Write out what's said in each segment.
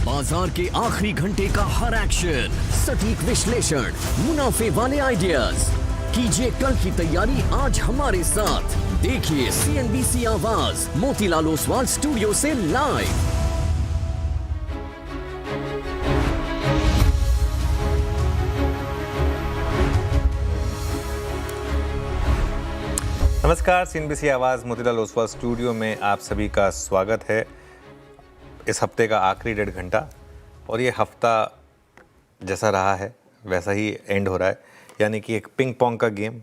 बाजार के आखिरी घंटे का हर एक्शन, सटीक विश्लेषण, मुनाफे वाले आइडियाज। कीजिए कल की तैयारी आज हमारे साथ। देखिए CNBC आवाज मोतीलाल ओसवाल स्टूडियो से लाइव। नमस्कार, CNBC आवाज़ मोतीलाल ओसवाल स्टूडियो में आप सभी का स्वागत है। इस हफ्ते का आखिरी 1.5 घंटा और ये हफ्ता जैसा रहा है वैसा ही एंड हो रहा है, यानी कि एक पिंग पोंग का गेम।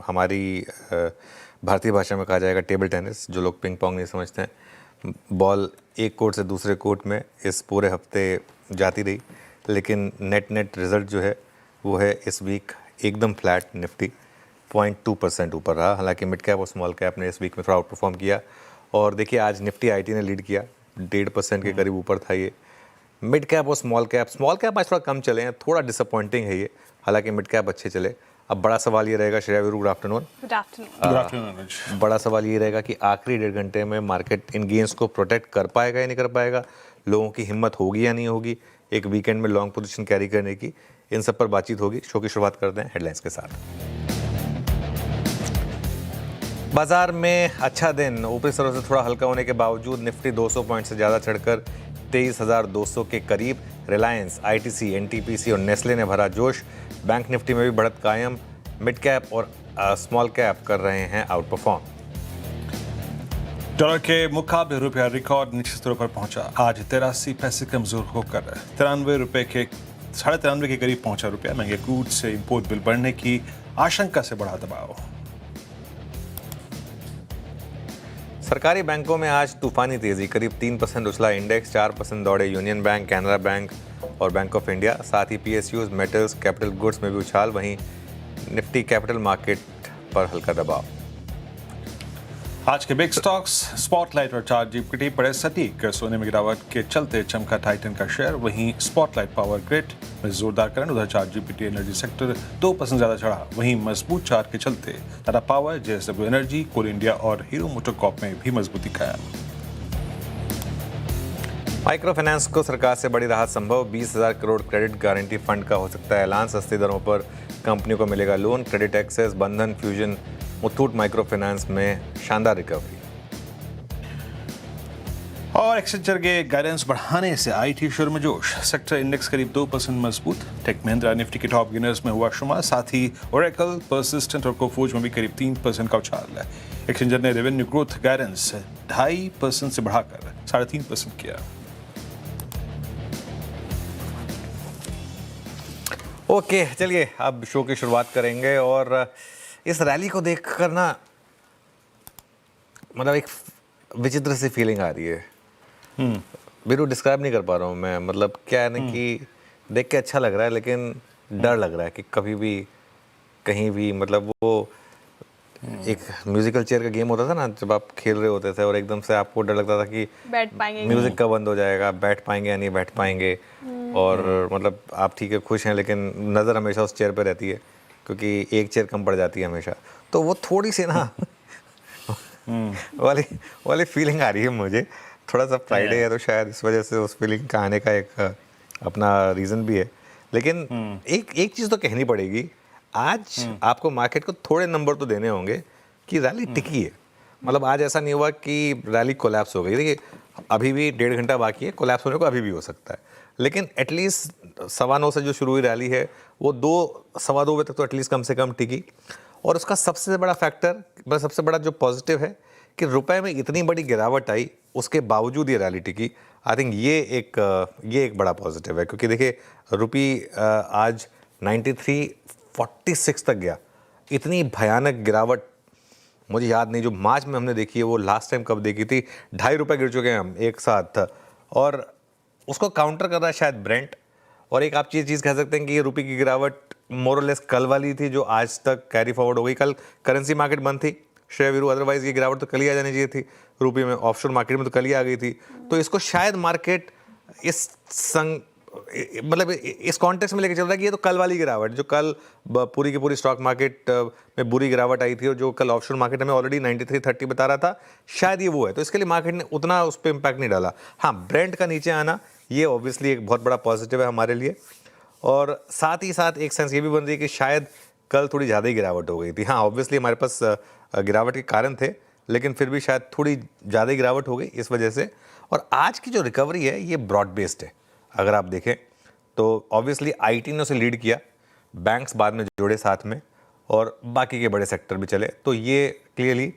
हमारी भारतीय भाषा में कहा जाएगा टेबल टेनिस। जो लोग पिंग पोंग नहीं समझते हैं, बॉल एक कोर्ट से दूसरे कोर्ट में इस पूरे हफ्ते जाती रही, लेकिन नेट रिज़ल्ट जो है वो है इस वीक एकदम फ्लैट। निफ्टी 0.2% ऊपर रहा। हालांकि मिड कैप और स्मॉल कैप ने इस वीक में थोड़ा आउट परफॉर्म किया। और देखिए आज निफ्टी IT ने लीड किया, 1.5% के करीब ऊपर था ये। मिड कैप और स्मॉल कैप आज थोड़ा कम चले हैं, थोड़ा डिसअपॉइंटिंग है ये। हालांकि मिड कैप अच्छे चले। अब बड़ा सवाल ये रहेगा, श्रेया वीरू, गुड आफ्टरनून। बड़ा सवाल ये रहेगा कि आखिरी 1.5 घंटे में मार्केट इन गेंस को प्रोटेक्ट कर पाएगा या नहीं कर पाएगा, लोगों की हिम्मत होगी या नहीं होगी एक वीकेंड में लॉन्ग पोजीशन कैरी करने की। इन सब पर बातचीत होगी। शो की शुरुआत करते हैं हेडलाइंस के साथ। बाजार में अच्छा दिन, ऊपरी स्तरों से थोड़ा हल्का होने के बावजूद निफ्टी 200 पॉइंट से ज़्यादा चढ़कर 23,200 के करीब। रिलायंस, ITC, NTPC और नेस्ले ने भरा जोश। बैंक निफ्टी में भी बढ़त कायम। मिड कैप और स्मॉल कैप कर रहे हैं आउट परफॉर्म। डॉलर के मुकाबले रुपया रिकॉर्ड नीचे स्तरों पर पहुंचा। आज 83 पैसे कमजोर होकर 93 रुपए के 93.5 के करीब पहुंचा रुपया। महंगे क्रूड से इंपोर्ट बिल बढ़ने की आशंका से बढ़ा दबाव। सरकारी बैंकों में आज तूफानी तेजी, करीब 3% उछला इंडेक्स। 4% दौड़े यूनियन बैंक, कैनरा बैंक और बैंक ऑफ इंडिया। साथ ही PSUs, मेटल्स, कैपिटल गुड्स में भी उछाल। वहीं निफ्टी कैपिटल मार्केट पर हल्का दबाव। आज के बिग स्टॉक्स स्पॉटलाइट और चार्ट जीपीटी पड़े सटीक। सोने में गिरावट के चलते चमका टाइटन का शेयर। वहीं स्पॉटलाइट पावर ग्रिड में जोरदार करंट। उधर चार्ट जीपीटी एनर्जी सेक्टर 2% ज्यादा चढ़ा। वहीं मजबूत चार्ट के चलते टाटा पावर, JSW एनर्जी, कोल इंडिया और हीरो मोटोकॉर्प में भी मजबूती कायम। माइक्रो फाइनेंस को सरकार से बड़ी राहत संभव। 20,000 करोड़ क्रेडिट गारंटी फंड का हो सकता है ऐलान। सस्ती दरों पर कंपनियों को मिलेगा लोन। क्रेडिट एक्सेस, बंधन, फ्यूजन, मुथूट माइक्रो फाइनेंस में शानदार रिकवरी। और एक्सेंचर के गाइडेंस बढ़ाने से IT शेयर में जोश। सेक्टर इंडेक्स करीब 2% मजबूत। टेक महिंद्रा निफ्टी के टॉप गेनर्स में हुआ शुमार। साथ ही ओरेकल, परसिस्टेंट और कोफोर्ज में भी करीब 3% का उछाल है। एक्सेंचर ने रेवेन्यू ग्रोथ गाइडेंस 2.5% से बढ़ाकर 3.5% किया। ओके, चलिए अब शो की शुरुआत करेंगे। और इस रैली को देखकर ना मतलब एक विचित्र सी फीलिंग आ रही है। बिल्कुल डिस्क्राइब नहीं कर पा रहा हूँ मैं। मतलब क्या है ना कि देख के अच्छा लग रहा है, लेकिन डर लग रहा है कि कभी भी कहीं भी, मतलब वो एक म्यूजिकल चेयर का गेम होता था ना, जब आप खेल रहे होते थे और एकदम से आपको डर लगता था कि बैठ पाएंगे, म्यूजिक कब बंद हो जाएगा, बैठ पाएंगे या नहीं बैठ पाएंगे। और मतलब आप ठीक है, खुश हैं, लेकिन नज़र हमेशा उस चेयर पे रहती है क्योंकि एक चेयर कम पड़ जाती है हमेशा। तो वो थोड़ी सी ना वाली फीलिंग आ रही है मुझे। थोड़ा सा फ्राइडे है तो शायद इस वजह से उस फीलिंग का आने का एक अपना रीज़न भी है। लेकिन एक चीज़ तो कहनी पड़ेगी, आज आपको मार्केट को थोड़े नंबर तो देने होंगे कि रैली टिकी है। मतलब आज ऐसा नहीं हुआ कि रैली कोलैप्स हो गई। देखिए अभी भी 1.5 घंटा बाकी है, कोलैप्स होने को अभी भी हो सकता है, लेकिन एटलीस्ट 9:15 से जो शुरू हुई रैली है वो 2-2:15 बजे तक तो एटलीस्ट कम से कम टिकी। और उसका सबसे बड़ा फैक्टर, सबसे बड़ा जो पॉजिटिव है कि रुपए में इतनी बड़ी गिरावट आई, उसके बावजूद ये रैली टिकी। आई थिंक ये एक बड़ा पॉजिटिव है, क्योंकि देखिए रुपी आज 93.46 तक गया। इतनी भयानक गिरावट मुझे याद नहीं जो मार्च में हमने देखी है, वो लास्ट टाइम कब देखी थी। 2.5 रुपये गिर चुके हैं हम एक साथ। और उसको काउंटर कर रहा है शायद ब्रेंट। और एक आप चीज़ कह सकते हैं कि ये रुपये की गिरावट मोरलेस कल वाली थी जो आज तक कैरी फॉरवर्ड हो गई। कल करेंसी मार्केट बंद थी श्रेया वीरू, अदरवाइज ये गिरावट तो कल ही आ जानी चाहिए थी रुपये में। ऑफशोर मार्केट में तो कल ही आ गई थी। तो इसको शायद मार्केट इस मतलब इस कॉन्टेक्स्ट में लेके चल रहा है कि ये तो कल वाली गिरावट, जो कल पूरी की पूरी स्टॉक मार्केट में बुरी गिरावट आई थी और जो कल ऑफशोर मार्केट में ऑलरेडी 93.30 बता रहा था, शायद ये वो है। तो इसके लिए मार्केट ने उतना उस पर इम्पैक्ट नहीं डाला। हाँ, ब्रेंट का नीचे आना ये ऑब्वियसली एक बहुत बड़ा पॉजिटिव है हमारे लिए। और साथ ही साथ एक सेंस ये भी बन रही है कि शायद कल थोड़ी ज़्यादा ही गिरावट हो गई थी। हाँ, ऑब्वियसली हमारे पास गिरावट के कारण थे, लेकिन फिर भी शायद थोड़ी ज़्यादा ही गिरावट हो गई इस वजह से। और आज की जो रिकवरी है ये ब्रॉड बेस्ड है। अगर आप देखें तो ऑब्वियसली आईटी ने उसे लीड किया, बैंक्स बाद में जुड़े साथ में, और बाकी के बड़े सेक्टर भी चले। तो ये क्लियरली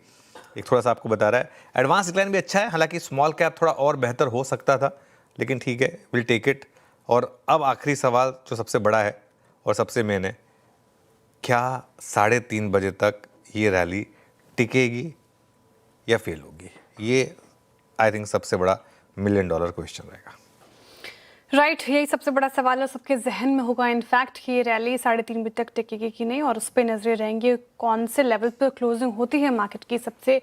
एक थोड़ा सा आपको बता रहा है। एडवांस डिक्लाइन भी अच्छा है, हालांकि स्मॉल कैप थोड़ा और बेहतर हो सकता था, लेकिन ठीक है, विल टेक इट। और अब आखिरी सवाल जो सबसे बड़ा है और सबसे मेन है, क्या 3:30 बजे तक ये रैली टिकेगी या फेल होगी? ये आई थिंक सबसे बड़ा $1 मिलियन क्वेश्चन रहेगा। राइट, यही सबसे बड़ा सवाल है, सबके जहन में होगा इनफैक्ट कि ये रैली 3:30 बजे तक टिकेगी कि नहीं, और उस पर नजरें रहेंगी। कौन से लेवल पर क्लोजिंग होती है मार्केट की, सबसे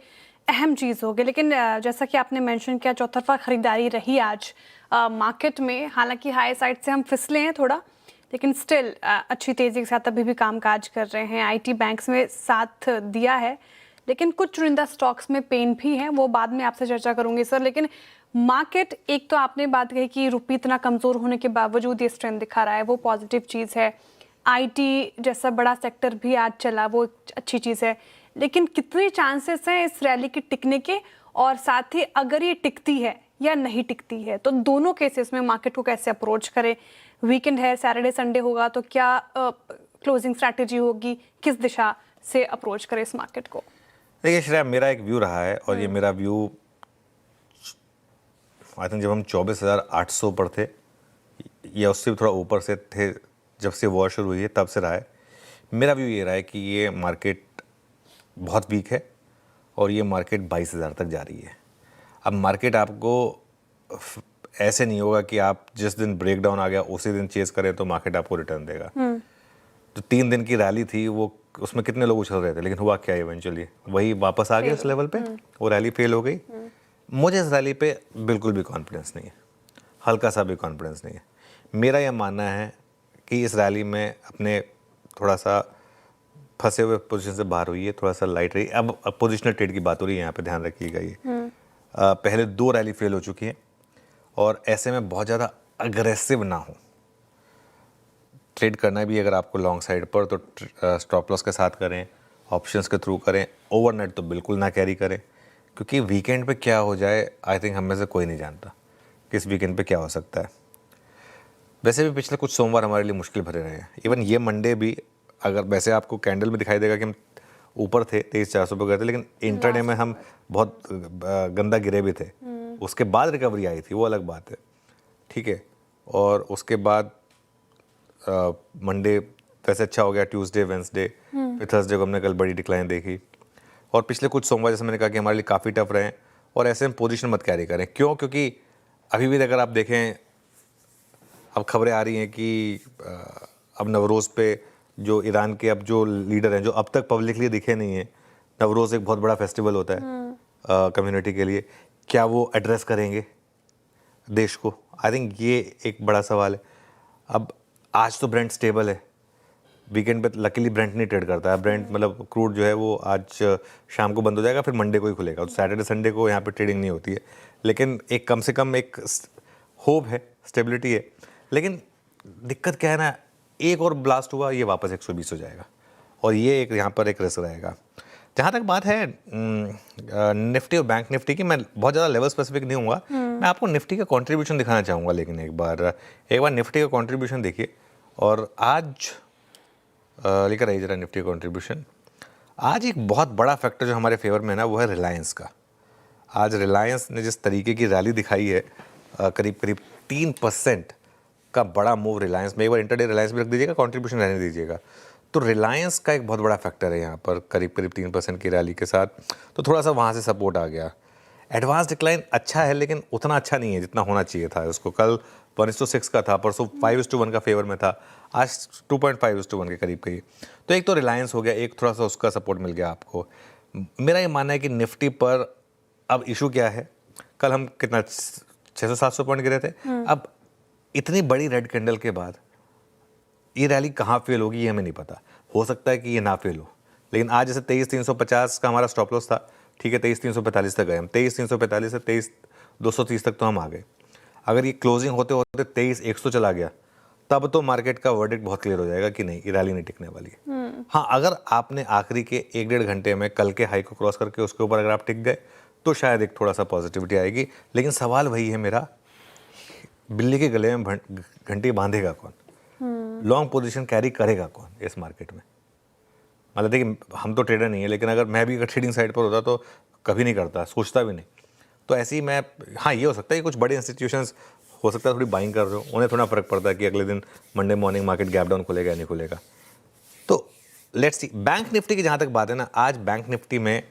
अहम चीज़ होगी। लेकिन जैसा कि आपने मेंशन किया, चौतरफा खरीदारी रही आज मार्केट में। हालांकि हाई साइड से हम फिसले हैं थोड़ा, लेकिन स्टिल अच्छी तेज़ी के साथ अभी भी कामकाज कर रहे हैं। आईटी बैंक्स में साथ दिया है, लेकिन कुछ चुनिंदा स्टॉक्स में पेन भी है, वो बाद में आपसे चर्चा करूंगी सर। लेकिन मार्केट, एक तो आपने बात कही कि रुपये इतना कमज़ोर होने के बावजूद ये स्ट्रेंथ दिखा रहा है, वो पॉजिटिव चीज़ है। आईटी जैसा बड़ा सेक्टर भी आज चला, वो अच्छी चीज़ है। लेकिन कितने चांसेस हैं इस रैली के टिकने के, और साथ ही अगर ये टिकती है या नहीं टिकती है, तो दोनों केसेस में मार्केट को कैसे अप्रोच करें? वीकेंड है, सैटरडे संडे होगा, तो क्या क्लोजिंग स्ट्रैटेजी होगी, किस दिशा से अप्रोच करें इस मार्केट को? देखिए श्रेया, मेरा एक व्यू रहा है, और ये मेरा व्यू आई थिंक जब हम 24,800 पर थे या उससे भी थोड़ा ऊपर से थे, जब से वॉर शुरू हुई है तब से रहा है। मेरा व्यू ये रहा है कि ये मार्केट बहुत वीक है और ये मार्केट 22,000 तक जा रही है। अब मार्केट आपको ऐसे नहीं होगा कि आप जिस दिन ब्रेकडाउन आ गया उसी दिन चेस करें तो मार्केट आपको रिटर्न देगा। तो 3 दिन की रैली थी, वो उसमें कितने लोग उछल रहे थे, लेकिन हुआ क्या इवेंचुअली? वही वापस आ गए उस लेवल पे, वो रैली फेल हो गई। मुझे इस रैली पे बिल्कुल भी कॉन्फिडेंस नहीं है, हल्का सा भी कॉन्फिडेंस नहीं है। मेरा यह मानना है कि इस रैली में अपने थोड़ा सा फंसे हुए पोजीशन से बाहर हुई है, थोड़ा सा लाइट रही। अब पोजिशनल ट्रेड की बात हो रही है, यहाँ पे ध्यान रखिएगा। ये पहले 2 रैली फेल हो चुकी हैं, और ऐसे में बहुत ज़्यादा अग्रेसिव ना हो। ट्रेड करना भी अगर आपको लॉन्ग साइड पर, तो स्टॉप लॉस के साथ करें, ऑप्शंस के थ्रू करें। ओवरनाइट तो बिल्कुल ना कैरी करें, क्योंकि वीकेंड पे क्या हो जाए आई थिंक हम में से कोई नहीं जानता कि इस वीकेंड पे क्या हो सकता है। वैसे भी पिछले कुछ सोमवार हमारे लिए मुश्किल भरे रहे हैं। इवन ये मंडे भी, अगर वैसे आपको कैंडल में दिखाई देगा कि हम ऊपर थे, 23,400 पे गए थे, लेकिन इंटरडे में हम बहुत गंदा गिरे भी थे। उसके बाद रिकवरी आई थी, वो अलग बात है, ठीक है। और उसके बाद मंडे वैसे अच्छा हो गया, ट्यूसडे, वेंसडे, फिर थर्सडे को हमने कल बड़ी डिक्लाइन देखी। और पिछले कुछ सोमवार जैसे मैंने कहा कि हमारे लिए काफ़ी टफ रहे हैं, और ऐसे में पोजीशन मत कैरी करें। क्यों? क्योंकि अभी भी अगर आप देखें, अब खबरें आ रही हैं कि अब नवरोज़ पे जो ईरान के अब जो लीडर हैं, जो अब तक पब्लिकली दिखे नहीं हैं, नवरोज़ एक बहुत बड़ा फेस्टिवल होता है कम्युनिटी के लिए, क्या वो एड्रेस करेंगे देश को? आई थिंक ये एक बड़ा सवाल है। अब आज तो ब्रेंट स्टेबल है, वीकेंड पे लकीली ब्रेंट नहीं ट्रेड करता है। ब्रेंट मतलब क्रूड जो है वो आज शाम को बंद हो जाएगा, फिर मंडे को ही खुलेगा। तो सैटरडे संडे को यहाँ पे ट्रेडिंग नहीं होती है, लेकिन एक कम से कम एक होप है, स्टेबिलिटी है। लेकिन दिक्कत क्या है ना, एक और ब्लास्ट हुआ, ये वापस 120 हो जाएगा, और ये एक यहाँ पर एक रिस्क रहेगा। जहाँ तक बात है निफ्टी और बैंक निफ्टी की, मैं बहुत ज़्यादा लेवल स्पेसिफिक नहीं हूँगा। मैं आपको निफ्टी का कंट्रीब्यूशन दिखाना चाहूँगा, लेकिन एक बार निफ्टी का कंट्रीब्यूशन देखिए, और आज लेकर आइए जरा निफ्टी का कंट्रीब्यूशन। आज एक बहुत बड़ा फैक्टर जो हमारे फेवर में है ना, वो है रिलायंस का। आज रिलायंस ने जिस तरीके की रैली दिखाई है, करीब करीब 3% का बड़ा मूव रिलायंस में। एक बार इंटरडे रिलायंस भी रख दीजिएगा, कंट्रीब्यूशन रहने दीजिएगा। तो रिलायंस का एक बहुत बड़ा फैक्टर है यहाँ पर, करीब करीब 3% की रैली के साथ। तो थोड़ा सा वहाँ से सपोर्ट आ गया। एडवांस डिक्लाइन अच्छा है, लेकिन उतना अच्छा नहीं है जितना होना चाहिए था उसको। कल 1:6 का था, परसों 5:1 का फेवर में था, आज 2.5:1 के करीब कहीं। तो एक तो रिलायंस हो गया, एक थोड़ा सा उसका सपोर्ट मिल गया आपको। मेरा ये मानना है कि निफ्टी पर अब इशू क्या है, कल हम कितना 600-700 पॉइंट गिरे थे। अब इतनी बड़ी रेड कैंडल के बाद ये रैली कहाँ फेल होगी ये हमें नहीं पता। हो सकता है कि ये ना फेल हो, लेकिन आज जैसे 23,350 का हमारा स्टॉप लॉस था, ठीक है, 23,345 तक गए हम। 23,345 से 23,230 तक तो हम आ गए। अगर ये क्लोजिंग होते होते 23,100 चला गया तब तो मार्केट का वर्डिक्ट बहुत क्लियर हो जाएगा कि नहीं, ये रैली नहीं टिकने वाली है। हाँ, अगर आपने आखिरी के 1-1.5 घंटे में कल के हाई को क्रॉस करके उसके ऊपर अगर आप टिक गए तो शायद एक थोड़ा सा पॉजिटिविटी आएगी। लेकिन सवाल वही है मेरा, बिल्ली के गले में घंटी बांधेगा कौन, लॉन्ग पोजीशन कैरी करेगा कौन इस मार्केट में। मतलब देखिए, हम तो ट्रेडर नहीं है, लेकिन अगर मैं भी अगर ट्रेडिंग साइड पर होता तो कभी नहीं करता, सोचता भी नहीं। तो ऐसे ही मैं, हाँ ये हो सकता है कि कुछ बड़े इंस्टीट्यूशंस हो सकता है थोड़ी बाइंग कर रहे हो, उन्हें थोड़ा फर्क पड़ता है कि अगले दिन Monday morning market gap down खुलेगा या नहीं खुलेगा। तो लेट्स सी। बैंक निफ्टी की जहाँ तक बात है ना, आज बैंक निफ्टी में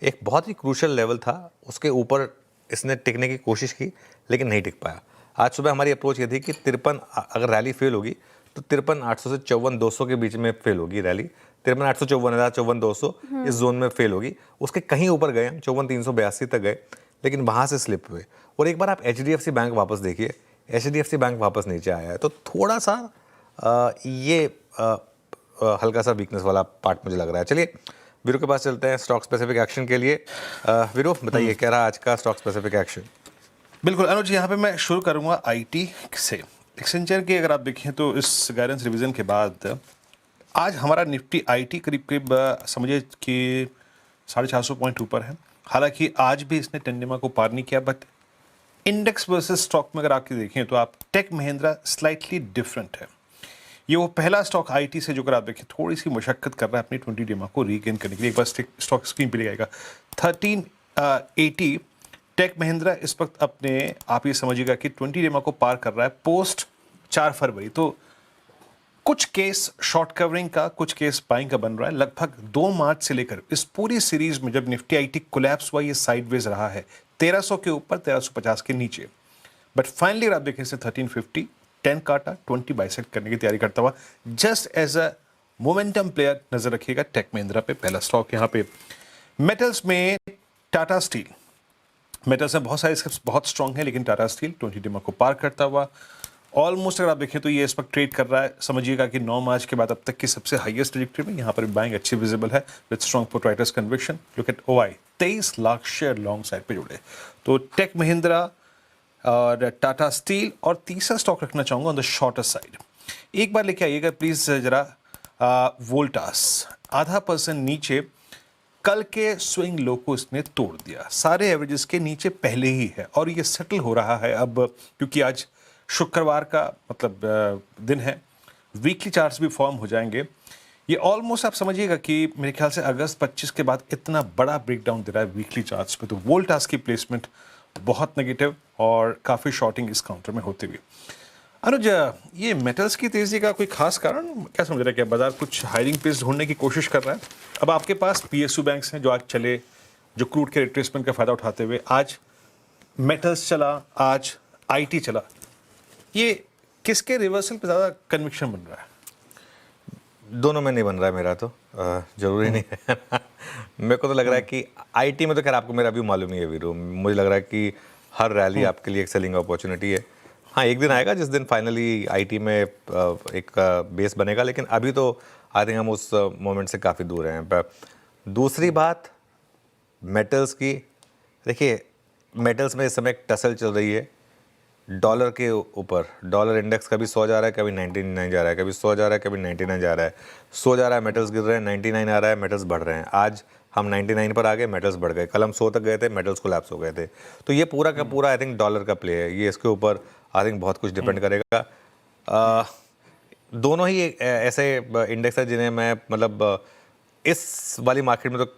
एक बहुत ही क्रूशल लेवल था, उसके ऊपर इसने टिकने की कोशिश की लेकिन नहीं टिक पाया। आज सुबह हमारी अप्रोच ये थी कि 53, अगर रैली फेल होगी तो 53,800 से 54,200 के बीच में फेल होगी रैली। 53,800, 54,200 इस जोन में फेल होगी। उसके कहीं ऊपर गए हम, 54,382 तक गए, लेकिन वहाँ से स्लिप हुए। और एक बार आप HDFC बैंक वापस देखिए, HDFC बैंक वापस नीचे आया है, तो थोड़ा सा ये हल्का सा वीकनेस वाला पार्ट मुझे लग रहा है। चलिए वीरू के पास चलते हैं स्टॉक स्पेसिफिक एक्शन के लिए। वीरू बताइए क्या रहा आज का स्टॉक स्पेसिफिक एक्शन? बिल्कुल अनुज, यहाँ पे मैं शुरू करूँगा IT से। एक्सेंचर की अगर आप देखें तो इस गाइडेंस रिवीजन के बाद आज हमारा निफ्टी IT करीब करीब समझिए कि 450 पॉइंट ऊपर है। हालांकि आज भी इसने टेंडिमा को पार नहीं किया, बट इंडेक्स वर्सेस स्टॉक में अगर आपकी देखें तो आप टेक महिंद्रा स्लाइटली डिफरेंट है। ये वो पहला स्टॉक IT से जो अगर आप देखें थोड़ी सी मशक्कत कर रहा है अपनी 20 डेमा को रीगेन करने के लिए। एक बार स्टॉक स्क्रीन पे आएगा 1380। टेक महिंद्रा इस वक्त अपने, आप ये समझिएगा कि 20 डेमा को पार कर रहा है पोस्ट 4 फरवरी। तो कुछ केस शॉर्ट कवरिंग का, कुछ केस बाइंग का बन रहा है। लगभग 2 मार्च से लेकर इस पूरी सीरीज में जब निफ्टी IT कोलैप्स हुआ, ये साइडवेज रहा है 1300 के ऊपर, 1350 के नीचे। बट फाइनली अगर आप देखें इसे 1350 10 काटा, 20 बाइसेक्ट करने की तैयारी करता हुआ just as a momentum player नजर रखिएगा टेक महिंद्रा पे। पहला स्टॉक यहाँ पे। मेटल्स में टाटा स्टील, मेटल्स में बहुत सारे स्क्रिप्ट बहुत स्ट्रांग है, लेकिन टाटा स्टील 20 डेमा को पार करता हुआ ऑलमोस्ट अगर आप देखें तो ये इस वक्त ट्रेड कर रहा है, समझिएगा कि 9 मार्च के बाद अब तक की सबसे हाईएस्ट ट्रैजेक्टरी में। यहाँ पर बाइंग अच्छी विजिबल है with strong proprietors conviction. Look at OI, 23 lakh share long side पे जुड़े। तो टेक महिंद्रा और टाटा स्टील, और तीसरा स्टॉक रखना चाहूँगा ऑन द शॉर्टर साइड। एक बार लेके आइएगा प्लीज़ जरा वोल्टास, 0.5% नीचे। कल के स्विंग लो को इसने तोड़ दिया, सारे एवरेजेस के नीचे पहले ही है, और ये सेटल हो रहा है अब, क्योंकि आज शुक्रवार का मतलब दिन है, वीकली चार्ट्स भी फॉर्म हो जाएंगे। ये ऑलमोस्ट आप समझिएगा कि मेरे ख्याल से अगस्त 25 के बाद इतना बड़ा ब्रेकडाउन दे रहा है वीकली चार्ट्स पे। तो वोल्टास की प्लेसमेंट बहुत नेगेटिव और काफ़ी शॉर्टिंग इस काउंटर में होते हुए। अनुज, ये मेटल्स की तेज़ी का कोई खास कारण क्या समझ रहा है? क्या बाजार कुछ हायरिंग पेस ढूंढने की कोशिश कर रहा है? अब आपके पास PSU बैंक्स हैं जो आज चले, जो क्रूड के रिट्रेसमेंट का फ़ायदा उठाते हुए, आज मेटल्स चला, आज IT चला। ये किसके रिवर्सल पे ज़्यादा कन्विक्शन बन रहा है? दोनों में नहीं बन रहा है मेरा, तो जरूरी नहीं है। मेरे को तो लग रहा है कि IT में तो खैर आपको मेरा व्यू मालूम ही है वीरू। मुझे लग रहा है कि हर रैली आपके लिए एक सेलिंग अपॉर्चुनिटी है। हाँ, एक दिन आएगा जिस दिन फाइनली IT में एक बेस बनेगा, लेकिन अभी तो आई थिंक हम उस मोमेंट से काफ़ी दूर हैं। पर दूसरी बात मेटल्स की, देखिए मेटल्स में इस समय एक टसल चल रही है डॉलर के ऊपर। डॉलर इंडेक्स कभी 100 जा रहा है, कभी 99 जा रहा है, कभी 100 जा रहा है, कभी 99 जा रहा है। 100 जा रहा है, मेटल्स गिर रहे हैं, 99 आ रहा है, मेटल्स बढ़ रहे हैं। आज हम 99 पर आ गए, मेटल्स बढ़ गए। कल हम 100 तक गए थे, मेटल्स कोलैप्स हो गए थे। तो ये पूरा का पूरा आई थिंक डॉलर का प्ले है। ये इसके ऊपर आई थिंक बहुत कुछ डिपेंड करेगा। दोनों ही ऐसे इंडेक्स है जिन्हें मैं मतलब इस वाली मार्केट में तो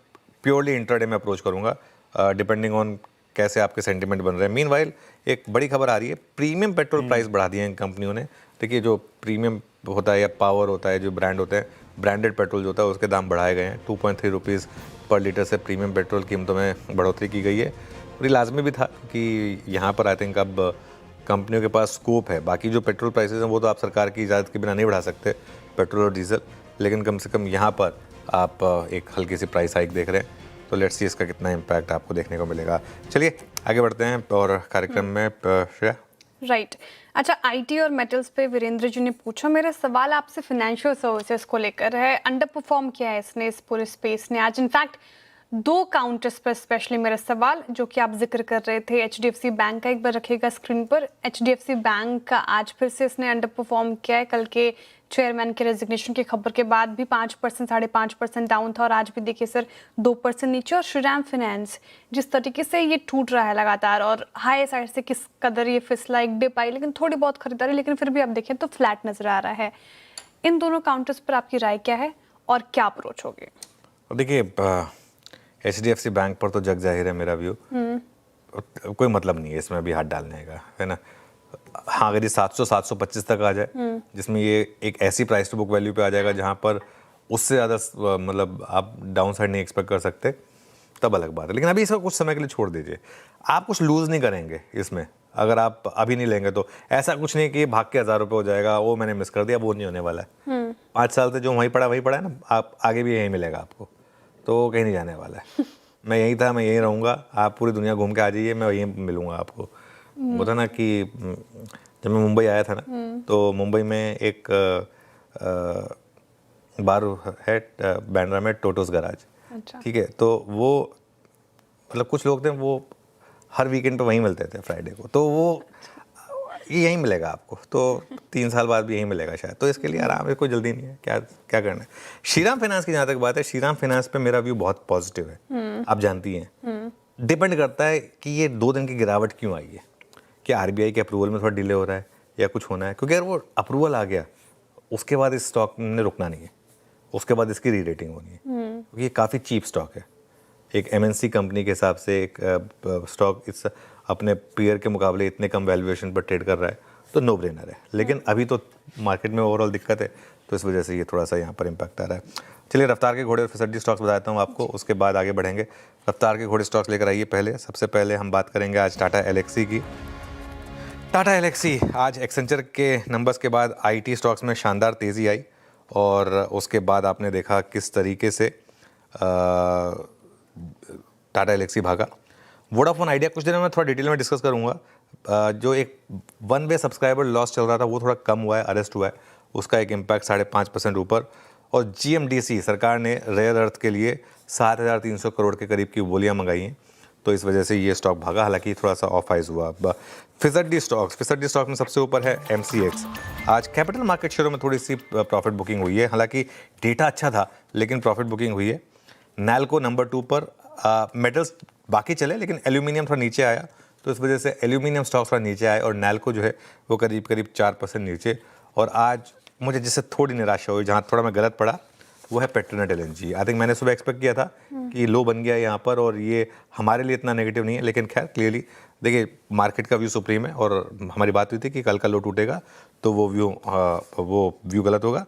प्योरली इंट्राडे में अप्रोच करूँगा, डिपेंडिंग ऑन कैसे आपके सेंटिमेंट बन रहे हैं। मीनवाइल एक बड़ी खबर आ रही है, प्रीमियम पेट्रोल प्राइस बढ़ा दिए हैं कंपनियों ने। देखिए जो प्रीमियम होता है या पावर होता है, जो ब्रांड होते हैं, ब्रांडेड पेट्रोल जो होता है उसके दाम बढ़ाए गए हैं। 2.3 रुपीज़ पर लीटर से प्रीमियम पेट्रोल कीमतों में बढ़ोतरी की गई है। और ये लाजमी भी था कि यहाँ पर आई थिंक अब कंपनियों के पास स्कोप है। बाकी जो पेट्रोल प्राइसेस हैं वो तो आप सरकार की इजाज़त के बिना नहीं बढ़ा सकते, पेट्रोल और डीजल, लेकिन कम से कम यहाँ पर आप एक हल्की सी प्राइस हाइक देख रहे हैं। तो लेट्स सी इसका कितना इम्पैक्ट आपको देखने को मिलेगा। चलिए आगे बढ़ते हैं और कार्यक्रम में श्रेया। राइट अच्छा, IT और मेटल्स पे वीरेंद्र जी ने पूछा। मेरा सवाल आपसे फाइनेंशियल सर्विसेज को लेकर है। अंडर परफॉर्म किया है इसने, इस पूरे स्पेस ने। आज इनफैक्ट दो काउंटर्स पर स्पेशली मेरा सवाल, जो कि आप जिक्र कर रहे थे HDFC बैंक का, एक बार रखिएगा स्क्रीन पर। HDFC बैंक का आज फिर से इसने अंडर परफॉर्म किया है। कल के चेयरमैन के रेजिग्नेशन की खबर के बाद भी 5%, 5.5% डाउन था, और आज भी देखिए सर 2% नीचे। और श्रीराम फाइनेंस जिस तरीके से ये टूट रहा है लगातार, और हाई साइड से किस कदर ये फिसला, एक डिप आई, लेकिन थोड़ी बहुत खरीदारी, लेकिन फिर भी आप देखें तो फ्लैट नजर आ रहा है। इन दोनों काउंटर्स पर आपकी राय क्या है और क्या अप्रोच होगी? देखिए, HDFC बैंक पर तो जग जाहिर है मेरा व्यू, कोई मतलब नहीं है इसमें अभी हाथ डालने का, है ना। हाँ, अगर ये 700-725 तक आ जाए, जिसमें ये एक ऐसी प्राइस टू बुक वैल्यू पे आ जाएगा जहाँ पर उससे ज़्यादा मतलब आप डाउन साइड नहीं एक्सपेक्ट कर सकते, तब अलग बात है। लेकिन अभी इसको कुछ समय के लिए छोड़ दीजिए। आप कुछ लूज़ नहीं करेंगे इसमें, अगर आप अभी नहीं लेंगे तो। ऐसा कुछ नहीं कि भाग के 1000 रुपये हो जाएगा, वो मैंने मिस कर दिया, वो नहीं होने वाला है। 5 साल से जो वहीं पड़ा है ना, आप आगे भी यहीं मिलेगा आपको, तो कहीं नहीं जाने वाला है। मैं यहीं था, मैं यहीं रहूँगा, आप पूरी दुनिया घूम के आ जाइए, मैं यहीं मिलूँगा आपको। होता ना कि जब मैं मुंबई आया था ना, तो मुंबई में एक बार है बांद्रा में, टोटोस गराज। अच्छा। ठीक है, तो वो मतलब कुछ लोग थे, वो हर वीकेंड पे वहीं मिलते थे, फ्राइडे को, तो वो ये यहीं मिलेगा आपको, तो 3 साल बाद भी यहीं मिलेगा शायद। तो इसके लिए आराम है, कोई जल्दी नहीं है, क्या करना है। श्रीराम फाइनेंस की जहाँ तक बात है, श्रीराम फाइनेंस पे मेरा व्यू बहुत पॉजिटिव है, आप जानती हैं। डिपेंड करता है कि ये 2 दिन की गिरावट क्यों आई है, क्या RBI के अप्रूवल में थोड़ा डिले हो रहा है या कुछ होना है, क्योंकि अगर वो अप्रूवल आ गया उसके बाद इस स्टॉक ने रुकना नहीं है, उसके बाद इसकी री रेटिंग होनी है, क्योंकि ये काफ़ी चीप स्टॉक है। एक MNC कंपनी के हिसाब से एक स्टॉक इस अपने पीयर के मुकाबले इतने कम वैल्यूएशन पर ट्रेड कर रहा है, तो नो ब्रेनर है। लेकिन अभी तो मार्केट में ओवरऑल दिक्कत है, तो इस वजह से ये थोड़ा सा यहाँ पर इम्पैक्ट आ रहा है। चलिए, रफ्तार के घोड़े और फिसड्डी स्टॉक्स बताता हूँ आपको, उसके बाद आगे बढ़ेंगे। रफ्तार के घोड़े स्टॉक्स लेकर आइए। सबसे पहले हम बात करेंगे आज टाटा एलेक्सी की। टाटा एलेक्सी आज एक्सेंचर के नंबर्स के बाद IT स्टॉक्स में शानदार तेज़ी आई, और उसके बाद आपने देखा किस तरीके से टाटा एलेक्सी भागा। वोडाफोन आइडिया कुछ देर में मैं थोड़ा डिटेल में डिस्कस करूंगा। जो एक 1 वे सब्सक्राइबर लॉस चल रहा था, वो थोड़ा कम हुआ है, अरेस्ट हुआ है, उसका एक इम्पैक्ट 5.5% ऊपर। और GMDC सरकार ने रेयर अर्थ के लिए 7,300 करोड़ के करीब की बोलियां मंगाई हैं, तो इस वजह से ये स्टॉक भागा, हालांकि थोड़ा सा ऑफ आइज हुआ। फिसड्डी स्टॉक में सबसे ऊपर है MCX। आज कैपिटल मार्केट शेयरों में थोड़ी सी प्रॉफिट बुकिंग हुई है, हालांकि डेटा अच्छा था लेकिन प्रॉफिट बुकिंग हुई है। नैल्को नंबर 2 पर, मेटल्स बाकी चले लेकिन एल्यूमिनियम थोड़ा नीचे आया, तो इस वजह से एल्यूमिनियम स्टॉक्स थोड़ा नीचे आए, और नैल्को जो है वो करीब 4% नीचे। और आज मुझे जिससे थोड़ी निराशा हुई, जहाँ थोड़ा मैं गलत पड़ा, वो है पेट्रोनेट LNG। आई थिंक मैंने सुबह एक्सपेक्ट किया था कि लो बन गया यहाँ पर, और ये हमारे लिए इतना नेगेटिव नहीं है, लेकिन खैर क्लियरली देखिए मार्केट का व्यू सुप्रीम है, और हमारी बात हुई थी कि कल का लो टूटेगा तो वो व्यू गलत होगा,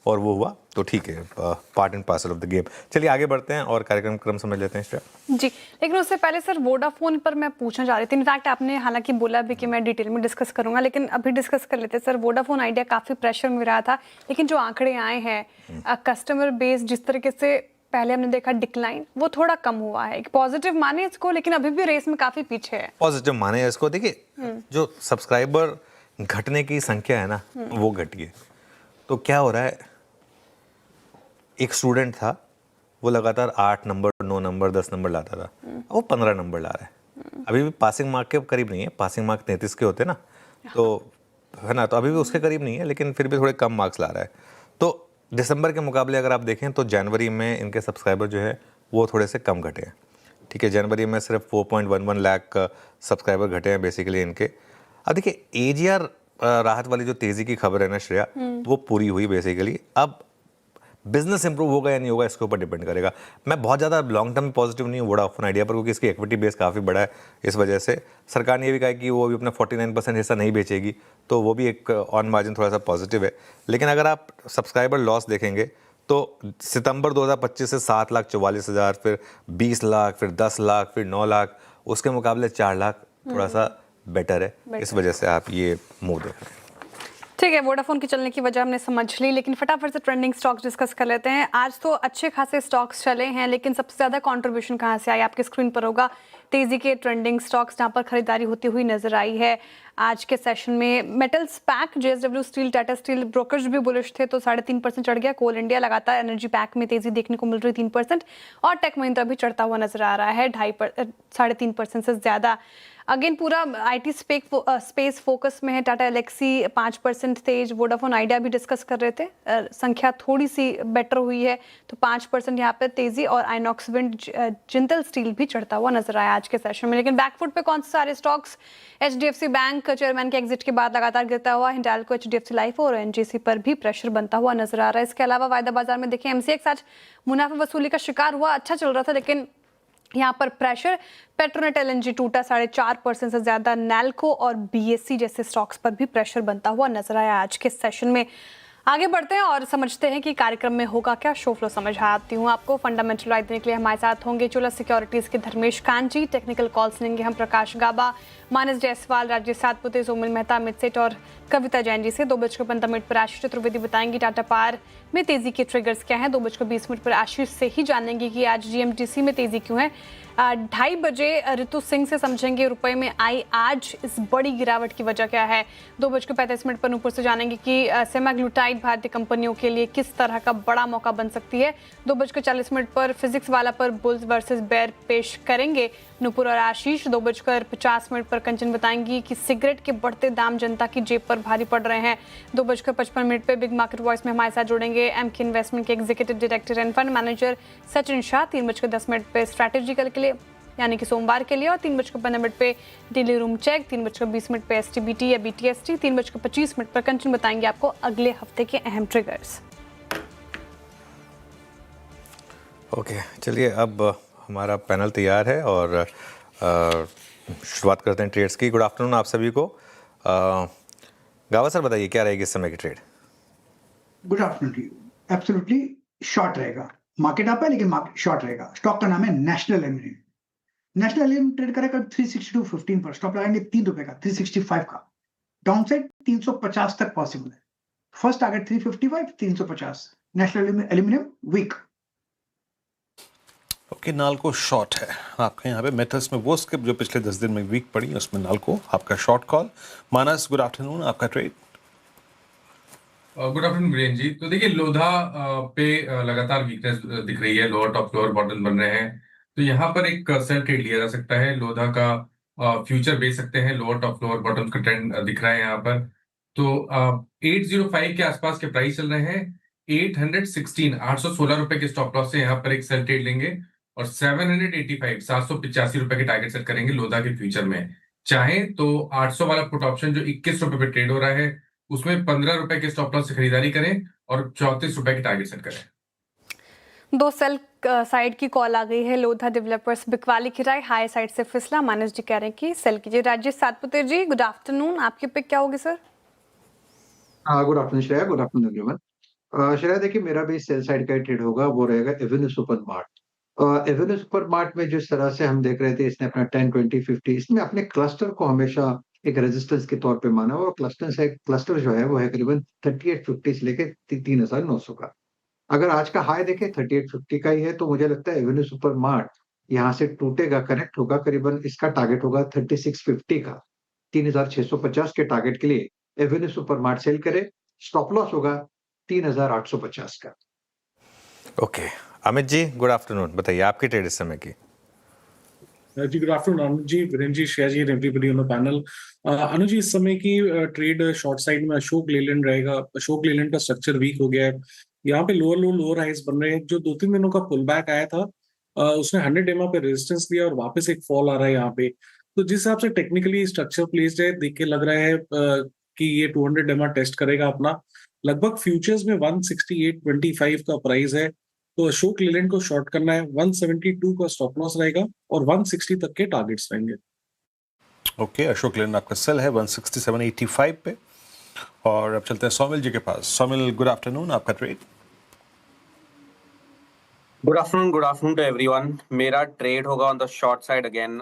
और वो हुआ, तो ठीक है, part and parcel of the game. चलिए आगे बढ़ते हैं और कार्यक्रम क्रम समझ लेते हैं जी। लेकिन उससे पहले सर, वोडाफोन पर मैं पूछना चाह रही थी। इनफैक्ट आपने हालांकि बोला भी कि मैं डिटेल में डिस्कस करूंगा, लेकिन अभी डिस्कस कर लेते हैं सर। वोडाफोन आइडिया काफ़ी प्रेशर में रहा था, लेकिन जो आंकड़े आए हैं, कस्टमर बेस जिस तरीके से पहले हमने देखा डिक्लाइन, वो थोड़ा कम हुआ है। एक पॉजिटिव माने इसको, लेकिन अभी भी रेस में काफ़ी पीछे है। पॉजिटिव माने इसको, देखिए जो सब्सक्राइबर घटने की संख्या है ना, वो घटी है। तो क्या हो रहा है, एक स्टूडेंट था, वो लगातार 8 नंबर, 9 नंबर, 10 नंबर लाता था, वो 15 नंबर ला रहा है। अभी भी पासिंग मार्क के करीब नहीं है, पासिंग मार्क 33 के होते ना, तो है ना, तो अभी भी उसके करीब नहीं है, लेकिन फिर भी थोड़े कम मार्क्स ला रहा है। तो दिसंबर के मुकाबले अगर आप देखें तो जनवरी में इनके सब्सक्राइबर जो है वो थोड़े से कम घटे हैं। ठीक है, जनवरी में सिर्फ 4.11 लाख सब्सक्राइबर घटे हैं बेसिकली इनके। अब देखिए, AGR राहत वाली जो तेज़ी की खबर है ना श्रेया, वो पूरी हुई बेसिकली। अब बिजनेस इंप्रूव होगा या नहीं होगा, इसके ऊपर डिपेंड करेगा। मैं बहुत ज़्यादा लॉन्ग टर्म में पॉजिटिव नहीं हूँ वोडाफोन आइडिया पर, क्योंकि इसकी इक्विटी बेस काफ़ी बड़ा है। इस वजह से सरकार ने ये भी कहा कि वो अभी अपना 49% हिस्सा नहीं बेचेगी, तो वो भी एक ऑन मार्जिन थोड़ा सा पॉजिटिव है। लेकिन अगर आप सब्सक्राइबर लॉस देखेंगे तो सितंबर 2025 से 7,44,000, फिर 20 लाख, फिर 10 लाख, फिर 9 लाख, उसके मुकाबले 4 लाख थोड़ा सा बेटर है। इस वजह से आप ये मूव देख रहे हैं। ठीक है, वोडाफोन की चलने की वजह हमने समझ ली, लेकिन फटाफट से ट्रेंडिंग स्टॉक्स डिस्कस कर लेते हैं। आज तो अच्छे खासे स्टॉक्स चले हैं, लेकिन सबसे ज़्यादा कंट्रीब्यूशन कहाँ से आई आपकी स्क्रीन पर होगा। तेजी के ट्रेंडिंग स्टॉक्स जहां पर खरीदारी होती हुई नजर आई है आज के सेशन में। Metals pack, JSW steel, Tata steel brokers भी बुलिश थे तो 3.5% चढ़ गया। कोल इंडिया लगातार एनर्जी पैक में तेजी देखने को मिल रही 3%, और टेक महिंद्रा भी चढ़ता हुआ नजर आ रहा है 3.5% से ज्यादा। अगेन पूरा आईटी स्पेस फोकस में है। टाटा एलेक्सी 5% तेज, वोडाफोन आइडिया भी डिस्कस कर रहे थे, संख्या थोड़ी सी बेटर हुई है तो 5% यहाँ पे तेजी, और आइनॉक्स विंड, जिंदल स्टील भी चढ़ता हुआ नजर आया आज के सेशन में। लेकिन बैकफुट पे कौन से सारे स्टॉक्स? एचडीएफसी बैंक चेयरमैन के एग्जिट के बाद लगातार गिरता हुआ, हिंडाल्को, एचडीएफसी लाइफ और एनजीसी पर भी प्रेशर बनता हुआ नजर आ रहा है। इसके अलावा वायदा बाजार में देखें, एमसीएक्स आज मुनाफा वसूली का शिकार हुआ, अच्छा चल रहा था लेकिन यहाँ पर प्रेशर। पेट्रोनेट एलएनजी टूटा 4.5% से ज्यादा। नैल्को और बीएससी जैसे स्टॉक्स पर भी प्रेशर बनता हुआ नजर आया आज के सेशन में। आगे बढ़ते हैं और समझते हैं कि कार्यक्रम में होगा क्या। शो फ्लो समझ आती हूँ आपको। फंडामेंटल राय देने के लिए हमारे साथ होंगे चोला सिक्योरिटीज के धर्मेश कांची, टेक्निकल कॉल्स लेंगे हम प्रकाश गाबा, मानस जायसवाल, राजेश सातपुते, सोमिल मेहता, अमित सेठ और कविता जैन जी से। 2:15 पर आशीष चतुर्वेदी बताएंगे टाटा पार में तेजी के ट्रिगर्स क्या हैं। 2:20 पर आशीष से ही जानेंगे कि आज जीएमटीसी में तेजी क्यों है। 2:30 बजे ऋतु सिंह से समझेंगे रुपए में आई आज इस बड़ी गिरावट की वजह क्या है। 2:35 पर नूपुर से जानेंगे कि सेमाग्लूटाइड भारतीय कंपनियों के लिए किस तरह का बड़ा मौका बन सकती है। 2:40 पर फिजिक्स वाला पर बुल्स वर्सेस बेयर पेश करेंगे नूपुर और आशीष। 2:50 पर कंचन बताएंगी कि सिगरेट के बढ़ते दाम जनता की जेब पर भारी पड़ रहे हैं। 2:55 पे बिग मार्केट वॉइस में हमारे साथ जुड़ेंगे एमके इन्वेस्टमेंट के executive director and fund manager Sachin Shah. 3:10 पे स्ट्रैटेजिकल के लिए यानी कि सोमवार के लिए, और 3:15 पे डेली रूम चेक। 3:20 पे एसटीबीटी या बीटीएसटी। 3:25 पर कंचन बताएंगे आपको अगले हफ्ते के अहम ट्रिगर्स। ओके, चलिए अब हमारा पैनल तैयार है और शुरुआत करते हैं ट्रेड्स की। गुड आफ्टरनून आप सभी को। गावा सर बताइए क्या रहेगी इस समय की trade? Good afternoon to you. Absolutely short रहेगा। मार्केट अप है लेकिन मार्केट शॉर्ट रहेगा। स्टॉक का नाम है national aluminium. National aluminium trade करेगा 362.15 पर। स्टॉप लगाएंगे ₹3 का, 365 का। डाउन साइड 350 तक पॉसिबल है। First target 355, 350। National aluminium weak. Okay, Nalco short है आपके यहाँ पे। मेटल्स में वो स्किप जो पिछले 10 दिन में वीक पड़ी, उसमें नाल्को आपका शॉर्ट कॉल। मानस, गुड आफ्टरनून, आपका ट्रेड। गुड आफ्टरनून वीरेन जी। तो देखिए लोधा पे लगातार वीकनेस दिख रही है, लोअर टॉप लोअर बॉटम बन रहे हैं, तो यहाँ पर एक सेल ट्रेड लिया जा सकता है। लोधा का फ्यूचर बेच सकते हैं, लोअर टॉप लोअर बॉटम का ट्रेंड दिख रहा है यहाँ पर। तो 805 के आसपास के प्राइस चल रहे हैं। 816 के स्टॉप लॉस से यहाँ पर एक सेल ट्रेड लेंगे, और 785 रुपए के टारगेट सेट करेंगे लोधा के फ्यूचर में। चाहें तो 800 वाला पुट ऑप्शन जो 21 रुपए पे ट्रेड हो रहा है, उसमें 15 रुपए के स्टॉप लॉस से खरीदारी करें और 34 रुपए के टारगेट सेट करें। 2 सेल साइड की कॉल आ गई है। लोधा डेवलपर्स बिकवाली की राय, हाई साइड से फिसला। मानस जी कह रहे हैं कि सेल कीजिए। राजेश सातपुते जी, गुड आफ्टरनून, आपकी पिक क्या होगी sir? Good afternoon Shreya, good afternoon everyone. Shreya देखिए, मेरा भी सेल साइड का ट्रेड होगा, वो रहेगा Avenue Super mart. Avenue Super mart में जिस तरह से हम देख रहे थे, इसने अपना 10, 20, 50, इसमें अपने क्लस्टर को हमेशा एक रेजिस्टेंस के तौर पे माना, और क्लस्टर जो है वो है करीबन 3850 से लेके 3900 का। अगर आज का हाई देखें 3850 का ही है, तो मुझे लगता है एवेन्यू सुपर मार्ट यहाँ से टूटेगा, करेक्ट होगा, करीबन इसका टारगेट होगा 3650 का। 3650 के टारगेट के लिए एवेन्यू सुपर मार्ट सेल करे। स्टॉप लॉस होगा 3850 का। Okay, Amit ji good afternoon, बताइए आपकी ट्रेड इस समय की। जी good afternoon Anuj ji, Viren ji, Shreya ji, everybody on the panel. Anuj ji, इस समय की ट्रेड शॉर्ट साइड में अशोक लेलैंड रहेगा। अशोक लेलैंड का स्ट्रक्चर वीक हो गया है। यहाँ पे लोअर लो लोअर हाइस बन रहे हैं। जो 2-3 दिनों का पुल बैक आया था, उसने 100 EMA पे रेजिस्टेंस दिया और वापस एक फॉल आ रहा है यहाँ पे। तो जिस हिसाब से टेक्निकली स्ट्रक्चर प्लेस्ड है, देख के लग रहा है कि ये 200 EMA टेस्ट करेगा अपना। लगभग फ्यूचर्स में 168.25 का प्राइस है, तो अशोक लेलैंड को शॉर्ट करना है। 172 का स्टॉप लॉस रहेगा और 160 तक के टारगेट्स रहेंगे। ओके, अशोक लेलैंड आपका सेल है 167.85 पे। और अब चलते हैं सोमिल जी के पास। सोमिल, गुड आफ्टरनून, आपका trade. Good afternoon to everyone. मेरा ट्रेड होगा on the short side again.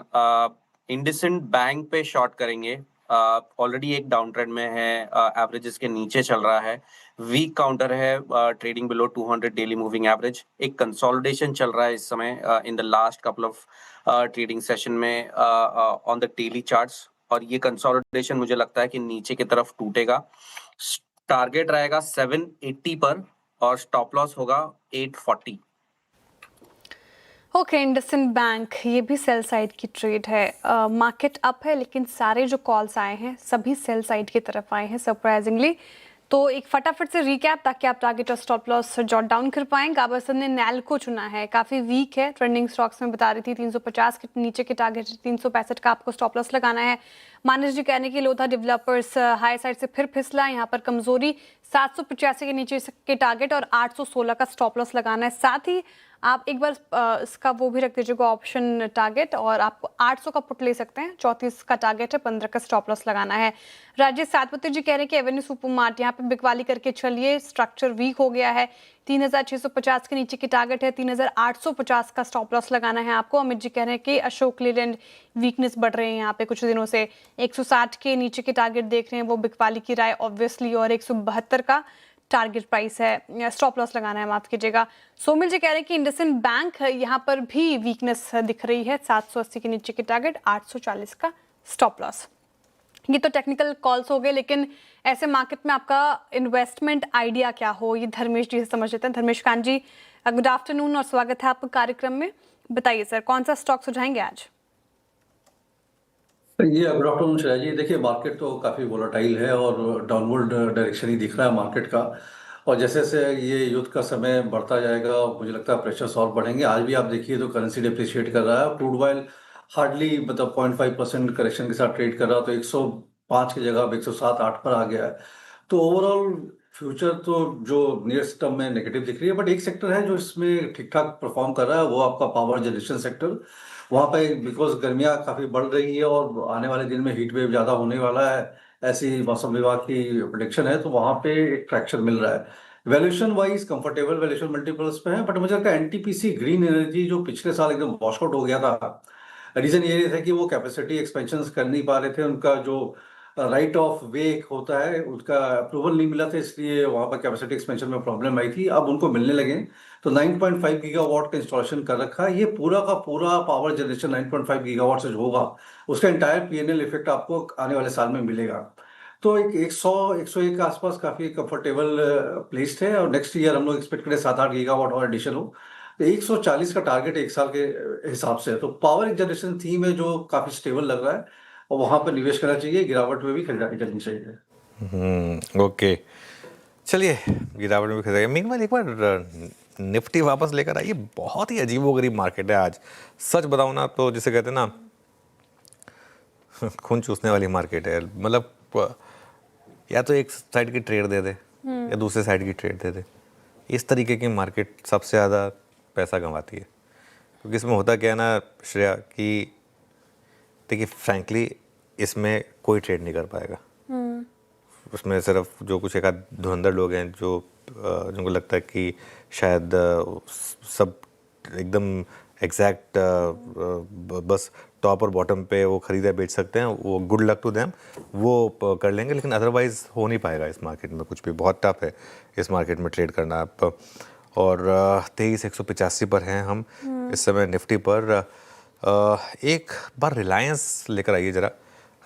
IndusInd bank पे शॉर्ट करेंगे ऑलरेडी एक डाउन ट्रेंड में है, एवरेजेस के नीचे चल रहा है, वीक काउंटर है, trading below 200 daily moving average. एक कंसोलिडेशन चल रहा है इस समय in the last couple of trading session में ऑन द डेली चार्ट्स, और ये कंसोलिडेशन मुझे लगता है कि नीचे की तरफ टूटेगा। टारगेट रहेगा 780 पर और स्टॉप लॉस होगा 840। ओके, इंडसइंड बैंक ये भी सेल साइड की ट्रेड है। मार्केट अप है लेकिन सारे जो कॉल्स आए हैं सभी सेल साइड की तरफ आए हैं सरप्राइजिंगली। तो एक फटाफट से रिकैप ताकि आप टारगेट और स्टॉप लॉस जॉट डाउन कर पाएं। गाबर सर ने नैल्को चुना है, काफ़ी वीक है, ट्रेंडिंग स्टॉक्स में बता रही थी 350 के नीचे के टारगेट 365 का आपको स्टॉप लॉस लगाना है। मानस जी कहने की लोधा डेवलपर्स हाई साइड से फिर फिसला, यहाँ पर कमजोरी 785 के नीचे के टारगेट और 816 का स्टॉप लॉस लगाना है। साथ ही आप एक बार इसका वो भी रख दीजिएगा ऑप्शन टारगेट, और आप 800 का पुट ले सकते हैं, 34 का टारगेट है, 15 का स्टॉप लॉस लगाना है। राजेश सातपति जी कह रहे हैं कि एवेन्यू सुपरमार्ट यहाँ पे बिकवाली करके चलिए, स्ट्रक्चर वीक हो गया है, 3650 के नीचे की टारगेट है, 3850 का स्टॉप लॉस लगाना है आपको। अमित जी कह रहे हैं कि अशोक लीलैंड वीकनेस बढ़ रहे हैं यहाँ पे कुछ दिनों से, 160 के नीचे के टारगेट देख रहे हैं, वो बिकवाली की राय ऑब्वियसली, और 172 का टारगेट प्राइस है, स्टॉप लॉस लगाना है, माफ कीजिएगा। सोमिल जी कह रहे हैं कि इंडसइंड बैंक यहाँ पर भी वीकनेस दिख रही है, 780 के नीचे के टारगेट, 840 का स्टॉप लॉस। ये तो टेक्निकल कॉल्स हो गए, लेकिन ऐसे मार्केट में आपका इन्वेस्टमेंट आइडिया क्या हो, ये धर्मेश जी से समझ लेते हैं। धर्मेश खान जी, गुड आफ्टरनून और स्वागत है आपका कार्यक्रम में। बताइए सर, कौन सा स्टॉक सुझाएंगे आज? ये गुड आफ्टरनून श्रेया जी। देखिए, मार्केट तो काफ़ी वोलाटाइल है और डाउनवर्ड डायरेक्शन ही दिख रहा है मार्केट का, और जैसे जैसे ये युद्ध का समय बढ़ता जाएगा मुझे लगता है प्रेशर्स और बढ़ेंगे। आज भी आप देखिए तो करेंसी डिप्रिशिएट कर रहा है, क्रूड ऑयल हार्डली मतलब 0.5% करेक्शन के साथ ट्रेड कर रहा, तो 105 की जगह अब 107-8 पर आ गया है। तो ओवरऑल फ्यूचर तो जो नियर टर्म में नेगेटिव दिख रही है, बट एक सेक्टर है जो इसमें ठीक ठाक परफॉर्म कर रहा है, वो आपका पावर जनरेशन सेक्टर। वहाँ पे बिकॉज गर्मियाँ काफ़ी बढ़ रही है और आने वाले दिन में हीट वेव ज़्यादा होने वाला है, ऐसी मौसम विभाग की प्रेडिक्शन है, तो वहाँ पे एक ट्रैक्शन मिल रहा है। Valuation wise comfortable valuation multiples पे है, बट मुझे लगता है एनटीपीसी ग्रीन एनर्जी जो पिछले साल एकदम वॉश आउट हो गया था, रीजन ये था कि वो कैपेसिटी एक्सपेंशन कर नहीं पा रहे थे, उनका जो राइट ऑफ वे होता है उसका अप्रूवल नहीं मिला था, इसलिए वहाँ पर कैपेसिटी एक्सपेंशन में प्रॉब्लम आई थी। अब उनको मिलने लगे, तो 9.5 गीगावाट का इंस्टॉलेशन कर रखा है। ये पूरा का पूरा पावर जनरेशन 9.5 गीगावाट से जो होगा उसका एंटायर पीएनएल इफेक्ट आपको आने वाले साल में मिलेगा। तो एक 100-101 के आसपास काफ़ी कंफर्टेबल प्लेस्ड है, और नेक्स्ट ईयर हम लोग एक्सपेक्ट करें 7-8 गीगावाट और एडिशन हो, तो 140 का टारगेट एक साल के हिसाब से है। तो पावर जनरेशन थीम है जो काफ़ी स्टेबल लग रहा है, और वहाँ पर निवेश करना चाहिए, गिरावट में भी खरीदारी करनी चाहिए। ओके, चलिए गिरावट में खरीदारी। मीनवाइल एक बार निफ्टी वापस लेकर आइए, बहुत ही अजीबोगरीब मार्केट है आज, सच बताऊँ ना तो जिसे कहते हैं ना खून चूसने वाली मार्केट है। मतलब या तो एक साइड की ट्रेड दे दे या दूसरे साइड की ट्रेड दे दे, इस तरीके की मार्केट सबसे ज़्यादा पैसा कमाती है। क्योंकि इसमें होता क्या है ना श्रेया, कि देखिए फ्रैंकली इसमें कोई ट्रेड नहीं कर पाएगा। उसमें सिर्फ जो कुछ एक आध धुरंधर लोग हैं जो जिनको लगता है कि शायद सब एकदम एग्जैक्ट बस टॉप और बॉटम पे वो खरीदा बेच सकते हैं, वो गुड लक टू देम, वो कर लेंगे, लेकिन अदरवाइज़ हो नहीं पाएगा इस मार्केट में कुछ भी। बहुत टफ है इस मार्केट में ट्रेड करना आप। और 23,185 पर हैं हम इस समय निफ्टी पर। एक बार रिलायंस लेकर आइए ज़रा,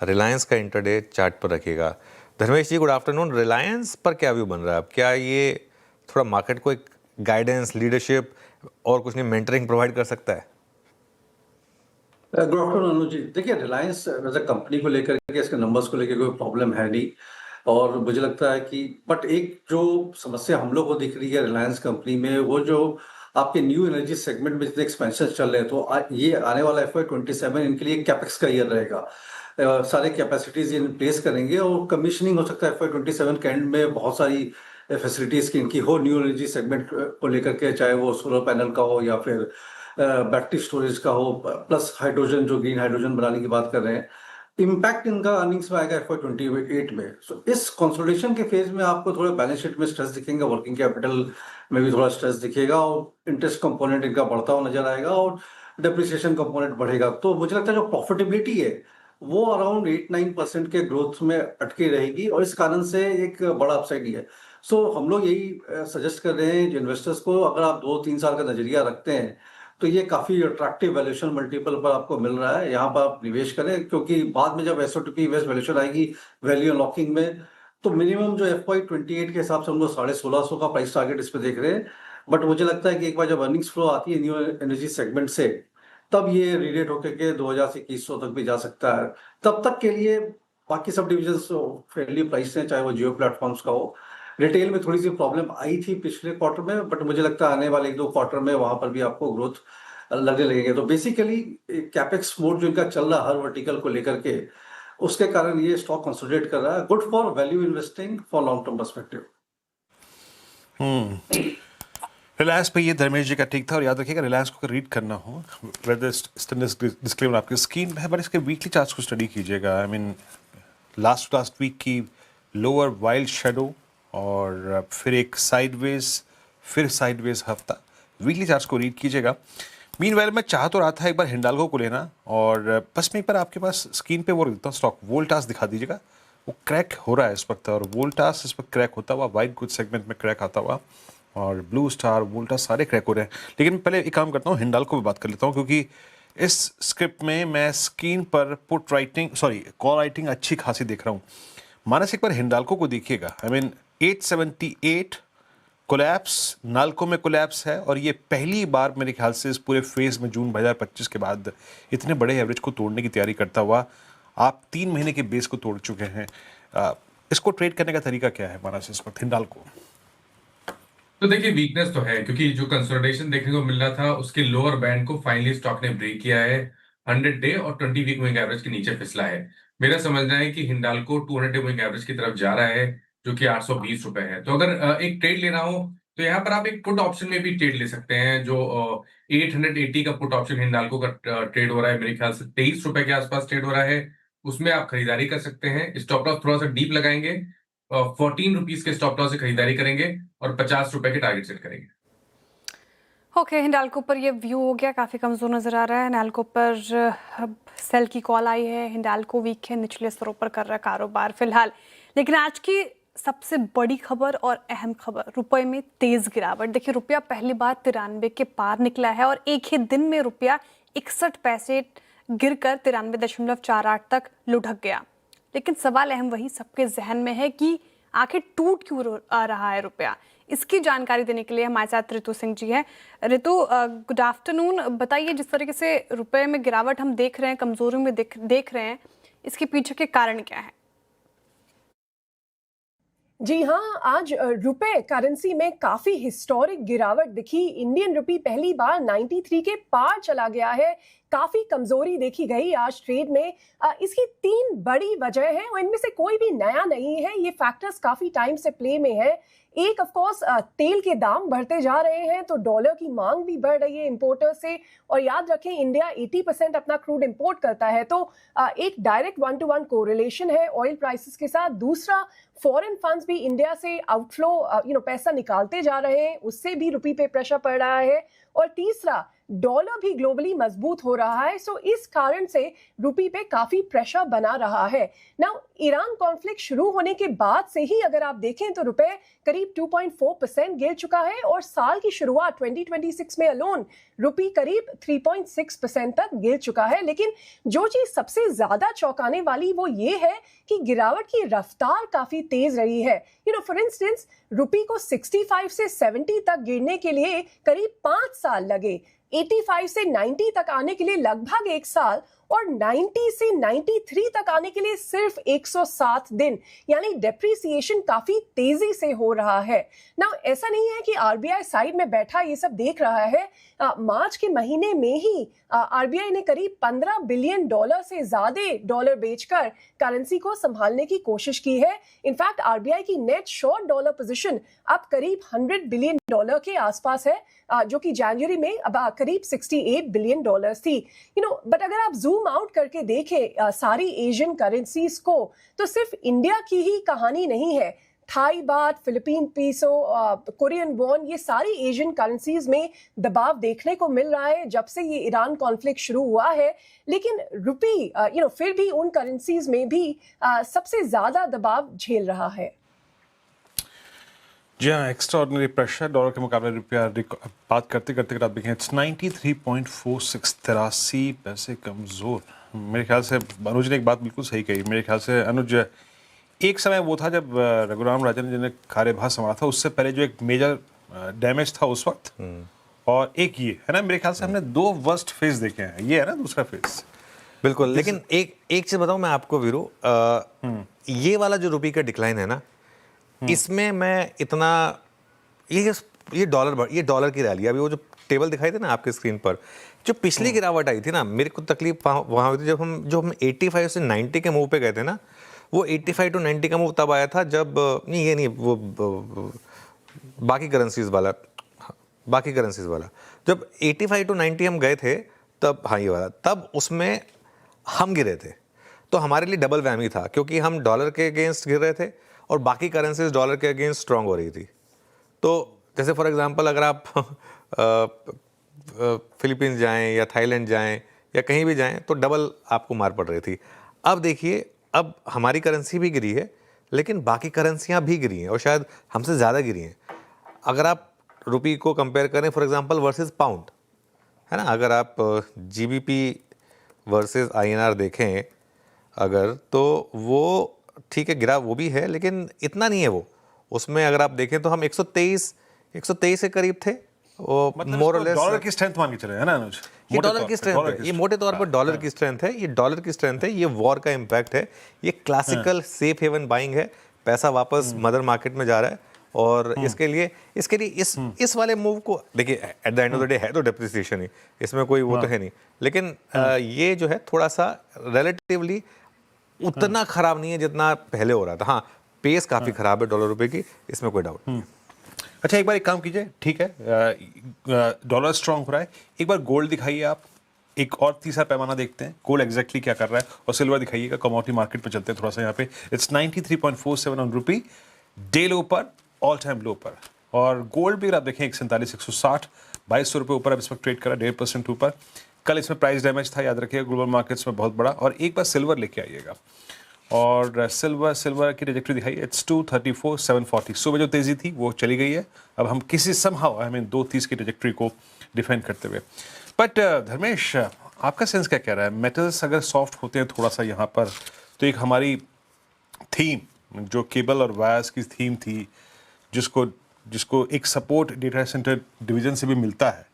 रिलायंस का इंटरडे चार्ट पर रखिएगा। धर्मेश जी, गुड आफ्टरनून। रिलायंस पर क्या व्यू बन रहा है अब? क्या ये थोड़ा मार्केट को एक गाइडेंस, लीडरशिप और कुछ नहीं मेंटरिंग प्रोवाइड कर सकता है? Good afternoon Anu ji. देखिए, रिलायंस एज अ कंपनी को लेकर के, इसके नंबर्स को लेकर कोई प्रॉब्लम है नहीं, और मुझे लगता है कि बट एक जो समस्या हम लोग को दिख रही है रिलायंस कंपनी में, वो जो आपके न्यू एनर्जी सेगमेंट में जितने एक्सपेंशन चल रहे हैं, तो ये आने वाला FY27 इनके लिए कैपेक्स का ईयर रहेगा। सारे कैपेसिटीज इन प्लेस करेंगे और कमीशनिंग हो सकता है FY27 के एंड में बहुत सारी फैसिलिटीज की इनकी हो न्यू एनर्जी सेगमेंट को लेकर के, चाहे वो सोलर पैनल का हो या फिर बैटरी स्टोरेज का हो, प्लस हाइड्रोजन जो ग्रीन हाइड्रोजन बनाने की बात कर रहे हैं। इम्पैक्ट इनका अर्निंग्स में आएगा FY28 में। सो इस कंसोलिडेशन के फेज में आपको थोड़ा बैलेंस शीट में स्ट्रेस दिखेगा, वर्किंग कैपिटल में भी थोड़ा स्ट्रेस दिखेगा, और इंटरेस्ट कंपोनेंट इनका बढ़ता हुआ नजर आएगा और डेप्रिसिएशन कंपोनेंट बढ़ेगा। तो मुझे लगता है जो प्रॉफिटेबिलिटी है वो अराउंड 8-9% के ग्रोथ में अटकी रहेगी और इस कारण से एक बड़ा अपसाइड ही है। सो हम लोग यही सजेस्ट कर रहे हैं इन्वेस्टर्स को, अगर आप 2-3 साल का नजरिया रखते हैं तो ये काफी अट्रैक्टिव वैल्यूएशन मल्टीपल पर आपको मिल रहा है, यहाँ पर आप निवेश करें, क्योंकि बाद में जब एसओटीपी बेस्ड वैल्यूएशन आएगी वैल्यू अनलॉकिंग में, तो मिनिमम जो FY28 के हिसाब से हम लोग 1650 का प्राइस टारगेट इस पे देख रहे हैं। बट मुझे लगता है कि एक बार जब अर्निंग्स फ्लो आती है न्यू एनर्जी सेगमेंट से, तब ये रीरेट होकर के 2000 से 2100 तक भी जा सकता है। तब तक के लिए बाकी सब डिविजन फेयरली प्राइस हैं, चाहे वो जियो प्लेटफॉर्म्स का हो। रिटेल में थोड़ी सी प्रॉब्लम आई थी पिछले क्वार्टर में, बट मुझे लगता है आने वाले 1-2 क्वार्टर में वहां पर भी आपको ग्रोथ लगने लगेंगे। तो बेसिकली कैपेक्स मोड जो इनका चल रहा है हर वर्टिकल को लेकर के, उसके कारण ये स्टॉक कंसोलिडेट कर रहा है। Good for value investing for long term perspective. Reliance पे ये धर्मेश जी का ठीक था, और याद रखिएगा रिलायंस को रीड करना हो, वेदर डिस्क्लेमर आपकी स्क्रीन पे है, पर इसके वीकली चार्ट्स को स्टडी कीजिएगा। आई मीन लास्ट वीक की लोअर वाइल्ड शेडो और फिर एक साइडवेज हफ्ता, वीकली चार्ट्स को रीड कीजिएगा। मीनवाइल मैं चाह तो रहा था एक बार हिंडाल्को को लेना, और बस मैं एक बार आपके पास स्क्रीन पे वो देता हूँ स्टॉक, वोल्टास दिखा दीजिएगा। वो क्रैक हो रहा है इस वक्त, और वोल्टास इस वक्त क्रैक होता हुआ, वाइट गुड सेगमेंट में क्रैक आता हुआ, और ब्लू स्टार वोल्टास सारे क्रैक हो रहे हैं। लेकिन पहले एक काम करता हूँ, हिंडाल्को पे बात कर लेता हूँ, क्योंकि इस स्क्रिप्ट में मैं स्क्रीन पर कॉल राइटिंग अच्छी खासी देख रहा हूँ। मानस एक बार हिंडाल्को को देखिएगा। आई मीन 878 कोलैप्स, नाल्को में कोलैप्स है, और ये पहली बार मेरे ख्याल से इस पूरे फेज में जून 2025 के बाद इतने बड़े एवरेज को तोड़ने की तैयारी करता हुआ आप 3 महीने के बेस को तोड़ चुके हैं। इसको ट्रेड करने का तरीका क्या है मानस इस वक्त हिंडाल्को? तो देखिए वीकनेस तो है, क्योंकि जो कंसोलिडेशन देखने को मिल रहा था उसके लोअर बैंड को फाइनली स्टॉक ने ब्रेक किया है। 100 डे और 20 वीक मूविंग एवरेज के नीचे फिसला है। मेरा समझना है कि हिंडाल्को 200 डे मूविंग एवरेज की तरफ जा रहा है, जो कि 820 रुपए है। तो अगर एक ट्रेड लेना हो तो यहाँ पर आप एक पुट ऑप्शन में भी ट्रेड ले सकते हैं। जो 880 का पुट ऑप्शन हिंडाल्को का ट्रेड हो रहा है, मेरे ख्याल से 23 रुपए के आसपास ट्रेड हो रहा है, उसमें आप खरीदारी कर सकते हैं। स्टॉप लॉस थोड़ा सा डीप लगाएंगे, 14 रुपीज के स्टॉप लॉस से खरीदारी करेंगे और 50 रुपए के टारगेट सेट करेंगे। ओके, हिंडाल्को पर ये व्यू हो गया, काफ़ी कमज़ोर नज़र आ रहा है। हिंडाल्को पर सेल की कॉल आई है। हिंडाल्को वीक है, निचले स्तरों पर कर रहा है कारोबार फिलहाल। लेकिन आज की सबसे बड़ी खबर और अहम खबर, रुपए में तेज़ गिरावट। देखिए रुपया पहली बार 93 के पार निकला है, और एक ही दिन में रुपया 61 पैसे गिरकर 93.48 तक लुढ़क गया। लेकिन सवाल अहम वही सबके जहन में है कि आखिर टूट क्यों आ रहा है रुपया। इसकी जानकारी देने के लिए हमारे साथ रितु सिंह जी हैं। Ritu, good afternoon. बताइए, जिस तरीके से रुपए में गिरावट हम देख रहे हैं, कमजोरी में देख रहे हैं, इसके पीछे के कारण क्या है? जी हाँ, आज रुपए करेंसी में काफी हिस्टोरिक गिरावट दिखी। इंडियन रुपी पहली बार 93 के पार चला गया है। काफी कमजोरी देखी गई आज ट्रेड में। इसकी 3 बड़ी वजह हैं, और इनमें से कोई भी नया नहीं है। ये फैक्टर्स काफी टाइम से प्ले में है। एक ऑफ कोर्स तेल के दाम बढ़ते जा रहे हैं, तो डॉलर की मांग भी बढ़ रही है इंपोर्टर से। और याद रखें, इंडिया 80% अपना क्रूड इंपोर्ट करता है, तो एक डायरेक्ट 1-to-1 कोरिलेशन है ऑयल प्राइसेस के साथ। दूसरा, फॉरेन फंड्स भी इंडिया से आउटफ्लो पैसा निकालते जा रहे हैं, उससे भी रुपये पे प्रेशर पड़ रहा है। और तीसरा, डॉलर भी ग्लोबली मजबूत हो रहा है, सो इस कारण से रुपये पे काफी प्रेशर बना रहा है। नाउ ईरान कॉन्फ्लिक्ट शुरू होने के बाद से ही अगर आप देखें तो रुपए करीब 2.4% गिर चुका है, और साल की शुरुआत 2026 में अलोन रुपये करीब 3.6% तक गिर चुका है। लेकिन जो चीज सबसे ज्यादा चौंकाने वाली वो ये है कि गिरावट की रफ्तार काफी तेज रही है। फॉर इंस्टेंस, रुपये को 65 से 70 तक गिरने के लिए करीब 5 साल लगे, 85 से 90 तक आने के लिए लगभग 1 साल, और 90 से 93 तक आने के लिए सिर्फ 107 दिन। यानी डेप्रिसिएशन काफी तेजी से हो रहा है। ना ऐसा नहीं है कि आरबीआई साइड में बैठा ये सब देख रहा है। मार्च के महीने में ही आरबीआई ने करीब $15 बिलियन से ज्यादा डॉलर बेचकर करेंसी को संभालने की कोशिश की है। इनफैक्ट आरबीआई की नेट शॉर्ट डॉलर पोजीशन अब करीब $100 बिलियन के आसपास है, जो कि जनवरी में अब करीब $68 बिलियन थी। बट अगर आप जूम आउट करके देखें सारी एशियन करेंसीज को, तो सिर्फ इंडिया की ही कहानी नहीं है। थाई बात, फिलिपीन पीसो, कोरियन वॉन, ये सारी एशियन करेंसीज में दबाव देखने को मिल रहा है जब से ये ईरान कॉन्फ्लिक्ट शुरू हुआ है। लेकिन रुपी फिर भी उन करेंसीज में भी सबसे ज्यादा दबाव झेल रहा है। जी हाँ, एक्स्ट्राऑर्डिनरी प्रेशर डॉलर के मुकाबले रुपया बात करते करते आप देखें 93.46, 83 पैसे कमज़ोर। मेरे ख्याल से अनुज ने एक बात बिल्कुल सही कही। मेरे ख्याल से अनुज, एक समय वो था जब रघुराम राजन जी ने कार्यभार संभाला था, उससे पहले जो एक मेजर डैमेज था उस वक्त, और एक ये है ना, मेरे ख्याल से हमने 2 वर्स्ट फेज देखे हैं, ये है ना दूसरा फेज। बिल्कुल, लेकिन एक चीज़ बताऊं मैं आपको वीरू, ये वाला जो रुपये का डिक्लाइन है ना, इसमें मैं इतना ये डॉलर की रैली, अभी वो जो टेबल दिखाई थी ना आपके स्क्रीन पर, जो पिछली गिरावट आई थी ना, मेरे को तकलीफ वहाँ हुई थी जब हम 85 से 90 के मूव पे गए थे ना। वो 85 to 90 का मूव तब आया था जब वो बाकी करेंसीज वाला जब 85 to 90 हम गए थे तब, हाँ ये वाला, तब उसमें हम गिरे थे। तो हमारे लिए डबल वैमी था, क्योंकि हम डॉलर के अगेंस्ट गिर रहे थे और बाकी करेंसीज डॉलर के अगेंस्ट स्ट्रांग हो रही थी। तो जैसे फॉर एग्जांपल अगर आप फिलीपींस जाएं या थाईलैंड जाएं या कहीं भी जाएं तो डबल आपको मार पड़ रही थी। अब देखिए, अब हमारी करेंसी भी गिरी है, लेकिन बाकी करेंसियां भी गिरी हैं और शायद हमसे ज़्यादा गिरी हैं। अगर आप रुपये को कंपेयर करें फॉर एग्जांपल वर्सेस पाउंड, है ना, अगर आप जीबीपी वर्सेस आईएनआर देखें अगर, तो वो ठीक है गिरा वो भी है, लेकिन इतना नहीं है वो। उसमें अगर आप देखें तो हम 123 के करीब थे, वो मोर और लेस डॉलर की स्ट्रेंथ मान के चले, है ना अनुज? ये डॉलर की स्ट्रेंथ है, ये मोटे तौर पर डॉलर की स्ट्रेंथ है, ये डॉलर की स्ट्रेंथ है, ये वॉर का इम्पैक्ट है, ये क्लासिकल सेफ हेवन बाइंग है, पैसा वापस मदर मार्केट में जा रहा है। और इसके लिए इस वाले मूव को देखिए, at the end of the day है तो डेप्रिसिएशन ही, इसमें कोई वो तो है नहीं, लेकिन ये जो है थोड़ा सा रिलेटिवली उतना खराब नहीं है जितना पहले हो रहा था। हाँ, पेस काफी खराब है डॉलर रुपए की, इसमें कोई डाउट नहीं। अच्छा, एक बार एक काम कीजिए, ठीक है, डॉलर स्ट्रांग हो रहा है, एक बार गोल्ड दिखाइए आप, एक और तीसरा पैमाना देखते हैं गोल्ड एग्जैक्टली क्या कर रहा है, और सिल्वर दिखाइएगा। कमोडिटी मार्केट पे चलते हैं थोड़ा सा, यहाँ पे इट्स 93.47 ऑन रुपी, डे लो पर, ऑल टाइम लो पर। और गोल्ड भी अगर आप देखें 147,160, 2200 रुपये ऊपर अब इस वक्त ट्रेड करा, 1.5% ऊपर। कल इसमें प्राइस डैमेज था, याद रखिएगा, ग्लोबल मार्केट्स में बहुत बड़ा। और एक बार सिल्वर लेके आइएगा, और सिल्वर की ट्रैजेक्टरी दिखाई, इट्स 234,740। सुबह जो तेज़ी थी वो चली गई है, अब हम किसी समहाउ 230 की ट्रैजेक्टरी को डिफेंड करते हुए। बट धर्मेश, आपका सेंस क्या कह रहा है? मेटल्स अगर सॉफ्ट होते हैं थोड़ा सा यहाँ पर, तो एक हमारी थीम जो केबल और वायर्स की थीम थी, जिसको एक सपोर्ट डेटा सेंटर डिवीजन से भी मिलता है,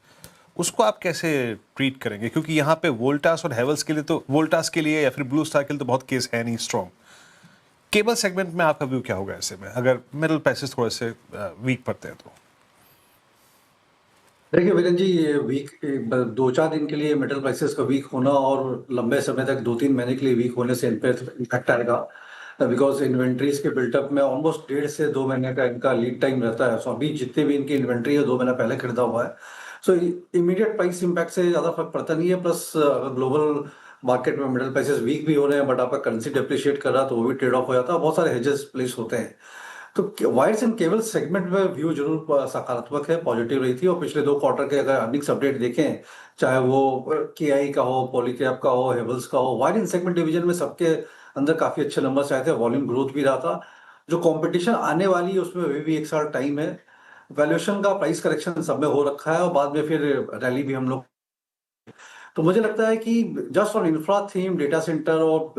उसको आप कैसे ट्रीट करेंगे? क्योंकि यहाँ पे वोल्टास और हेवल्स के लिए तो, वोल्टास के लिए या फिर ब्लू स्टार के लिए तो बहुत केस है नहीं स्ट्रॉन्ग। केबल सेगमेंट में आपका व्यू क्या होगा ऐसे में, अगर मेटल प्राइसेस थोड़े से वीक पड़ते हैं तो? देखिए वीरेंद्र जी, ये वीक 2-4 दिन के लिए मेटल प्राइसेस का वीक होना और लंबे समय तक 2-3 महीने के लिए वीक होने से इन पे इम्पैक्ट आएगा, बिकॉज इन्वेंट्रीज के बिल्टअप में ऑलमोस्ट 1.5 से 2 महीने का इनका लीड टाइम रहता है। सो अभी जितने भी इनकी इन्वेंट्री है 2 महीना पहले खरीदा हुआ है, सो इमीडिएट प्राइस इम्पैक्ट से ज़्यादा फर्क पड़ता नहीं है। प्लस अगर ग्लोबल मार्केट में मेटल प्राइसेस वीक भी हो रहे हैं बट आपका करेंसी डेप्रिशिएट कर रहा है तो वो भी ट्रेड ऑफ हो जाता है, बहुत सारे हेजेस प्लेस होते हैं। तो वायर्स एंड केबल सेगमेंट में व्यू जरूर सकारात्मक है, पॉजिटिव रही थी। और पिछले 2 क्वार्टर के अगर अर्निंग्स अपडेट देखें, चाहे वो केआई का हो, पॉलीकैब का हो, हेवल्स का हो, वायर एंड सेगमेंट डिवीजन में सबके अंदर काफी अच्छे नंबर्स आए थे, वॉल्यूम ग्रोथ भी रहा था। जो कंपटीशन आने वाली है उसमें अभी भी 1 साल टाइम है। वैल्यूएशन का प्राइस करेक्शन सब में हो रखा है और बाद में फिर रैली भी हम लोग, तो मुझे लगता है कि just on infra theme, data centre और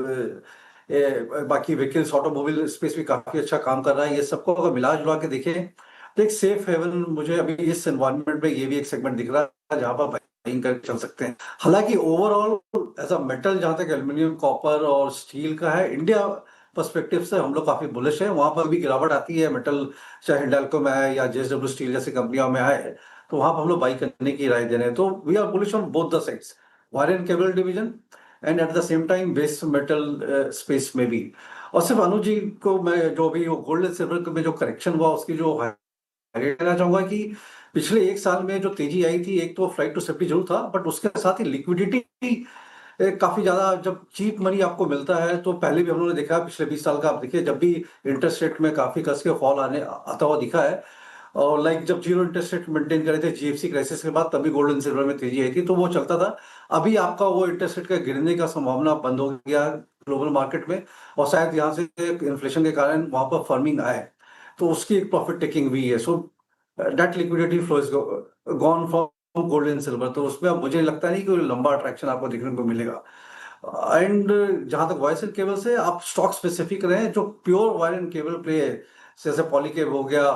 बाकी व्हीकल्स, ऑटोमोबाइल स्पेस भी काफी अच्छा काम कर रहा है। ये सबको अगर मिला जुला के देखें तो एक सेफ हेवन मुझे अभी इस एनवायरनमेंट में ये भी एक सेगमेंट दिख रहा है जहां पर बाइंग कर चल सकते हैं। हालांकि ओवरऑल एज अ मेटल, जहां तक एल्यूमिनियम, कॉपर और स्टील का है, इंडिया पर्सपेक्टिव से हम लोग काफी बुलिश है। वहां पर भी गिरावट आती है, मेटल चाहे हिंडाल्को में है या जेएसडब्ल्यू स्टील जैसी कंपनियों में है, तो वहां पर हम लोग बाई करने की राय दे रहे हैं। तो we are bullish on both the sides, wire and cable division and at the same time base metal space में भी। और सिर्फ अनुज जी को मैं जो भी गोल्ड एंड सिल्वर में जो करेक्शन हुआ उसकी जो हाईलाइट करना चाहूंगा कि पिछले 1 साल में जो तेजी आई थी, एक तो फ्लाइट टू सेफ्टी जरूर था, बट उसके साथ ही लिक्विडिटी काफ़ी ज़्यादा जब चीप मनी आपको मिलता है, तो पहले भी हम लोगों ने देखा है, पिछले 20 साल का आप देखिए, जब भी इंटरेस्ट रेट में काफ़ी कस के फॉल आता हुआ दिखा है, और लाइक जब जीरो इंटरेस्ट रेट मेंटेन करे थे जीएफसी क्राइसिस के बाद, तभी गोल्ड एंड सिल्वर में तेजी आई थी, तो वो चलता था। अभी आपका वो इंटरेस्ट रेट का गिरने का संभावना बंद हो गया ग्लोबल मार्केट में, और शायद यहाँ से इन्फ्लेशन के कारण वहाँ पर फर्मिंग आए, तो उसकी एक प्रॉफिट टेकिंग हुई है। So that liquidity flow is gone from gold and silver, तो उसमें अब मुझे लगता नहीं कि कोई लंबा अट्रैक्शन आपको देखने को मिलेगा। एंड जहां तक वायर एंड केबल से आप स्टॉक स्पेसिफिक रहे, जो pure wire and cable play है, जैसे पॉलीकेब हो गया,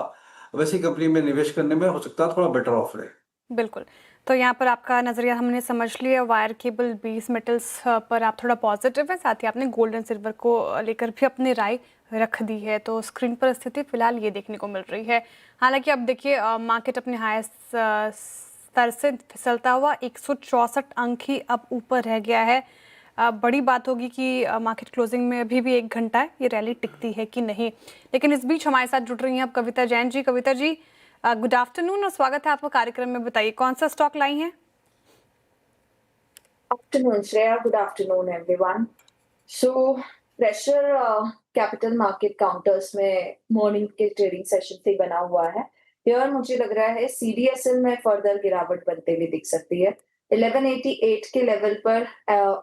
वैसी कंपनी में निवेश करने में हो सकता है थोड़ा बेटर ऑफ रहे। बिल्कुल। तो यहाँ पर आपका नज़रिया हमने समझ लिया, वायर केबल बेस मेटल्स पर आप थोड़ा पॉजिटिव है, साथ ही आपने गोल्ड एंड सिल्वर को लेकर भी अपनी राय रख दी है। तो स्क्रीन पर स्थिति फिलहाल ये देखने को मिल रही है। हालांकि अब देखिए मार्केट अपने हाईएस्ट स्तर से फिसलता हुआ 164 अंक ही अब ऊपर रह गया है। बड़ी बात होगी कि मार्केट क्लोजिंग में अभी भी 1 घंटा है, ये रैली टिकती है कि नहीं। लेकिन इस बीच हमारे साथ जुड़ रही हैं अब कविता जैन जी। कविता जी, गुड आफ्टरनून और स्वागत है आपका कार्यक्रम में। बताइए कौन सा स्टॉक लाई हैं? Afternoon Shreya, good afternoon everyone. So pressure capital market counters में मॉर्निंग के ट्रेडिंग सेशन से बना हुआ है। यार मुझे लग रहा है सीडीएसएल में फर्दर गिरावट बनते हुए दिख सकती है। 1188 के लेवल पर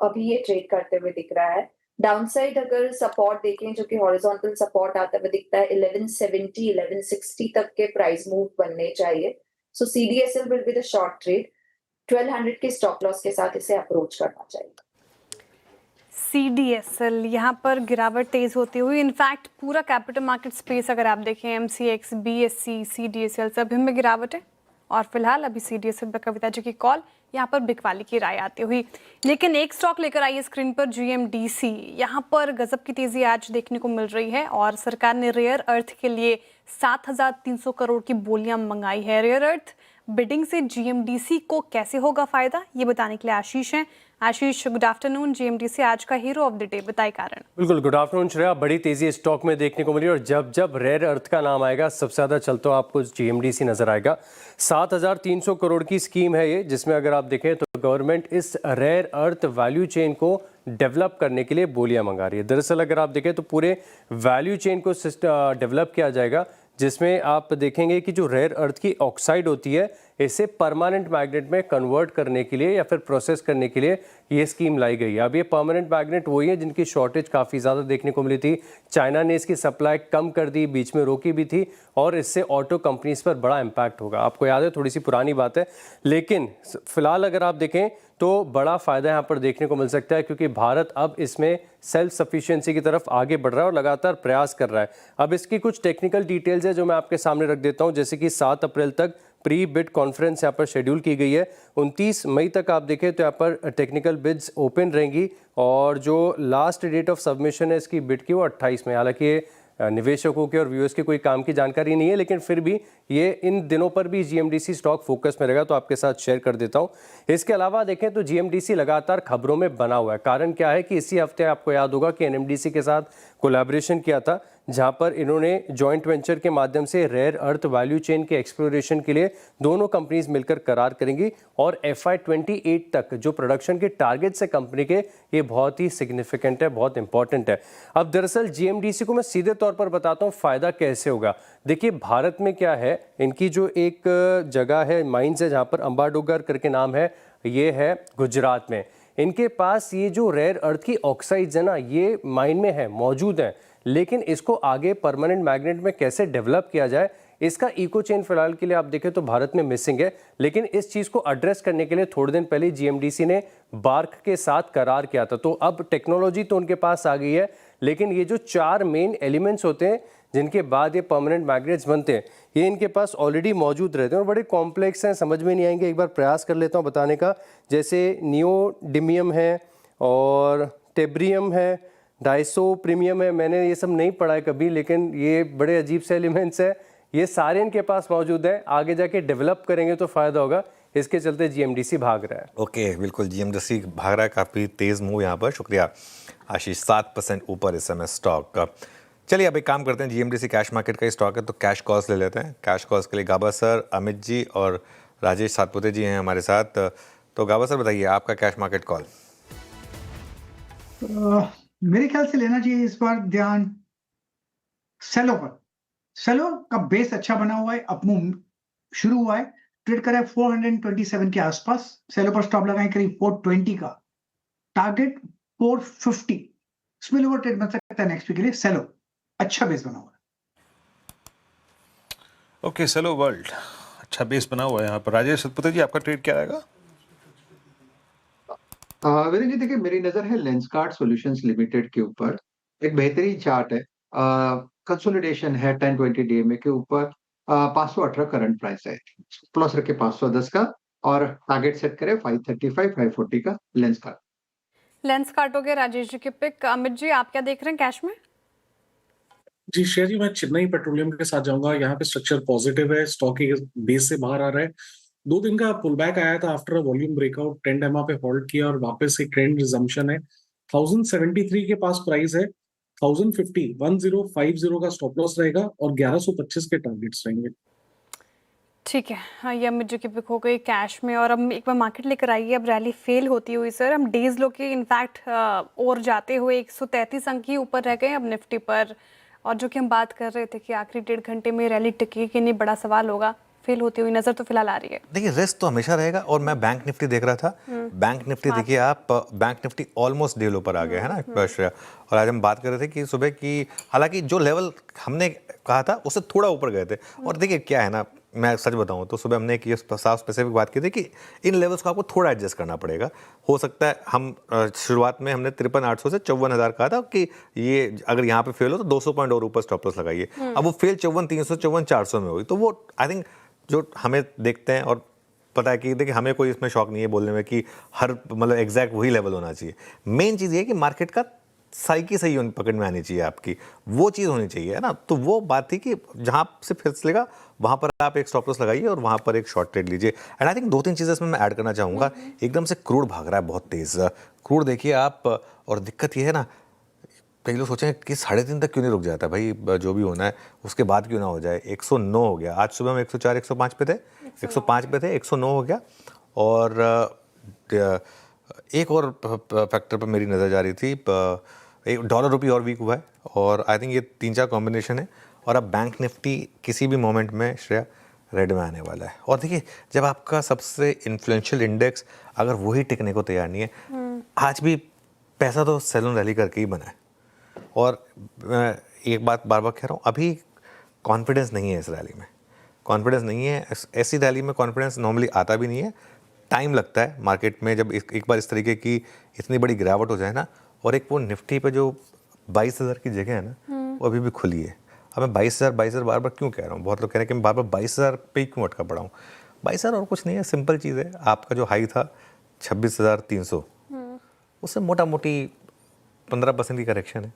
अभी ये ट्रेड करते हुए दिख रहा है। डाउनसाइड अगर सपोर्ट देखें, जो कि हॉरिजॉन्टल सपोर्ट आता हुआ दिखता है 1170 1160 तक के प्राइस मूव बनने चाहिए। So CDSL will be the short trade. 1200 के स्टॉप लॉस के साथ इसे अप्रोच करना चाहिए। सीडीएसएल यहाँ पर गिरावट तेज होती हुई, इनफैक्ट पूरा कैपिटल मार्केट स्पेस अगर आप देखें, एमसीएक्स, बीएससी, सीडीएसएल सभी में गिरावट है। और फिलहाल अभी सीडीएसएल पर कविता जी की कॉल, यहाँ पर बिकवाली की राय आती हुई। लेकिन एक स्टॉक लेकर आइए स्क्रीन पर, जीएमडीसी। यहाँ पर गजब की तेजी आज देखने को मिल रही है और सरकार ने रेयर अर्थ के लिए 7,300 करोड़ की बोलियां मंगाई है। रेयर अर्थ बिडिंग से जीएमडीसी को कैसे होगा फायदा, ये बताने के लिए आशीष हैं। आशीष, गुड आफ्टरनून। जीएमडीसी आज का हीरो ऑफ द डे, बताइए कारण। बिल्कुल, गुड आफ्टरनून श्रेया। बड़ी तेजी स्टॉक में देखने को मिली और जब जब रेयर अर्थ का नाम आएगा सबसे ज़्यादा चलता हुआ आपको जीएमडीसी नजर आएगा। 7,300 करोड़ की स्कीम है ये, जिसमें अगर आप देखें तो गवर्नमेंट इस रेयर अर्थ वैल्यू चेन को डेवलप करने के लिए बोलियां मंगा रही है। दरअसल अगर आप देखें तो पूरे वैल्यू चेन को डेवलप किया जाएगा, जिसमें आप देखेंगे कि जो रेयर अर्थ की ऑक्साइड होती है, इसे परमानेंट मैग्नेट में कन्वर्ट करने के लिए या फिर प्रोसेस करने के लिए ये स्कीम लाई गई है। अब ये परमानेंट मैग्नेट वही है जिनकी शॉर्टेज काफ़ी ज़्यादा देखने को मिली थी। चाइना ने इसकी सप्लाई कम कर दी, बीच में रोकी भी थी, और इससे ऑटो कंपनीज पर बड़ा इम्पैक्ट होगा। आपको याद है, थोड़ी सी पुरानी बात है, लेकिन फिलहाल अगर आप देखें तो बड़ा फ़ायदा यहाँ पर देखने को मिल सकता है, क्योंकि भारत अब इसमें सेल्फ सफिशिएंसी की तरफ आगे बढ़ रहा है और लगातार प्रयास कर रहा है। अब इसकी कुछ टेक्निकल डिटेल्स है जो मैं आपके सामने रख देता हूँ, जैसे कि 7 अप्रैल तक प्री बिड कॉन्फ्रेंस यहाँ पर शेड्यूल की गई है। 29 मई तक आप देखें तो यहाँ पर टेक्निकल बिड्स ओपन रहेंगी, और जो लास्ट डेट ऑफ सबमिशन है इसकी बिड की वो 28 में। हालांकि ये निवेशकों के और व्यूअर्स के कोई काम की जानकारी नहीं है, लेकिन फिर भी ये इन दिनों पर भी जीएमडीसी स्टॉक फोकस में रहेगा, तो आपके साथ शेयर कर देता हूं। इसके अलावा देखें तो जीएमडीसी लगातार खबरों में बना हुआ है। कारण क्या है कि इसी हफ्ते आपको याद होगा कि एनएमडीसी के साथ कोलैबोरेशन किया था, जहां पर इन्होंने जॉइंट वेंचर के माध्यम से रेयर अर्थ वैल्यू चेन के एक्सप्लोरेशन के लिए दोनों कंपनीज मिलकर करार करेंगी, और FY28 तक जो प्रोडक्शन के टारगेट्स है कंपनी के, ये बहुत ही सिग्निफिकेंट है, बहुत इंपॉर्टेंट है। अब दरअसल जीएमडीसी को मैं सीधे तौर पर बताता हूँ फायदा कैसे होगा। देखिए भारत में क्या है, इनकी जो एक जगह है, माइंस है, जहाँ पर अंबाडोगर करके नाम है, ये है गुजरात में। इनके पास ये जो रेयर अर्थ की ऑक्साइड्स है ना, ये माइन में है, मौजूद है, लेकिन इसको आगे परमानेंट मैग्नेट में कैसे डेवलप किया जाए, इसका इको चेन फिलहाल के लिए आप देखें तो भारत में मिसिंग है। लेकिन इस चीज़ को एड्रेस करने के लिए थोड़े दिन पहले जीएमडीसी ने बार्क के साथ करार किया था। तो अब टेक्नोलॉजी तो उनके पास आ गई है, लेकिन ये जो 4 मेन एलिमेंट्स होते हैं जिनके बाद ये परमानेंट मैग्नेट्स बनते हैं, ये इनके पास ऑलरेडी मौजूद रहते हैं और बड़े कॉम्प्लेक्स हैं, समझ में नहीं आएंगे। एक बार प्रयास कर लेता हूँ बताने का। जैसे नियोडिमियम है और टेब्रियम है, डाइसो प्रीमियम है। मैंने ये सब नहीं पढ़ा है कभी, लेकिन ये बड़े अजीब से एलिमेंट्स है। ये सारे इनके पास मौजूद है, आगे जाके डेवलप करेंगे तो फ़ायदा होगा। इसके चलते जीएमडीसी भाग रहा है। ओके, बिल्कुल जीएमडीसी भाग रहा है, काफ़ी तेज़ मूव यहाँ पर। शुक्रिया आशीष। 7% ऊपर इस समय स्टॉक का। चलिए अब एक काम करते हैं, जीएमडीसी कैश मार्केट का ही स्टॉक है तो कैश कॉल्स ले लेते हैं। कैश कॉल्स के लिए गाबा सर, अमित जी और राजेश सातपुते जी हैं हमारे साथ। तो गाबा सर बताइए आपका कैश मार्केट कॉल। मेरे ख्याल से लेना चाहिए इस बार ध्यान सेलो पर। सेलो का बेस अच्छा बना हुआ है, अपमूव शुरू हुआ है, ट्रेड करा है 427 के आसपास, सेलो पर स्टॉप लगाए करीब 420 का, टारगेट 450, स्पिल ओवर ट्रेड बन सकता है नेक्स्ट वीक के लिए। सेलो अच्छा बेस बना हुआ है। ओके, सेलो वर्ल्ड अच्छा बेस बना हुआ है यहाँ पर। राजेश सतपथे जी, आपका ट्रेड क्या रहेगा? वीरेंद्र जी देखिए, मेरी नजर है लेंसकार्ट सॉल्यूशंस लिमिटेड के ऊपर। एक बेहतरीन चार्ट है, कंसोलिडेशन है 10-20 डीएमए के ऊपर। 518 करंट प्राइस है, प्लस रखे 510 का, और टारगेट सेट करे 535 540 का लेंसकार्ट। लेंस काटोगे राजेश जी के पिक। अमित जी, आप क्या देख रहे हैं कैश में? जी शेयर जी, मैं चेन्नई पेट्रोलियम के साथ जाऊंगा। यहाँ पे स्ट्रक्चर पॉजिटिव है, स्टॉक के बेस से बाहर आ रहा है। 2 दिन का पुल बैक आया था आफ्टर वॉल्यूम ब्रेकआउट, ट्रेंड एमआ पे होल्ड किया और वापस एक ट्रेंड रिजम्पशन है। 1073 के पास प्राइस है, 1050 का स्टॉप लॉस रहेगा और 1125 के टारगेट्स रहेंगे। ठीक है, हाँ, ये अमित जी की पिक हो गई कैश में। और अब एक बार मार्केट लेकर आइए। अब रैली फेल होती हुई सर, हम डेज लो के इनफैक्ट और जाते हुए 133 अंक ही ऊपर रह गए अब निफ्टी पर। और जो कि हम बात कर रहे थे कि आखिरी 1.5 घंटे में रैली टिकेगी कि नहीं, बड़ा सवाल होगा। फेल होती हुई नजर तो फिलहाल आ रही है। देखिए, रिस्क तो हमेशा रहेगा। और मैं बैंक निफ्टी देख रहा था, बैंक निफ्टी देखिए आप, बैंक निफ्टी ऑलमोस्ट डे लो पर आ गया है ना श्रेया। और आज हम बात कर रहे थे कि सुबह की, हालांकि जो लेवल हमने कहा था उससे थोड़ा ऊपर गए थे। और देखिए क्या है ना, मैं सच बताऊं तो सुबह हमने एक ये साफ स्पेसिफिक बात की थी कि इन लेवल्स को आपको थोड़ा एडजस्ट करना पड़ेगा। हो सकता है हम शुरुआत में हमने 53,800 से 54,000 कहा था कि ये अगर यहाँ पे फेल हो तो 200 पॉइंट और ऊपर स्टॉप लॉस लगाइए। अब वो फेल 54,300 54,400 में हुई, तो वो आई थिंक जो हमें देखते हैं और पता है कि देखिए हमें कोई इसमें शौक नहीं है बोलने में कि हर मतलब एग्जैक्ट वही लेवल होना चाहिए। मेन चीज़ ये है कि मार्केट का साइकी सही पकड़ में आनी चाहिए, आपकी वो चीज़ होनी चाहिए, है ना। तो वो बात थी कि जहाँ से फिसलेगा वहाँ पर आप एक स्टॉप लॉस लगाइए और वहाँ पर एक शॉर्ट ट्रेड लीजिए। एंड आई थिंक 2-3 चीज़ें इसमें मैं ऐड करना चाहूँगा। एकदम से क्रूड भाग रहा है बहुत तेज़, क्रूड देखिए आप। और दिक्कत ये है ना, कई लोग सोचें कि 3.5 तक क्यों नहीं रुक जाता भाई, जो भी होना है उसके बाद क्यों ना हो जाए। 109 हो गया, आज सुबह हम 104 105 पे थे, 105 पे थे, 109 हो गया। और एक और फैक्टर पर मेरी नज़र जा रही थी, एक डॉलर रुपी और वीक हुआ है। और आई थिंक ये 3-4 कॉम्बिनेशन है। और अब बैंक निफ्टी किसी भी मोमेंट में श्रेया रेड में आने वाला है। और देखिए, जब आपका सबसे इन्फ्लुएंशियल इंडेक्स अगर वही टिकने को तैयार नहीं है, आज भी पैसा तो सेल रैली करके ही बना है। और एक बात बार बार कह रहा हूँ, अभी कॉन्फिडेंस नहीं है इस रैली में, कॉन्फिडेंस नहीं है। ऐसी रैली में कॉन्फिडेंस नॉर्मली आता भी नहीं है, टाइम लगता है मार्केट में। जब एक बार इस तरीके की इतनी बड़ी गिरावट हो जाए ना, और एक वो निफ्टी पे जो 22,000 की जगह है ना, वो अभी भी खुली है। अब मैं 22,000 बार बार क्यों कह रहा हूँ, बहुत लोग कह रहे हैं कि मैं बार बार 22,000 पे ही क्यों अटका पड़ा हूँ। 22,000 और कुछ नहीं है, सिंपल चीज़ है। आपका जो हाई था 26,300, उससे मोटा मोटी 15% की करेक्शन है,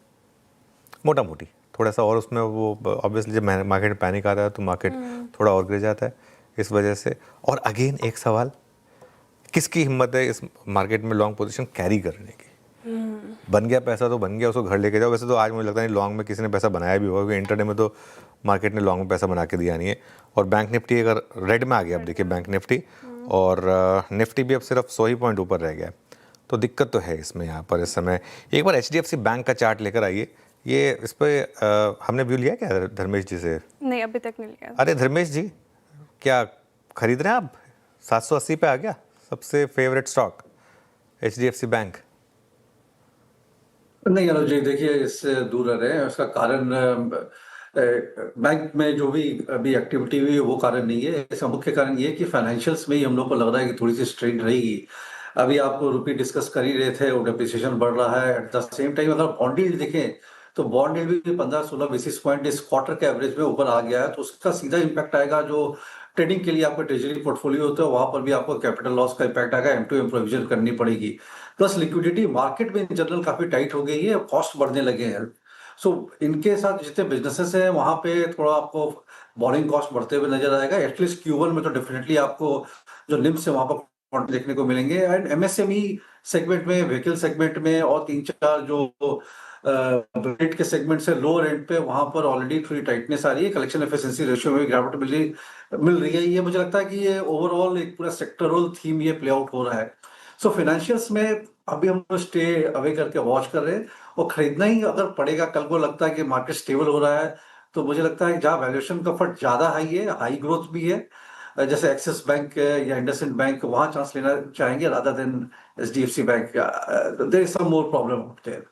मोटा मोटी। थोड़ा सा और उसमें वो ऑब्वियसली जब मार्केट में पैनिक आता है तो मार्केट थोड़ा और गिर जाता है इस वजह से। और अगेन एक सवाल, किसकी हिम्मत है इस मार्केट में लॉन्ग पोजीशन कैरी करने की। बन गया पैसा तो बन गया, उसको घर लेके जाओ। वैसे तो आज मुझे लगता नहीं लॉन्ग में किसी ने पैसा बनाया भी होगा, क्योंकि इंटरडे में तो मार्केट ने लॉन्ग में पैसा बना के दिया नहीं है। और बैंक निफ्टी अगर रेड में आ गया, अब देखिए बैंक निफ्टी और निफ्टी भी अब सिर्फ 100 ही पॉइंट ऊपर रह गया, तो दिक्कत तो है इसमें यहाँ पर इस समय। एक बार HDFC बैंक का चार्ट लेकर आइए। ये इस पर हमने व्यू लिया क्या धर्मेश जी से? नहीं, अभी तक नहीं लिया। अरे धर्मेश जी, क्या खरीद रहे हैं आप? 780 पे आ गया, सबसे फेवरेट स्टॉक HDFC बैंक। नहीं अनुज जी, देखिए इससे दूर रह रहे हैं। उसका कारण बैंक में जो भी अभी एक्टिविटी हुई है वो कारण नहीं है। इसका मुख्य कारण ये है कि फाइनेंशियल्स में ही हम लोग को लग रहा है कि थोड़ी सी स्ट्रेन रहेगी। अभी आपको रुपये डिस्कस कर ही रहे थे, वो डेप्रिसिएशन बढ़ रहा है। एट द सेम टाइम अगर बॉन्ड यील्ड देखें तो बॉन्ड यील्ड भी 15-16 बेसिस पॉइंट इस क्वार्टर के एवरेज में ऊपर आ गया है। तो उसका सीधा इम्पैक्ट आएगा जो ट्रेडिंग के लिए आपका ट्रेजरी पोर्टफोलियो होता है, वहां पर भी आपको कैपिटल लॉस का इम्पैक्ट आएगा, M2M प्रोविजन करनी पड़ेगी। प्लस लिक्विडिटी मार्केट में इन जनरल काफी टाइट हो गई है, कॉस्ट बढ़ने लगे हैं। सो इनके साथ जितने बिजनेसेस हैं वहां पे थोड़ा आपको बोरिंग कॉस्ट बढ़ते हुए नजर आएगा। एटलीस्ट Q1 में तो डेफिनेटली आपको जो निम्स है वहां पर देखने को मिलेंगे। एंड MSME सेगमेंट में, व्हीकल सेगमेंट में और 3-4 जो रेट के सेगमेंट से लोअर एंड पे वहां पर ऑलरेडी थोड़ी टाइटनेस आ रही है। कलेक्शन एफिशिएंसी रेशियो में गिरावट मिल रही है। ये मुझे लगता है कि ये ओवरऑल एक पूरा सेक्टरल थीम ये प्ले आउट हो रहा है। सो फाइनेंशियल्स में अभी हम लोग स्टे अवे करके वॉच कर रहे हैं और खरीदना ही अगर पड़ेगा। कल को लगता है कि मार्केट स्टेबल हो रहा है तो मुझे लगता है जहाँ वैल्यूएशन का फट ज्यादा हाई है, हाई ग्रोथ भी है, जैसे एक्सिस बैंक या इंडसइंड बैंक, वहां चांस लेना चाहेंगे rather than HDFC bank. There is some more problem there.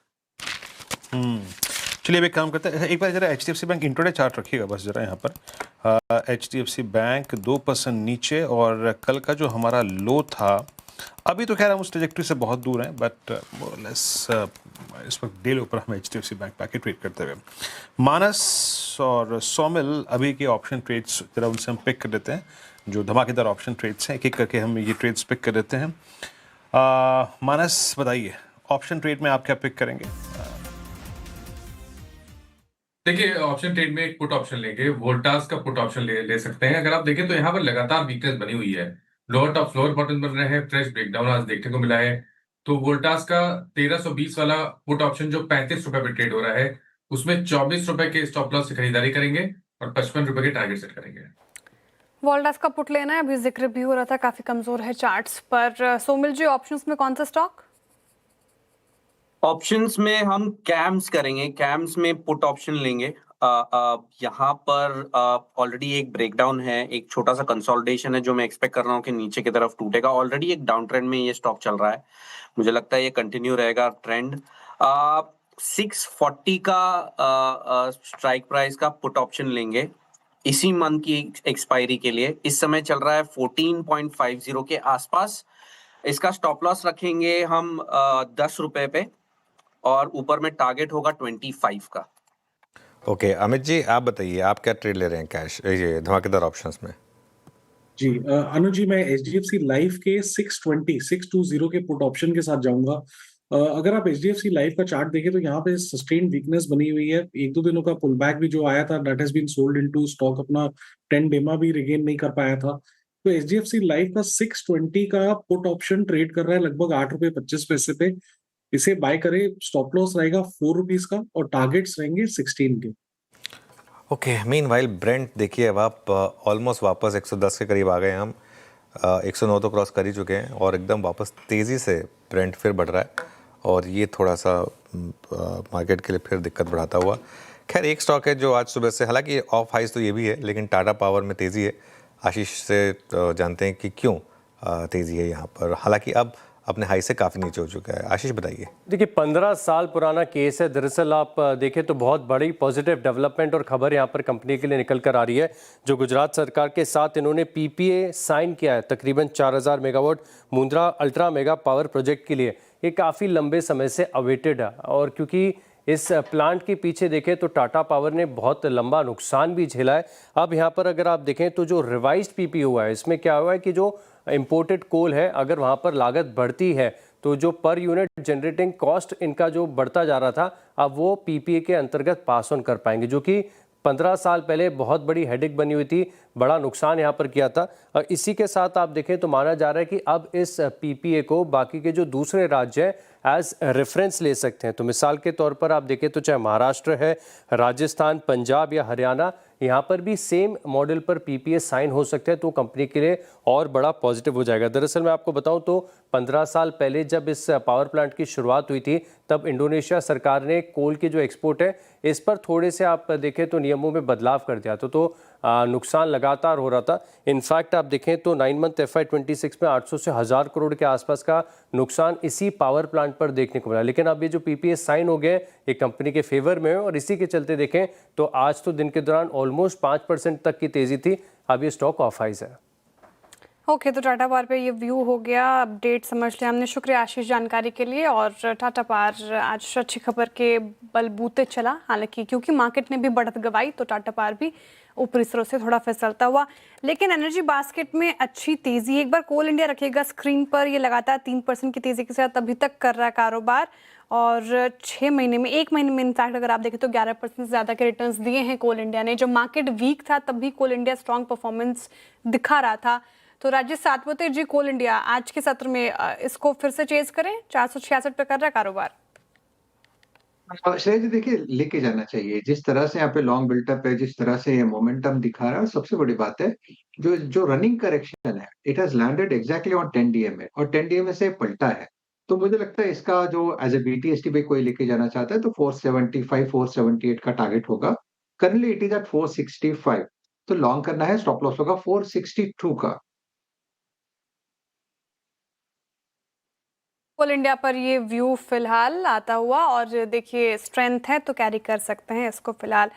चलिए अब एक काम करते हैं, एक बार जरा एचडीएफसी बैंक इंट्राडे चार्ट रखिएगा बस जरा यहाँ पर। एचडीएफसी बैंक 2% नीचे, और कल का जो हमारा लो था, अभी तो खैर हम उस ट्रेजेक्ट्री से बहुत दूर हैं, बट मोरलेस इस वक्त डे ऊपर हम एचडीएफसी बैंक पैकेट ट्रेड करते हुए। मानस और सौमिल अभी के ऑप्शन ट्रेड्स जरा उनसे हम पिक कर लेते हैं, जो धमाकेदार ऑप्शन ट्रेड्स हैं, एक एक करके हम ये ट्रेड्स पिक कर लेते हैं। मानस बताइए, ऑप्शन ट्रेड में आप क्या पिक करेंगे? देखिए, ऑप्शन ट्रेड में एक पुट ऑप्शन लेंगे, वोल्टास का पुट ऑप्शन ले सकते हैं। अगर आप देखें तो यहाँ पर लगातार वीकनेस बनी हुई है, लोअर टॉप फ्लोर बॉटम बन रहे हैं, फ्रेश ब्रेकडाउन आज देखने को मिला है। तो वोल्टास का 1320 वाला पुट ऑप्शन जो 35 रुपए पे ट्रेड हो रहा है, उसमें 24 रुपए के स्टॉप लॉस से खरीदारी करेंगे और 55 रुपए के टारगेट सेट करेंगे। वोल्टास का पुट लेना है, अभी जिक्र भी हो रहा था, काफी कमजोर है चार्ट्स पर। सोमिल जी, ऑप्शंस में कौन सा स्टॉक? ऑप्शंस में हम कैम्स करेंगे, कैम्स में पुट ऑप्शन लेंगे। यहाँ पर ऑलरेडी एक ब्रेकडाउन है, एक छोटा सा कंसोलिडेशन है जो मैं एक्सपेक्ट कर रहा हूँ कि नीचे की तरफ टूटेगा। ऑलरेडी एक डाउन ट्रेंड में ये स्टॉक चल रहा है, मुझे लगता है ये कंटिन्यू रहेगा ट्रेंड। 640 का स्ट्राइक प्राइस का पुट ऑप्शन लेंगे इसी मंथ की एक्सपायरी के लिए। इस समय चल रहा है 14.50 के आसपास। इसका स्टॉप लॉस रखेंगे हम 10 रुपए पे, और ऊपर में टारगेट होगा 25 का। ओके, अमित जी आप बताइए, आप क्या ट्रेड ले रहे हैं कैश ये धमाकेदार ऑप्शंस में? जी अनुज जी, मैं एचडीएफसी लाइफ के 620 के पुट ऑप्शन के साथ जाऊंगा। अगर आप एचडीएफसी लाइफ का चार्ट देखें तो यहाँ पे सस्टेन्ड वीकनेस बनी हुई है। एक दो दिनों का पुल बैक भी जो आया था, that has been sold into stock अपना 10 डेमा भी रिगेन नहीं कर पाया था। तो एचडीएफसी लाइफ का 620 का पुट ऑप्शन ट्रेड कर रहा है लगभग 8.25 रुपए पे। इसे बाय करें, स्टॉप लॉस रहेगा 4 रुपीज का और टारगेट्स रहेंगे 16 के। ओके, मीनवाइल ब्रेंट देखिए, अब आप ऑलमोस्ट वापस 110 के करीब आ गए। हम 109 तो क्रॉस कर ही चुके हैं और एकदम वापस तेज़ी से ब्रेंट फिर बढ़ रहा है, और ये थोड़ा सा मार्केट के लिए फिर दिक्कत बढ़ाता हुआ। खैर, एक स्टॉक है जो आज सुबह से, हालांकि ऑफ हाइज तो ये भी है, लेकिन टाटा पावर में तेज़ी है। आशीष से जानते हैं कि क्यों तेज़ी है यहाँ पर, हालांकि अब अपने हाई से काफ़ी नीचे हो चुका है। आशीष बताइए। देखिए, 15 साल पुराना केस है। दरअसल आप देखें तो बहुत बड़ी पॉजिटिव डेवलपमेंट और खबर यहाँ पर कंपनी के लिए निकल कर आ रही है। जो गुजरात सरकार के साथ इन्होंने पीपीए साइन किया है तकरीबन 4000 megawatt Mundra ultra mega power project के लिए, ये काफ़ी लंबे समय से अवेटेड है। और क्योंकि इस प्लांट के पीछे देखें तो टाटा पावर ने बहुत लंबा नुकसान भी झेला है। अब यहाँ पर अगर आप देखें तो जो रिवाइज्ड पीपी हुआ है, इसमें क्या हुआ है कि जो इंपोर्टेड कोल है, अगर वहाँ पर लागत बढ़ती है तो जो पर यूनिट जनरेटिंग कॉस्ट इनका जो बढ़ता जा रहा था, अब वो पीपीए के अंतर्गत पास ऑन कर पाएंगे, जो कि 15 साल पहले बहुत बड़ी हेडेक बनी हुई थी, बड़ा नुकसान यहाँ पर किया था। और इसी के साथ आप देखें तो माना जा रहा है कि अब इस पीपीए को बाकी के जो दूसरे राज्य हैं एज रेफरेंस ले सकते हैं। तो मिसाल के तौर पर आप देखें तो चाहे महाराष्ट्र है, राजस्थान, पंजाब या हरियाणा, यहाँ पर भी सेम मॉडल पर पीपीए साइन हो सकते हैं, तो कंपनी के लिए और बड़ा पॉजिटिव हो जाएगा। दरअसल मैं आपको बताऊं तो 15 साल पहले जब इस पावर प्लांट की शुरुआत हुई थी, तब इंडोनेशिया सरकार ने कोल की जो एक्सपोर्ट है इस पर थोड़े से आप देखें तो नियमों में बदलाव कर दिया था, तो नुकसान लगातार हो रहा था। इनफैक्ट आप देखें तो 9 मंथ FY26 में 800 से 1000 करोड़ के आसपास का नुकसान इसी पावर प्लांट पर देखने को मिला। लेकिन अब ये जो पीपीए साइन हो गए ये कंपनी के फेवर में है, और इसी के चलते देखें तो आज तो दिन के दौरान ऑलमोस्ट 5% तक की तेजी थी। अब ये स्टॉक ऑफ हाइज है। ओके, तो टाटा पावर पे ये व्यू हो गया, अपडेट समझ लिया हमने। शुक्रिया आशीष जानकारी के लिए। और टाटा पावर आज अच्छी खबर के बलबूते चला, हालांकि क्योंकि मार्केट ने भी बढ़त गवाई तो टाटा पावर भी ऊपरी स्रोत से थोड़ा फिसलता हुआ। लेकिन एनर्जी बास्केट में अच्छी तेजी, एक बार कोल इंडिया रखिएगा स्क्रीन पर, ये लगातार 3% की तेजी के साथ अभी तक कर रहा है कारोबार, और 6 महीने में, 1 महीने में इनफैक्ट अगर आप देखें तो 11% से ज़्यादा के रिटर्न्स दिए हैं कोल इंडिया ने। जब मार्केट वीक था तब भी कोल इंडिया स्ट्रॉन्ग परफॉर्मेंस दिखा रहा था। तो राजेश सातवते जी, कोल इंडिया आज के सत्र में इसको फिर से चेज करें, 466 पे कर रहा है कारोबार। श्रेय जी देखिए, लेके जाना चाहिए जिस तरह से यहाँ पे लॉन्ग बिल्टअप है, जिस तरह से ये मोमेंटम दिखा रहा है। सबसे बड़ी बात है जो रनिंग करेक्शन है, it has landed exactly on 10 DMA और 10 DMA से पलटा है। तो मुझे लगता है इसका जो एज ए BTST पे कोई लेके जाना चाहता है तो 475 478 का टारगेट होगा। करंटली इट इज एट 465, तो लॉन्ग करना है, स्टॉप लॉस होगा 462 का। कोल इंडिया पर ये व्यू फिलहाल आता हुआ, और देखिए स्ट्रेंथ है तो कैरी कर सकते हैं इसको फिलहाल।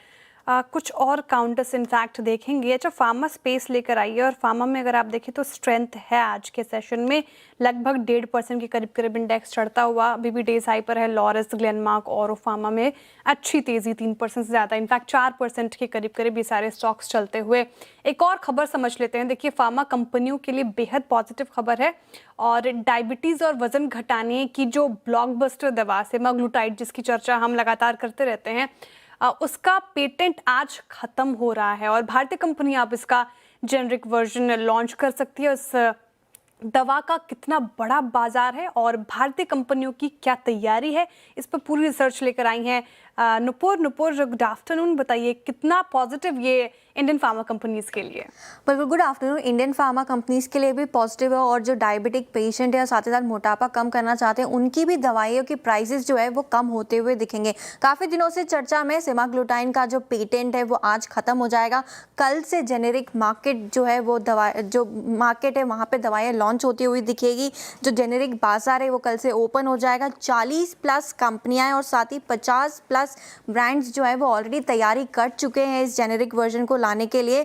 कुछ और काउंटर्स इनफैक्ट देखेंगे। अच्छा, फार्मा स्पेस लेकर आइए, और फार्मा में अगर आप देखें तो स्ट्रेंथ है आज के सेशन में, लगभग 1.5% के करीब करीब इंडेक्स चढ़ता हुआ अभी भी डेज हाई पर है। लॉरस, ग्लेनमार्क और फार्मा में अच्छी तेजी, 3% से ज़्यादा, इनफैक्ट 4% के करीब करीब ये सारे स्टॉक्स चलते हुए। एक और खबर समझ लेते हैं। देखिए, फार्मा कंपनियों के लिए बेहद पॉजिटिव खबर है, और डायबिटीज़ और वजन घटाने की जो ब्लॉकबस्टर दवा सेमाग्लूटाइड, जिसकी चर्चा हम लगातार करते रहते हैं, उसका पेटेंट आज खत्म हो रहा है, और भारतीय कंपनी अब इसका जेनरिक वर्जन लॉन्च कर सकती है। उस दवा का कितना बड़ा बाजार है और भारतीय कंपनियों की क्या तैयारी है, इस पर पूरी रिसर्च लेकर आई हैं नुपुर। गुड आफ्टरनून, बताइए कितना पॉजिटिव ये इंडियन फार्मा कंपनीज के लिए? बिल्कुल, good afternoon. Indian pharma companies के लिए भी पॉजिटिव है, और जो डायबिटिक पेशेंट है और साथ ही साथ मोटापा कम करना चाहते हैं, उनकी भी दवाइयों की प्राइसेस जो है वो कम होते हुए दिखेंगे। काफ़ी दिनों से चर्चा में सेमाग्लूटाइन का जो पेटेंट है वो आज खत्म हो जाएगा। कल से जेनेरिक मार्केट जो है वो जो मार्केट है वहाँ पर दवाइयाँ लॉन्च होती हुई दिखेगी। जो जेनेरिक बाजार है वो कल से ओपन हो जाएगा। 40+ कंपनियाँ और साथ ही 50+ ब्रांड्स जो है वो ऑलरेडी तैयारी कर चुके हैं इस जेनेरिक वर्जन को लाने के लिए।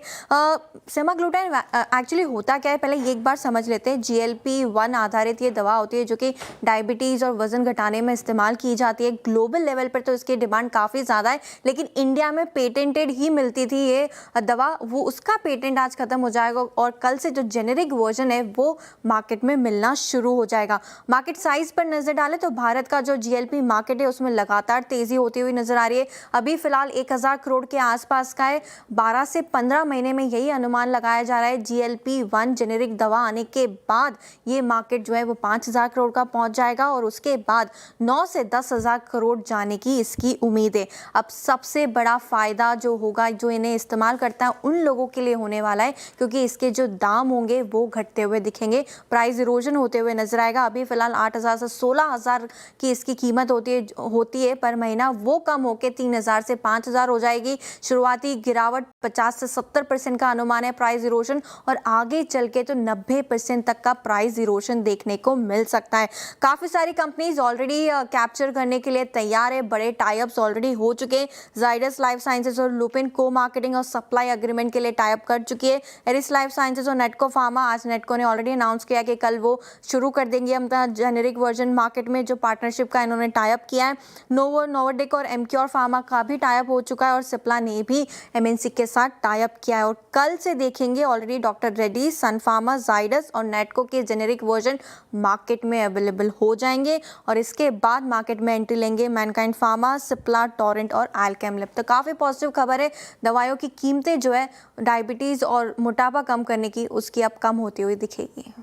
सेमाग्लूटाइन एक्चुअली होता क्या है, पहले ये एक बार समझ लेते हैं। GLP-1 आधारित ये दवा होती है जो कि डायबिटीज़ और वजन घटाने में इस्तेमाल की जाती है। ग्लोबल लेवल पर तो इसकी डिमांड काफ़ी ज़्यादा है, लेकिन इंडिया में पेटेंटेड ही मिलती थी ये दवा, वो उसका पेटेंट आज खत्म हो जाएगा, और कल से जो जेनेरिक वर्जन है वो मार्केट में मिलना शुरू हो जाएगा। मार्केट साइज पर नजर डालें तो भारत का जो GLP मार्केट है उसमें लगातार तेजी होती हुई नजर आ रही है। अभी फिलहाल 1000 करोड़ के आसपास का है। 12 से 15 महीने में यही अनुमान लगाया जा रहा है। GLP-1 जेनेरिक दवा आने के बाद ये मार्केट जो है वो 5000 करोड़ का पहुंच जाएगा, और उसके बाद 9 से 10,000 करोड़ जाने की इसकी उम्मीद है। अब सबसे बड़ा फायदा जो होगा, जो इन्हें इस्तेमाल करता है उन लोगों के लिए होने वाला है, क्योंकि इसके जो दाम होंगे वो घटते हुए दिखेंगे, प्राइस इरोजन होते हुए नजर आएगा। अभी फिलहाल 8000 से 16000 की इसकी कीमत होती है पर महीना, वो कम होकर 3000 से 5000 हो जाएगी। शुरुआती गिरावट 50 से 70% का अनुमान है प्राइस इरोजन, और आगे चल के तो 90% तक का प्राइस इरोजन देखने को मिल सकता है। काफ़ी सारी कंपनीज ऑलरेडी कैप्चर करने के लिए तैयार है, बड़े टाइप्स ऑलरेडी हो चुके हैं। जाइडस लाइफ साइंसेज और लुपिन को मार्केटिंग और सप्लाई एग्रीमेंट के लिए टाइप कर चुकी है। एरिस लाइफ साइंसेज और नेटको फार्मा, आज नेटको ने ऑलरेडी अनाउंस किया कि कल वो शुरू कर देंगे अपना जेनेरिक वर्जन मार्केट में, जो पार्टनरशिप का इन्होंने टाइप किया है। नोवाडिक और एमक्योर फार्मा का भी टाइप हो चुका है, और सिप्ला ने भी MNC के साथ टाइप किया है। और कल से देखेंगे ऑलरेडी डॉक्टर रेड्डी, सन फार्मा, जाइडस और नेटको के जेनेरिक वर्जन मार्केट में अवेलेबल हो जाएंगे, और इसके बाद मार्केट में एंट्री लेंगे मैनकाइंड फार्मा, सिप्ला, टोरेंट और अल्केम लैब। तो काफ़ी पॉजिटिव खबर है। दवाइयों की कीमतें जो है डायबिटीज़ और मोटापा कम करने की, उसकी अब कम होती हुई दिखेगी।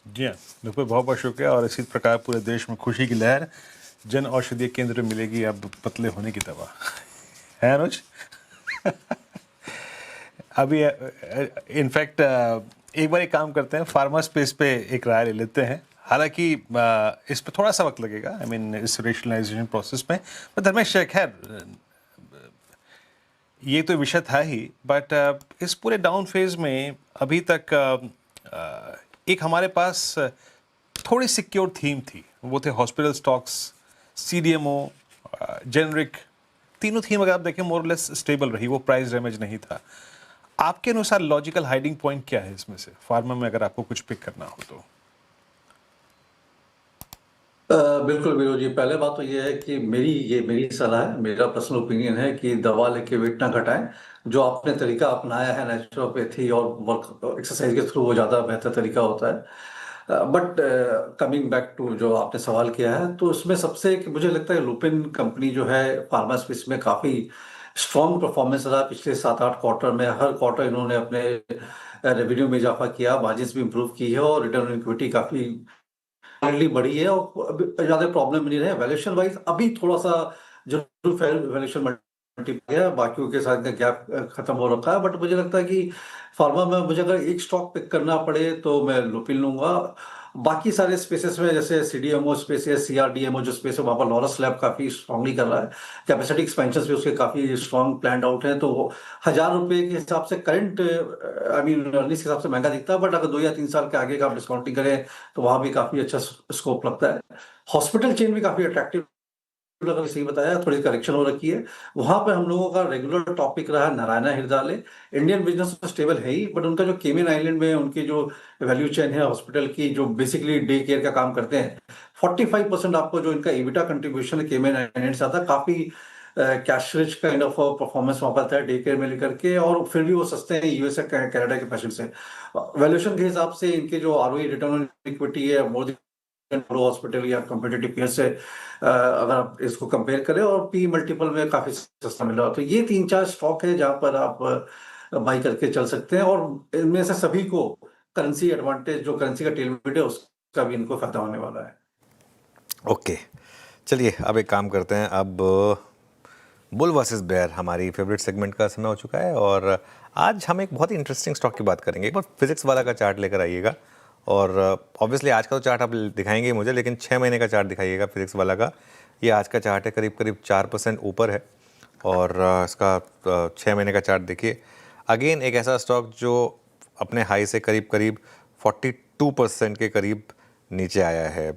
जी हाँ, बिल्कुल, बहुत बहुत शुक्रिया। और इसी प्रकार पूरे देश में खुशी की लहर, जन औषधि केंद्र में मिलेगी अब पतले होने की दवा, है अनुज? अभी इनफैक्ट एक बार एक काम करते हैं, फार्मा स्पेस पे एक राय ले लेते हैं। हालांकि इस पे थोड़ा सा वक्त लगेगा, आई मीन इस रेशनलाइजेशन प्रोसेस में, पर धर्मेश खैर ये तो विषय था ही, बट इस पूरे डाउन फेज में अभी तक एक हमारे पास थोड़ी सिक्योर थीम थी, वो थे हॉस्पिटल स्टॉक्स, CDMO, जेनरिक। तीनों थीम अगर आप देखें मोर लेस स्टेबल रही, वो प्राइस डैमेज नहीं था। आपके अनुसार लॉजिकल हाइडिंग पॉइंट क्या है इसमें से, फार्मा में अगर आपको कुछ पिक करना हो तो? बिल्कुल विरोध जी, पहले बात तो ये है कि मेरी सलाह है, मेरा पर्सनल ओपिनियन है कि दवा लेके वेट ना घटाएं। जो आपने तरीका अपनाया है नेचुरोपैथी और वर्क एक्सरसाइज के थ्रू, वो ज़्यादा बेहतर तरीका होता है। बट कमिंग बैक टू जो आपने सवाल किया है, तो उसमें सबसे मुझे लगता है लुपिन कंपनी जो है फार्मा स्पेस में काफ़ी स्ट्रॉन्ग परफॉर्मेंस रहा पिछले 7-8 क्वार्टर में। हर क्वार्टर इन्होंने अपने रेवेन्यू में इजाफा किया, मार्जिन्स भी इंप्रूव की है, और रिटर्न ऑन इक्विटी काफ़ी बढ़ी है, और ज़्यादा प्रॉब्लम नहीं रहे। वैल्यूएशन वाइज अभी थोड़ा सा जरूर वैल्यूएशन मल्टीपल है, बाकियों के साथ का गैप खत्म हो रखा है। बट मुझे लगता है कि फार्मा में मुझे अगर एक स्टॉक पिक करना पड़े तो मैं लुपिन लूंगा। बाकी सारे स्पेसेस में जैसे सीडीएमओ स्पेस है, सीआरडीएमओ जो स्पेस है वहाँ पर लॉरस लैब काफ़ी स्ट्रांगली कर रहा है, कैपेसिटी एक्सपेंशन भी उसके काफ़ी स्ट्रांग प्लान आउट है, तो 1,000 रुपये के हिसाब से करंट अर्निंग्स के हिसाब से महंगा दिखता है, बट अगर 2 या 3 साल के आगे का आप डिस्काउंटिंग करें तो वहाँ भी काफ़ी अच्छा स्कोप लगता है। हॉस्पिटल चेन भी काफ़ी अट्रैक्टिव लगा, सही बताया, थोड़ी करेक्शन हो रखी है। वहां पर हम लोगों का रेगुलर टॉपिक रहा नारायणा हृदयालय। इंडियन बिजनेस तो स्टेबल है ही, बट उनका जो केमेन आइलैंड में उनकी जो वैल्यू चेन है हॉस्पिटल की, जो बेसिकली डे केयर का काम करते हैं, 45% आपको जो इनका एबिटा कंट्रीब्यूशन है केमेन आइलैंड से आता है। काफी cash rich kind of performance वहां पर है डे केयर में लेकर के, और फिर भी वो सस्ते हैं यूएसए कनाडा के पैशन से। वैल्यूएशन के हिसाब से इनके जो आरओई रिटर्न ऑन इक्विटी है मोर हॉस्पिटल या कॉम्पिटिटिव पीयर से अगर आप इसको कंपेयर करें, और पी मल्टीपल में काफी सस्ता मिल रहा है। तो ये 3-4 स्टॉक है जहां पर आप बाई करके चल सकते हैं, और इनमें से सभी को करेंसी एडवांटेज, जो करेंसी का टेलमेट है उसका भी इनको फायदा होने वाला है। ओके, चलिए अब एक काम करते हैं। अब बुल वर्सेस बेयर हमारी फेवरेट सेगमेंट का समय हो चुका है, और आज हम एक बहुत ही इंटरेस्टिंग स्टॉक की बात करेंगे। एक बार फिजिक्स वाला का चार्ट लेकर आइएगा, और ऑब्वियसली आज का तो चार्ट आप दिखाएंगे मुझे, लेकिन 6 महीने का चार्ट दिखाइएगा फिजिक्स वाला का। ये आज का चार्ट है, करीब करीब 4% ऊपर है, और इसका 6 महीने का चार्ट देखिए। अगेन एक ऐसा स्टॉक जो अपने हाई से करीब करीब 42% के करीब नीचे आया है।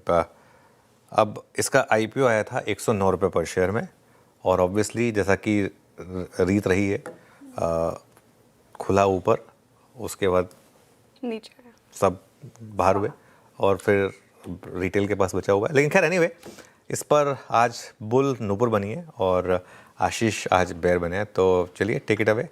अब इसका IPO आया था 109 रुपये पर शेयर में, और ऑब्वियसली जैसा कि रीत रही है, खुला ऊपर, उसके बाद नीचे सब बाहर हुए, और फिर रिटेल के पास बचा हुआ है। लेकिन खैर एनीवे, इस पर आज बुल नूपुर बनी है और आशीष आज बेयर बने हैं, तो चलिए टेक इट अवे।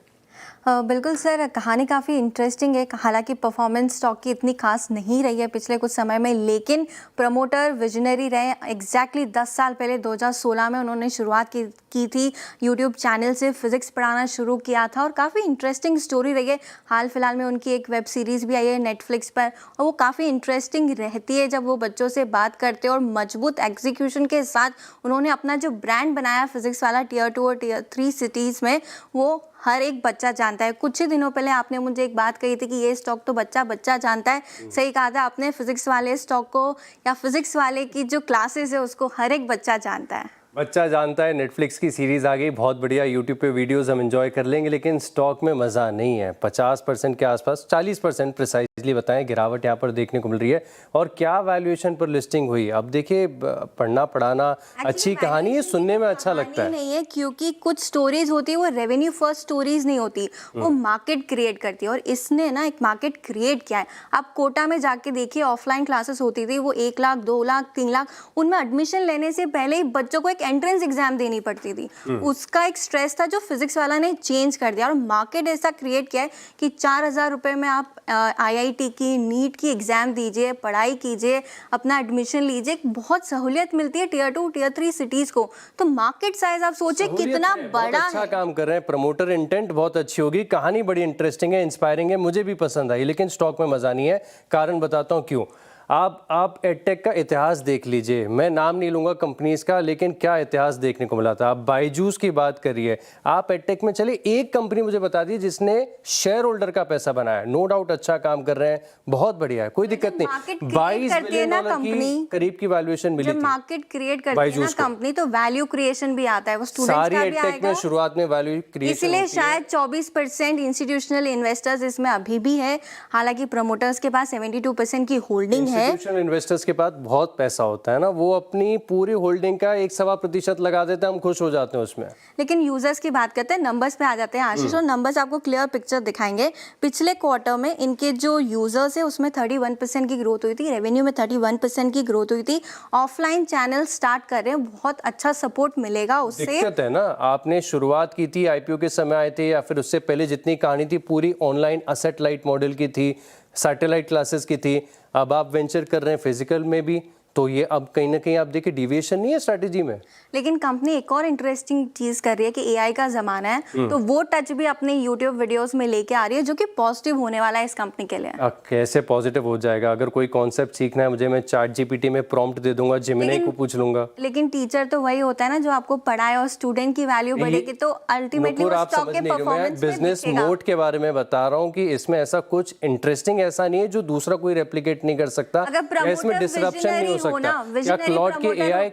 बिल्कुल सर, कहानी काफ़ी इंटरेस्टिंग है। हालांकि परफॉर्मेंस स्टॉक की इतनी खास नहीं रही है पिछले कुछ समय में, लेकिन प्रमोटर विजनरी रहे। एग्जैक्टली 10 साल पहले 2016 में उन्होंने शुरुआत की थी, यूट्यूब चैनल से फिजिक्स पढ़ाना शुरू किया था, और काफ़ी इंटरेस्टिंग स्टोरी रही है। हाल फिलहाल में उनकी एक वेब सीरीज़ भी आई है नेटफ्लिक्स पर, और वो काफ़ी इंटरेस्टिंग रहती है जब वो बच्चों से बात करते हैं, और मजबूत एग्जीक्यूशन के साथ उन्होंने अपना जो ब्रांड बनाया फिजिक्स वाला Tier 2 और Tier 3 सिटीज़ में, वो हर एक बच्चा जानता है। कुछ ही दिनों पहले आपने मुझे एक बात कही थी कि ये स्टॉक तो बच्चा जानता है। सही कहा था आपने, फिजिक्स वाले स्टॉक को या फिजिक्स वाले की जो क्लासेस है उसको हर एक बच्चा जानता है। बच्चा जानता है। नेटफ्लिक्स की सीरीज़ आ गई, बहुत बढ़िया, यूट्यूब पे वीडियोस हम एंजॉय कर लेंगे, लेकिन स्टॉक में मज़ा नहीं है। 50% के आसपास, 40% प्रिसाइजली बताएं, गिरावट यहाँ पर देखने को मिल रही है। और क्या वैल्यूएशन पर लिस्टिंग हुई, अब देखिए, पढ़ना पढ़ाना अच्छी कहानी है, सुनने में अच्छा लगता है। नहीं है, क्योंकि कुछ स्टोरीज होती है वो रेवेन्यू फर्स्ट स्टोरीज नहीं होती, वो मार्केट क्रिएट करती है, और इसने ना एक मार्केट क्रिएट किया है। आप कोटा में जाके देखिए, ऑफलाइन क्लासेस होती थी, वो 1 लाख 2 लाख 3 लाख, उनमें एडमिशन लेने से पहले ही बच्चों को एंट्रेंस एग्जाम देनी पड़ती थी। उसका एक स्ट्रेस था जो फिजिक्स वाला ने चेंज कर दिया, और मार्केट ऐसा क्रिएट किया है कि 4,000 रुपए में आप IIT की, नीट की एग्जाम दीजिए, पढ़ाई कीजिए, अपना एडमिशन लीजिए, बहुत सहूलियत मिलती है Tier 2 Tier 3 सिटीज को। तो मार्केट साइज आप सोचिए कितना बड़ा है। अच्छा काम कर रहे हैं प्रमोटर, इंटेंट बहुत अच्छी होगी, कहानी बड़ी इंटरेस्टिंग है, इंस्पायरिंग है, मुझे भी पसंद आई, लेकिन स्टॉक में मजा नहीं है। कारण बताता हूँ क्यों। आप एडटेक का इतिहास देख लीजिए, मैं नाम नहीं लूंगा कंपनीज का, लेकिन क्या इतिहास देखने को मिला था। आप बायजूस की बात करिए, आप एडटेक में चलिए, एक कंपनी मुझे बता दी जिसने शेयर होल्डर का पैसा बनाया। नो डाउट अच्छा काम कर रहे हैं, बहुत बढ़िया है, कोई दिक्कत नहीं। 22 बिलियन डॉलर की करीब की वैल्यूएशन मिली थी। मार्केट क्रिएट करती है ना कंपनी, तो वैल्यू क्रिएशन भी आता है, वो स्टूडेंट्स का भी आएगा। एडटेक में शुरुआत में वैल्यू क्रिएशन, इसलिए शायद 24% इंस्टीट्यूशनल इन्वेस्टर्स इसमें अभी भी है। हालांकि प्रमोटर्स के पास 72% की होल्डिंग है। इंस्टीट्यूशनल इन्वेस्टर्स के पास बहुत पैसा होता है ना, वो अपनी पूरी होल्डिंग का 1-1.25% लगा देते हैं, हम खुश हो जाते हैं उसमें। लेकिन यूजर्स की बात करते हैं, नंबर्स पे आ जाते हैं आशीष, और नंबर्स आपको क्लियर पिक्चर दिखाएंगे। पिछले क्वार्टर में इनके जो यूजर्स है उसमें 31% की ग्रोथ हुई थी, रेवेन्यू में 31% की ग्रोथ हुई थी। ऑफलाइन चैनल स्टार्ट कर रहे हैं, बहुत अच्छा सपोर्ट मिलेगा उससे। दिक्कत है ना, आपने शुरुआत की थी IPO के समय आए थे, या फिर उससे पहले जितनी कहानी थी पूरी ऑनलाइन असेट लाइट मॉडल की थी, सैटेलाइट क्लासेस की थी। अब आप वेंचर कर रहे हैं फिजिकल में भी, तो ये अब कहीं ना कहीं आप देखिए डिविएशन नहीं है स्ट्रैटेजी में। लेकिन कंपनी एक और इंटरेस्टिंग चीज कर रही है कि एआई का जमाना है, तो वो टच भी अपने यूट्यूब वीडियोस में लेके आ रही है, जो कि पॉजिटिव होने वाला है इस कंपनी के लिए। कैसे पॉजिटिव हो जाएगा? अगर कोई कॉन्सेप्ट सीखना है मुझे, मैं चैट जीपीटी में प्रॉम्प्ट दे दूंगा, जेमिनी को पूछ लूंगा। लेकिन टीचर तो वही होता है ना जो आपको पढ़ाए, और स्टूडेंट की वैल्यू बढ़ेगी तो अल्टीमेटली वो स्टॉक के परफॉर्मेंस में बिजनेस मोड के बारे में बता रहा हूँ कि इसमें ऐसा कुछ इंटरेस्टिंग ऐसा नहीं है जो दूसरा कोई रेप्लिकेट नहीं कर सकता, इसमें डिसरप्शन नहीं हो सकता। क्लाउड के एआई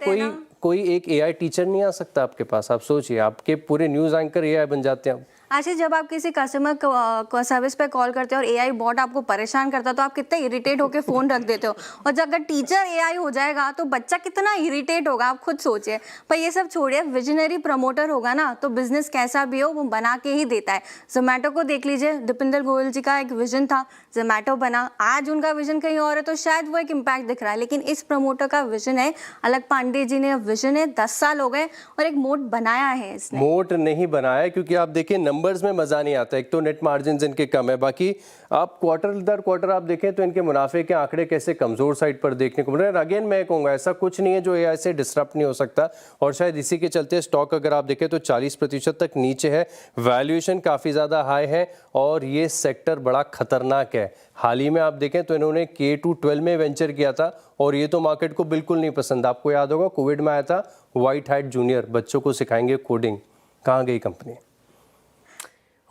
कोई एक एआई टीचर नहीं आ सकता आपके पास। आप सोचिए, आपके पूरे न्यूज़ एंकर एआई बन जाते हैं। आशीष, जब आप किसी कस्टमर सर्विस पे कॉल करते हो और एआई बॉट आपको परेशान करता है तो आप कितना इरिटेट होकर फोन रख देते हो, और जब अगर टीचर एआई हो जाएगा तो बच्चा कितना इरिटेट होगा, आप खुद सोचिए। पर ये सब छोड़िए, विजनरी प्रमोटर होगा ना तो बिजनेस कैसा भी हो वो बना के ही देता है। जोमेटो को देख लीजिए, दीपेंद्र गोयल जी का एक विजन था, जोमेटो बना, आज उनका विजन कहीं और है तो शायद वो एक इम्पैक्ट दिख रहा है, लेकिन इस प्रमोटर का विजन है, अलक पांडे जी ने विजन है, 10 साल हो गए और एक मोट बनाया है इसने। मोट नहीं बनाया, क्योंकि आप देखिए नंबर्स में मजा नहीं आता। एक तो नेट मार्जिन इनके कम है, बाकी आप क्वार्टर दर क्वार्टर आप देखें तो इनके मुनाफे के आंकड़े कैसे कमजोर साइड पर देखने को मिल रहे हैं। अगेन मैं कहूँगा ऐसा कुछ नहीं है जो एआई से डिसरप्ट नहीं हो सकता, और शायद इसी के चलते स्टॉक अगर आप देखें तो 40% तक नीचे है, वैल्यूएशन काफ़ी ज़्यादा हाई है, और ये सेक्टर बड़ा खतरनाक है। हाल ही में आप देखें तो इन्होंने K-12 में वेंचर किया था, और ये तो मार्केट को बिल्कुल नहीं पसंद। आपको याद होगा कोविड में आया था व्हाइट हैट जूनियर, बच्चों को सिखाएंगे कोडिंग, कहाँ गई कंपनी?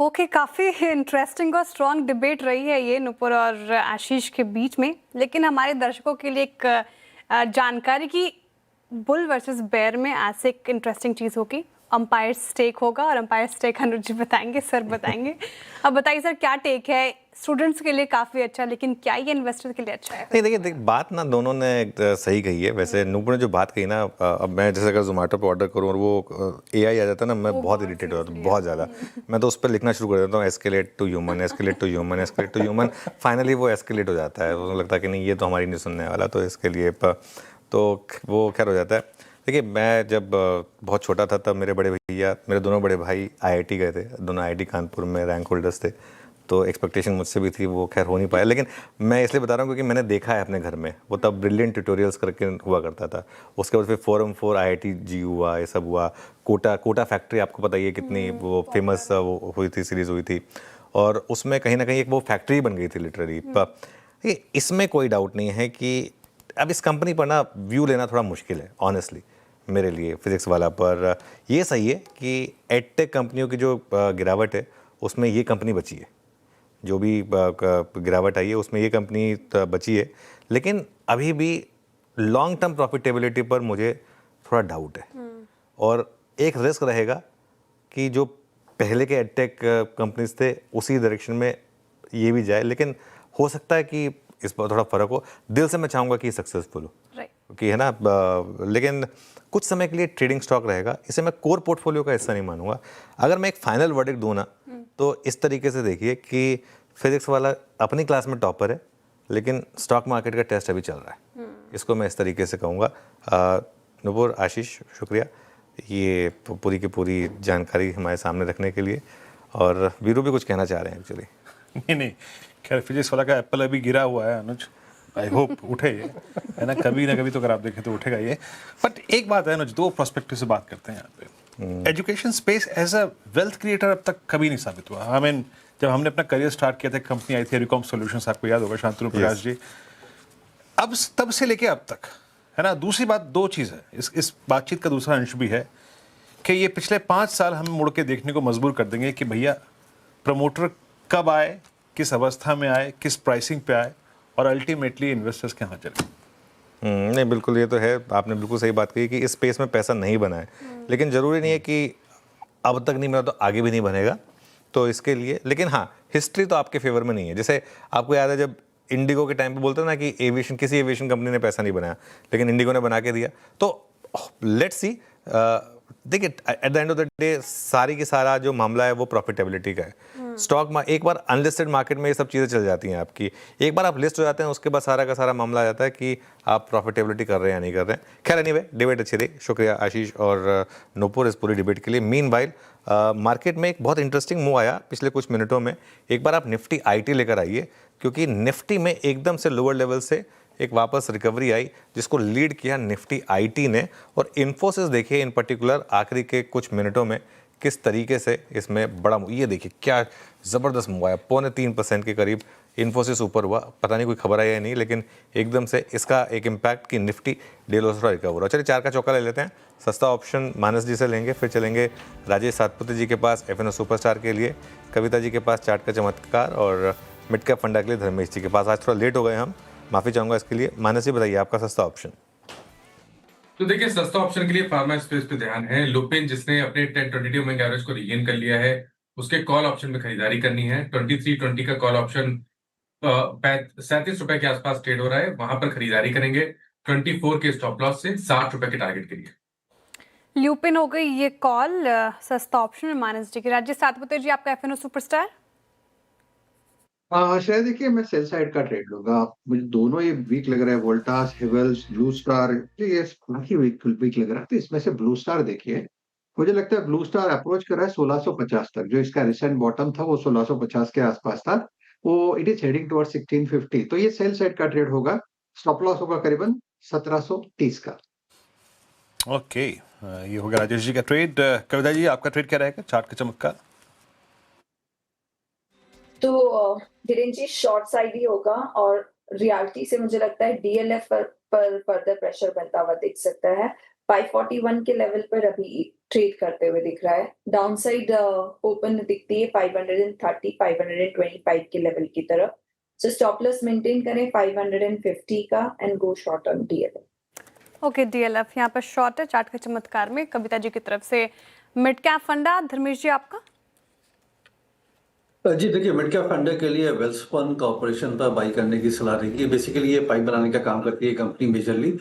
ओके, काफ़ी इंटरेस्टिंग और स्ट्रॉन्ग डिबेट रही है ये नुपुर और आशीष के बीच में, लेकिन हमारे दर्शकों के लिए एक जानकारी की बुल वर्सेस बेयर में ऐसे एक इंटरेस्टिंग चीज़ होगी, अंपायर स्टेक होगा, और अंपायर स्टेक अनुज जी बताएंगे, सर बताएंगे। अब बताइए सर, क्या टेक है? स्टूडेंट्स के लिए काफ़ी अच्छा, लेकिन क्या ये इन्वेस्टर के लिए अच्छा है? नहीं, देखिए बात ना दोनों ने सही कही है। वैसे नूपुर ने जो बात कही ना, अब मैं जैसे अगर जोमेटो पे ऑर्डर करूँ और वो एआई आ जाता है ना, मैं बहुत इरिटेट हो जाता हूँ, बहुत ज़्यादा। मैं तो उस पर लिखना शुरू कर देता हूँ, escalate to human, escalate to human, escalate to human. Finally वो एस्केलेट हो जाता है, उसको लगता है कि नहीं ये तो हमारी नहीं सुनने वाला, तो इसके लिए तो वो खैर हो जाता है। देखिए मैं जब बहुत छोटा था तब मेरे बड़े भैया, मेरे दोनों बड़े भाई आईआईटी गए थे, दोनों आईआईटी कानपुर में रैंक होल्डर्स थे, तो एक्सपेक्टेशन मुझसे भी थी, वो खैर हो नहीं पाया। लेकिन मैं इसलिए बता रहा हूँ क्योंकि मैंने देखा है अपने घर में, वो तब ब्रिलियंट ट्यूटोरियल्स करके हुआ करता था। उसके बाद फिर फोरम 4 IIT जी हुआ, ये सब हुआ। कोटा फैक्ट्री आपको पता ही है कितनी वो फेमस वो हुई थी, सीरीज़ हुई थी, और उसमें कहीं ना कहीं एक वो फैक्ट्री बन गई थी लिटरली। इसमें कोई डाउट नहीं है कि अब इस कंपनी पर ना व्यू लेना थोड़ा मुश्किल है ऑनेस्टली मेरे लिए, फिजिक्स वाला। पर ये सही है कि एडटेक कंपनियों की जो गिरावट है उसमें ये कंपनी बची है, जो भी गिरावट आई है उसमें ये कंपनी बची है। लेकिन अभी भी लॉन्ग टर्म प्रॉफिटेबिलिटी पर मुझे थोड़ा डाउट है, और एक रिस्क रहेगा कि जो पहले के एडटेक कंपनीज थे उसी डायरेक्शन में ये भी जाए। लेकिन हो सकता है कि इस पर थोड़ा फर्क हो। दिल से मैं चाहूँगा कि सक्सेसफुल हो, क्योंकि है ना, लेकिन कुछ समय के लिए ट्रेडिंग स्टॉक रहेगा। इसे मैं कोर पोर्टफोलियो का हिस्सा नहीं मानूंगा। अगर मैं एक फाइनल वर्डिक्ट दूँ ना, तो इस तरीके से देखिए कि फिजिक्स वाला अपनी क्लास में टॉपर है, लेकिन स्टॉक मार्केट का टेस्ट अभी चल रहा है। इसको मैं इस तरीके से कहूँगा। नुपुर, आशीष, शुक्रिया ये पूरी की पूरी जानकारी हमारे सामने रखने के लिए। और वीरू भी कुछ कहना चाह रहे हैं एक्चुअली। नहीं, खैर फिजिक्स वाला का एप्पल अभी गिरा हुआ है अनुज, आई होप उठे ये, है ना कभी तो अगर आप देखें तो उठेगा ये। बट एक बात है अनुज, दो पर्सपेक्टिव से बात करते हैं यहाँ पे। Education space as a wealth creator अब तक कभी नहीं साबित हुआ। आई मीन जब हमने अपना करियर स्टार्ट किया था, कंपनी आई थी रिकॉम सॉल्यूशंस, आपको याद होगा, शांतनु प्रकाश जी, अब तब से लेके अब तक, है ना। दूसरी बात, दो चीज़ है इस बातचीत का दूसरा अंश भी है कि ये पिछले 5 साल हमें मुड़ के देखने को मजबूर कर देंगे कि भैया प्रमोटर कब आए, किस अवस्था में आए, किस प्राइसिंग पे आए, और अल्टीमेटली इन्वेस्टर्स के यहाँ चले। नहीं, बिल्कुल ये तो है, आपने बिल्कुल सही बात कही कि इस स्पेस में पैसा नहीं बना है। लेकिन ज़रूरी नहीं है कि अब तक नहीं बना तो आगे भी नहीं बनेगा, तो इसके लिए। लेकिन हाँ, हिस्ट्री तो आपके फेवर में नहीं है। जैसे आपको याद है जब इंडिगो के टाइम पे बोलते ना कि किसी एविएशन कंपनी ने पैसा नहीं बनाया, लेकिन इंडिगो ने बना के दिया। तो लेट्स सी, देखिए at the end of the day सारी की सारा जो मामला है वो प्रॉफिटेबिलिटी का है। स्टॉक एक बार अनलिस्टेड मार्केट में ये सब चीज़ें चल जाती हैं आपकी, एक बार आप लिस्ट हो जाते हैं उसके बाद सारा का सारा मामला आ जाता है कि आप प्रॉफिटेबिलिटी कर रहे हैं या नहीं कर रहे हैं। खैर एनीवे, डिबेट अच्छी रही। शुक्रिया आशीष और नुपुर इस पूरी डिबेट के लिए। मीनवाइल मार्केट में एक बहुत इंटरेस्टिंग मूव आया पिछले कुछ मिनटों में। एक बार आप निफ्टी IT लेकर आइए, क्योंकि निफ्टी में एकदम से लोअर लेवल से एक वापस रिकवरी आई जिसको लीड किया निफ्टी आईटी ने। और इन्फोसिस देखिए इन पर्टिकुलर आखिरी के कुछ मिनटों में किस तरीके से इसमें बड़ा ये देखिए क्या ज़बरदस्त मूव आया, 3.25% के करीब इन्फोसिस ऊपर हुआ। पता नहीं कोई खबर आई या नहीं, लेकिन एकदम से इसका एक इम्पैक्ट की निफ्टी डेलोसरा रिकवर हुआ। चलिए 4 का चौका ले लेते हैं। सस्ता ऑप्शन मानस जी से लेंगे, फिर चलेंगे राजेश सातपुते जी के पास एफएनओ सुपरस्टार के लिए, कविता जी के पास चार्ट का चमत्कार, और मिड कैप फंडा के लिए धर्मेश जी के पास। आज थोड़ा लेट हो गए हम, माफ़ी चाहूँगा इसके लिए। मानस जी बताइए आपका सस्ता ऑप्शन। तो देखिए सस्ता ऑप्शन के लिए फार्मा स्पेस पे ध्यान है। लुपिन जिसने अपने 10-22 मूविंग एवरेज को रीगेन कर लिया है, उसके कॉल ऑप्शन में खरीदारी करनी है। 2320 का कॉल ऑप्शन 37 रुपए के आसपास ट्रेड हो रहा है, वहां पर खरीदारी करेंगे 24 के स्टॉप लॉस से 60 रुपए के टारगेट के लिए। ल्यूपिन हो गई ये कॉल सस्ता ऑप्शन में मानस जी की। राजेश सातपुते जी आपका एफएनओ सुपरस्टार। शायद देखिए मैं सेल साइड का ट्रेड लूंगा। मुझे दोनों ये वीक लग रहा है, वोल्टास, हेवल्स, ब्लू स्टार, ये काफी वीक लग रहा है। तो इसमें से ब्लू स्टार देखिए, मुझे लगता है ब्लू स्टार अप्रोच कर रहा है 1650 तक। जो इसका रिसेंट बॉटम था वो 1650 के आसपास था, वो इट इज हेडिंग टुवर्ड्स 1650। तो ये सेल साइड का ट्रेड होगा। स्टॉप लॉस होगा करीबन 1730 का। ओके, ये हो गया राजेश जी का ट्रेड। कविता जी आपका ट्रेड क्या रहेगा चार्ट का चमत्कार? तो धीरेन जी शॉर्ट साइड ही होगा, और रियलिटी से मुझे लगता है डीएलएफ पर फर्दर प्रेशर बनता हुआ दिख सकता है। 541 के लेवल पर अभी ट्रेड करते हुए दिख रहा है। डाउन साइड ओपन दिखती है 530 525 के लेवल की तरफ। सो स्टॉप लॉस मेंटेन करें 550 का and go short on DLF. Okay, DLF यहाँ पर शॉर्ट है चार्ट के चमत्कार में कविता जी की तरफ से। मिड कैप फंडा धर्मेश जी आपका। जी देखिए, मिड कैप फंड के लिए वेल्सपन कॉर्पोरेशन पर बाई करने की सलाह रहेगी। बेसिकली ये पाइप बनाने का काम करती है कंपनी मेजरली,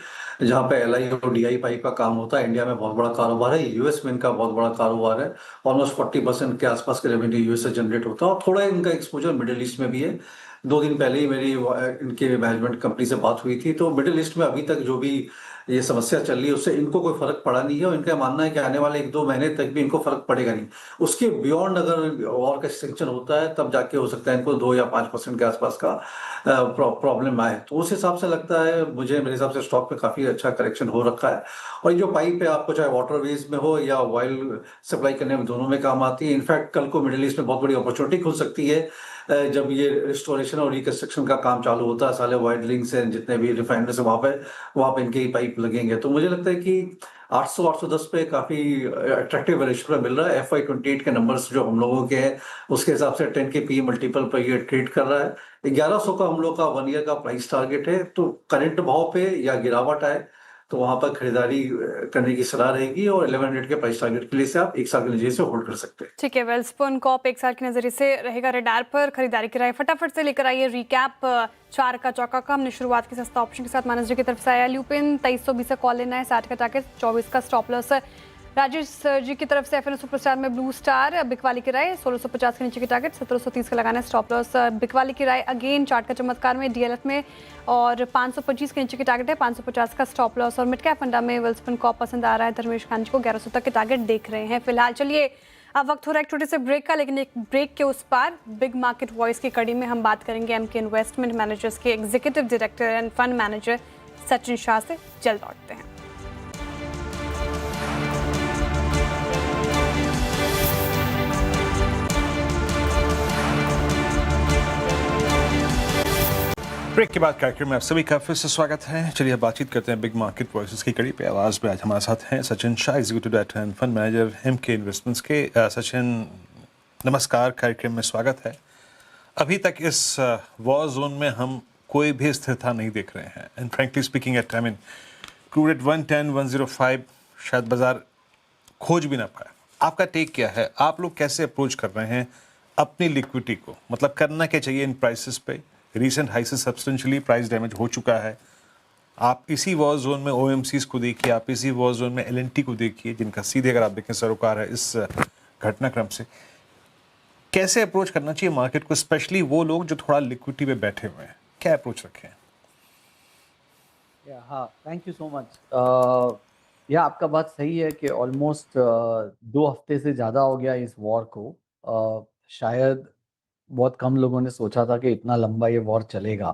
जहाँ पे एलआई और डीआई पाइप का काम होता है। इंडिया में बहुत बड़ा कारोबार है, यूएस में इनका बहुत बड़ा कारोबार है। ऑलमोस्ट 40% के आसपास के रेवेन्यू यूएस से जनरेट होता है, और थोड़ा इनका एक्सपोजर मिडिल ईस्ट में भी है। 2 दिन पहले ही मेरी इनके मैनेजमेंट कंपनी से बात हुई थी, तो मिडिल ईस्ट में अभी तक जो भी ये समस्या चल रही है उससे इनको कोई फर्क पड़ा नहीं है, और इनका मानना है कि आने वाले 1-2 महीने तक भी इनको फर्क पड़ेगा नहीं। उसके बियॉन्ड अगर वॉर का एक्सटेंशन होता है तब जाके हो सकता है इनको 2 या 5% के आसपास का प्रॉब्लम आए। तो उस हिसाब से लगता है मुझे, मेरे हिसाब से स्टॉक पे काफी अच्छा करेक्शन हो रखा है। और ये जो पाइप है आपको चाहे वाटरवेज में हो या ऑयल सप्लाई करने में, दोनों में काम आती है। इनफैक्ट कल को मिडिल ईस्ट में बहुत बड़ी अपॉर्चुनिटी खुल सकती है जब ये रिस्टोरेशन और रिकंस्ट्रक्शन का काम चालू होता है। साले वाइडलिंग्स हैं, जितने भी रिफाइनरीज है वहाँ पे इनके ही पाइप लगेंगे। तो मुझे लगता है कि 800-810 पे काफी अट्रैक्टिव वैल्यूएशन मिल रहा है। FY28 के नंबर्स जो हम लोगों के हैं उसके हिसाब से 10 के पी मल्टीपल पर ये ट्रेड कर रहा है। 1100 का हम लोग का 1 ईयर का प्राइस टारगेट है। तो करंट भाव पे या गिरावट आए तो वहां पर खरीदारी करने की सलाह रहेगी, और 1100 के प्राइस टारगेट के लिए से आप 1 साल के नजरिए से होल्ड कर सकते हैं। ठीक है, वेल्सपन कॉप 1 साल के नजरिए से रहेगा रडार पर। खरीदारी की राय फटाफट से लेकर आइए। रिकैप 4 का चौका का हमने शुरुआत की सस्ता ऑप्शन के साथ मानस जी की तरफ से आया। ल्यूपिन 2320 का कॉल लेना है, 60 का टारगेट, 24 का स्टॉप लॉस। राजेश जी की तरफ से एफएनओ सुपरस्टार में ब्लू स्टार बिकवाली की राय 1650 के नीचे की टारगेट, 1730 का लगाना है स्टॉप लॉस। बिकवाली की राय अगेन चार्ट का चमत्कार में डीएलएफ में, और 525 के नीचे की टारगेट है, 550 का स्टॉप लॉस। और मिड कैप फंडा में वेल्सपन कॉप पसंद आ रहा है धर्मेश खान जी को, 1100 तक के टारगेट देख रहे हैं फिलहाल। चलिए अब वक्त हो रहा है एक छोटे से ब्रेक का, लेकिन एक ब्रेक के उस पार बिग मार्केट वॉइस की कड़ी में हम बात करेंगे एमके इन्वेस्टमेंट मैनेजर्स के executive director and fund manager Sachin Shah से। जल्द लौटते हैं। ब्रेक के बाद कार्यक्रम में आप सभी का फिर से स्वागत है। चलिए अब बातचीत करते हैं बिग मार्केट वॉइसेस की कड़ी पे। आवाज़ में आज हमारे साथ हैं Sachin Shah, executive director and fund manager Emkay investments के। सचिन नमस्कार, कार्यक्रम में स्वागत है। अभी तक इस वॉर जोन में हम कोई भी स्थिरता नहीं देख रहे हैं, and frankly speaking at time crude at 110 105 शायद बाजार खोज भी ना पाए। आपका टेक क्या है? आप लोग कैसे अप्रोच कर रहे हैं अपनी लिक्विडिटी को? मतलब करना क्या चाहिए इन प्राइसेस पे? रीसेंट हाई से सब्सटेंशियली प्राइस डैमेज हो चुका है। आप इसी वॉर जोन में ओएमसीज को देखिए, आप इसी वॉर जोन में एलएनटी को देखिए, जिनका सीधे अगर आप देखें सरोकार है इस घटनाक्रम से। कैसे अप्रोच करना चाहिए मार्केट को, स्पेशली वो लोग जो थोड़ा लिक्विडिटी पे बैठे हुए हैं? क्या अप्रोच रखें? हाँ, थैंक यू सो मच। या आपका बात सही है कि ऑलमोस्ट 2 हफ्ते से ज़्यादा हो गया इस वॉर को। शायद बहुत कम लोगों ने सोचा था कि इतना लंबा ये वॉर चलेगा।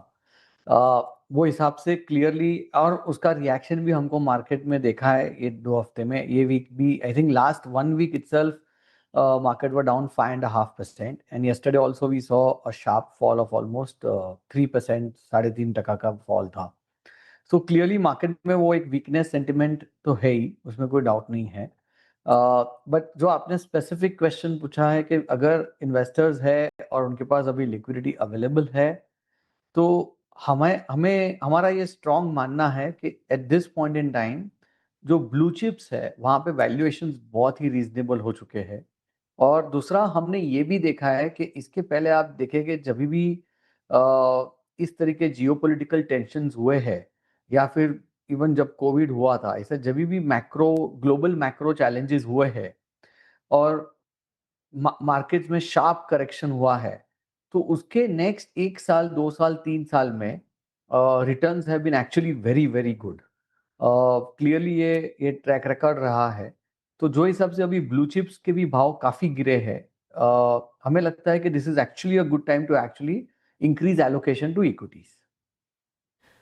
वो हिसाब से क्लियरली, और उसका रिएक्शन भी हमको मार्केट में देखा है ये 2 हफ्ते में। ये वीक भी I think last 1 week itself market were down 5.5%, and yesterday also we saw a sharp fall of almost 3%, 3.5% का फॉल था। सो क्लियरली मार्केट में वो एक वीकनेस सेंटिमेंट तो है ही, उसमें कोई डाउट नहीं है। बट जो आपने स्पेसिफिक क्वेश्चन पूछा है कि अगर इन्वेस्टर्स है और उनके पास अभी लिक्विडिटी अवेलेबल है, तो हमें हमें हमारा ये स्ट्रॉन्ग मानना है कि at this point in time जो ब्लू चिप्स है वहाँ पे वैल्यूएशंस बहुत ही रीजनेबल हो चुके हैं। और दूसरा हमने ये भी देखा है कि इसके पहले आप देखेंगे जब भी इस तरीके जियोपॉलिटिकल टेंशन्स हुए हैं, या फिर इवन जब कोविड हुआ था, ऐसे जब भी ग्लोबल मैक्रो चैलेंजेस हुए हैं और मार्केट्स में शार्प करेक्शन हुआ है, तो उसके नेक्स्ट 1 साल 2 साल 3 साल में returns have been actually very very good. Clearly ये ट्रैक रिकॉर्ड रहा है। तो जो हिसाब से अभी ब्लू चिप्स के भी भाव काफी गिरे हैं, हमें लगता है कि this is actually a good time to actually increase allocation to equities.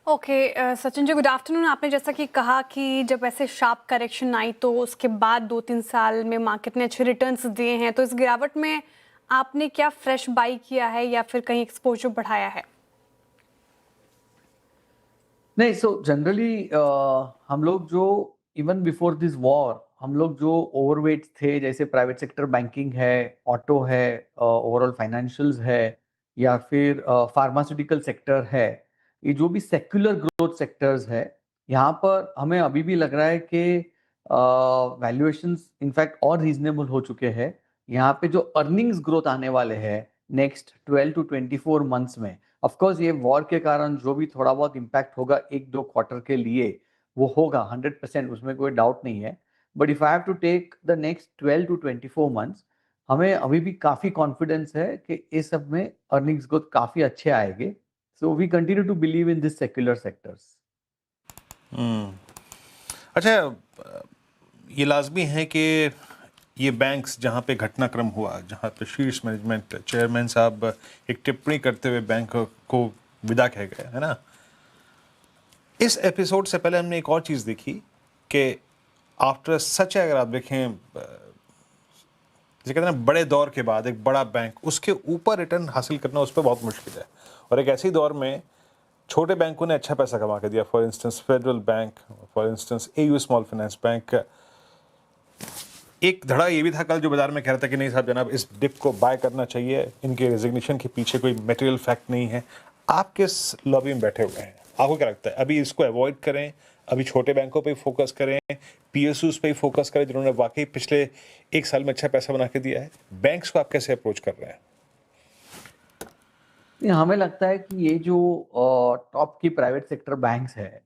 Okay Sachin ji, good afternoon. आपने जैसा कि कहा कि जब ऐसे शार्प करेक्शन आई तो उसके बाद 2-3 साल में मार्केट ने अच्छे रिटर्न्स दिए हैं, तो इस गिरावट में आपने क्या फ्रेश बाई किया है या फिर कहीं एक्सपोजर बढ़ाया है? नहीं, सो जनरली हम लोग जो इवन बिफोर दिस वॉर हम लोग जो ओवरवेट थे, जैसे प्राइवेट सेक्टर बैंकिंग है, ऑटो है, ओवरऑल फाइनेंशियल्स है, या फिर फार्मास्यूटिकल सेक्टर है, ये जो भी सेक्युलर ग्रोथ सेक्टर्स है, यहाँ पर हमें अभी भी लग रहा है कि वैल्यूएशंस इनफैक्ट और रीजनेबल हो चुके हैं। यहाँ पे जो अर्निंग्स ग्रोथ आने वाले हैं नेक्स्ट 12 to 24 मंथ्स में, ऑफ कोर्स ये वॉर के कारण जो भी थोड़ा बहुत इम्पैक्ट होगा 1-2 क्वार्टर के लिए वो होगा 100%, उसमें कोई डाउट नहीं है। But if I have to take the next 12 to 24 months, हमें अभी भी काफी कॉन्फिडेंस है कि इस सब में अर्निंग्स ग्रोथ काफी अच्छे आएंगे। So we continue to believe in this secular sectors. अच्छा, ये लाजमी है कि ये बैंक्स जहाँ पे घटनाक्रम हुआ, जहाँ पे शीर्ष मैनेजमेंट चेयरमैन साहब एक टिप्पणी करते हुए बैंक को विदा कह गए, है ना। इस एपिसोड से पहले हमने एक और चीज़ देखी कि आफ्टर सच, अगर आप देखें, जैसे कहते हैं ना, बड़े दौर के बाद एक बड़ा बैंक उसके ऊपर रिटर्न हासिल करना उस पर बहुत मुश्किल है। और एक ऐसे दौर में छोटे बैंकों ने अच्छा पैसा कमा के दिया। For instance federal bank, for instance AU small finance bank. एक धड़ा ये भी था कल जो बाजार में कह रहा था कि नहीं साहब जनाब, इस डिप को बाय करना चाहिए, इनके रेजिग्नेशन के पीछे कोई मटेरियल फैक्ट नहीं है। आप किस लॉबी में बैठे हुए हैं? आपको क्या लगता है, अभी इसको अवॉइड करें, अभी छोटे बैंकों पे फोकस करें, पीएसयूज पे ही फोकस करें जिन्होंने वाकई पिछले 1 साल में अच्छा पैसा बना के दिया है? बैंक्स को आप कैसे अप्रोच कर रहे हैं? हमें लगता है कि ये जो टॉप की प्राइवेट सेक्टर बैंक्स है,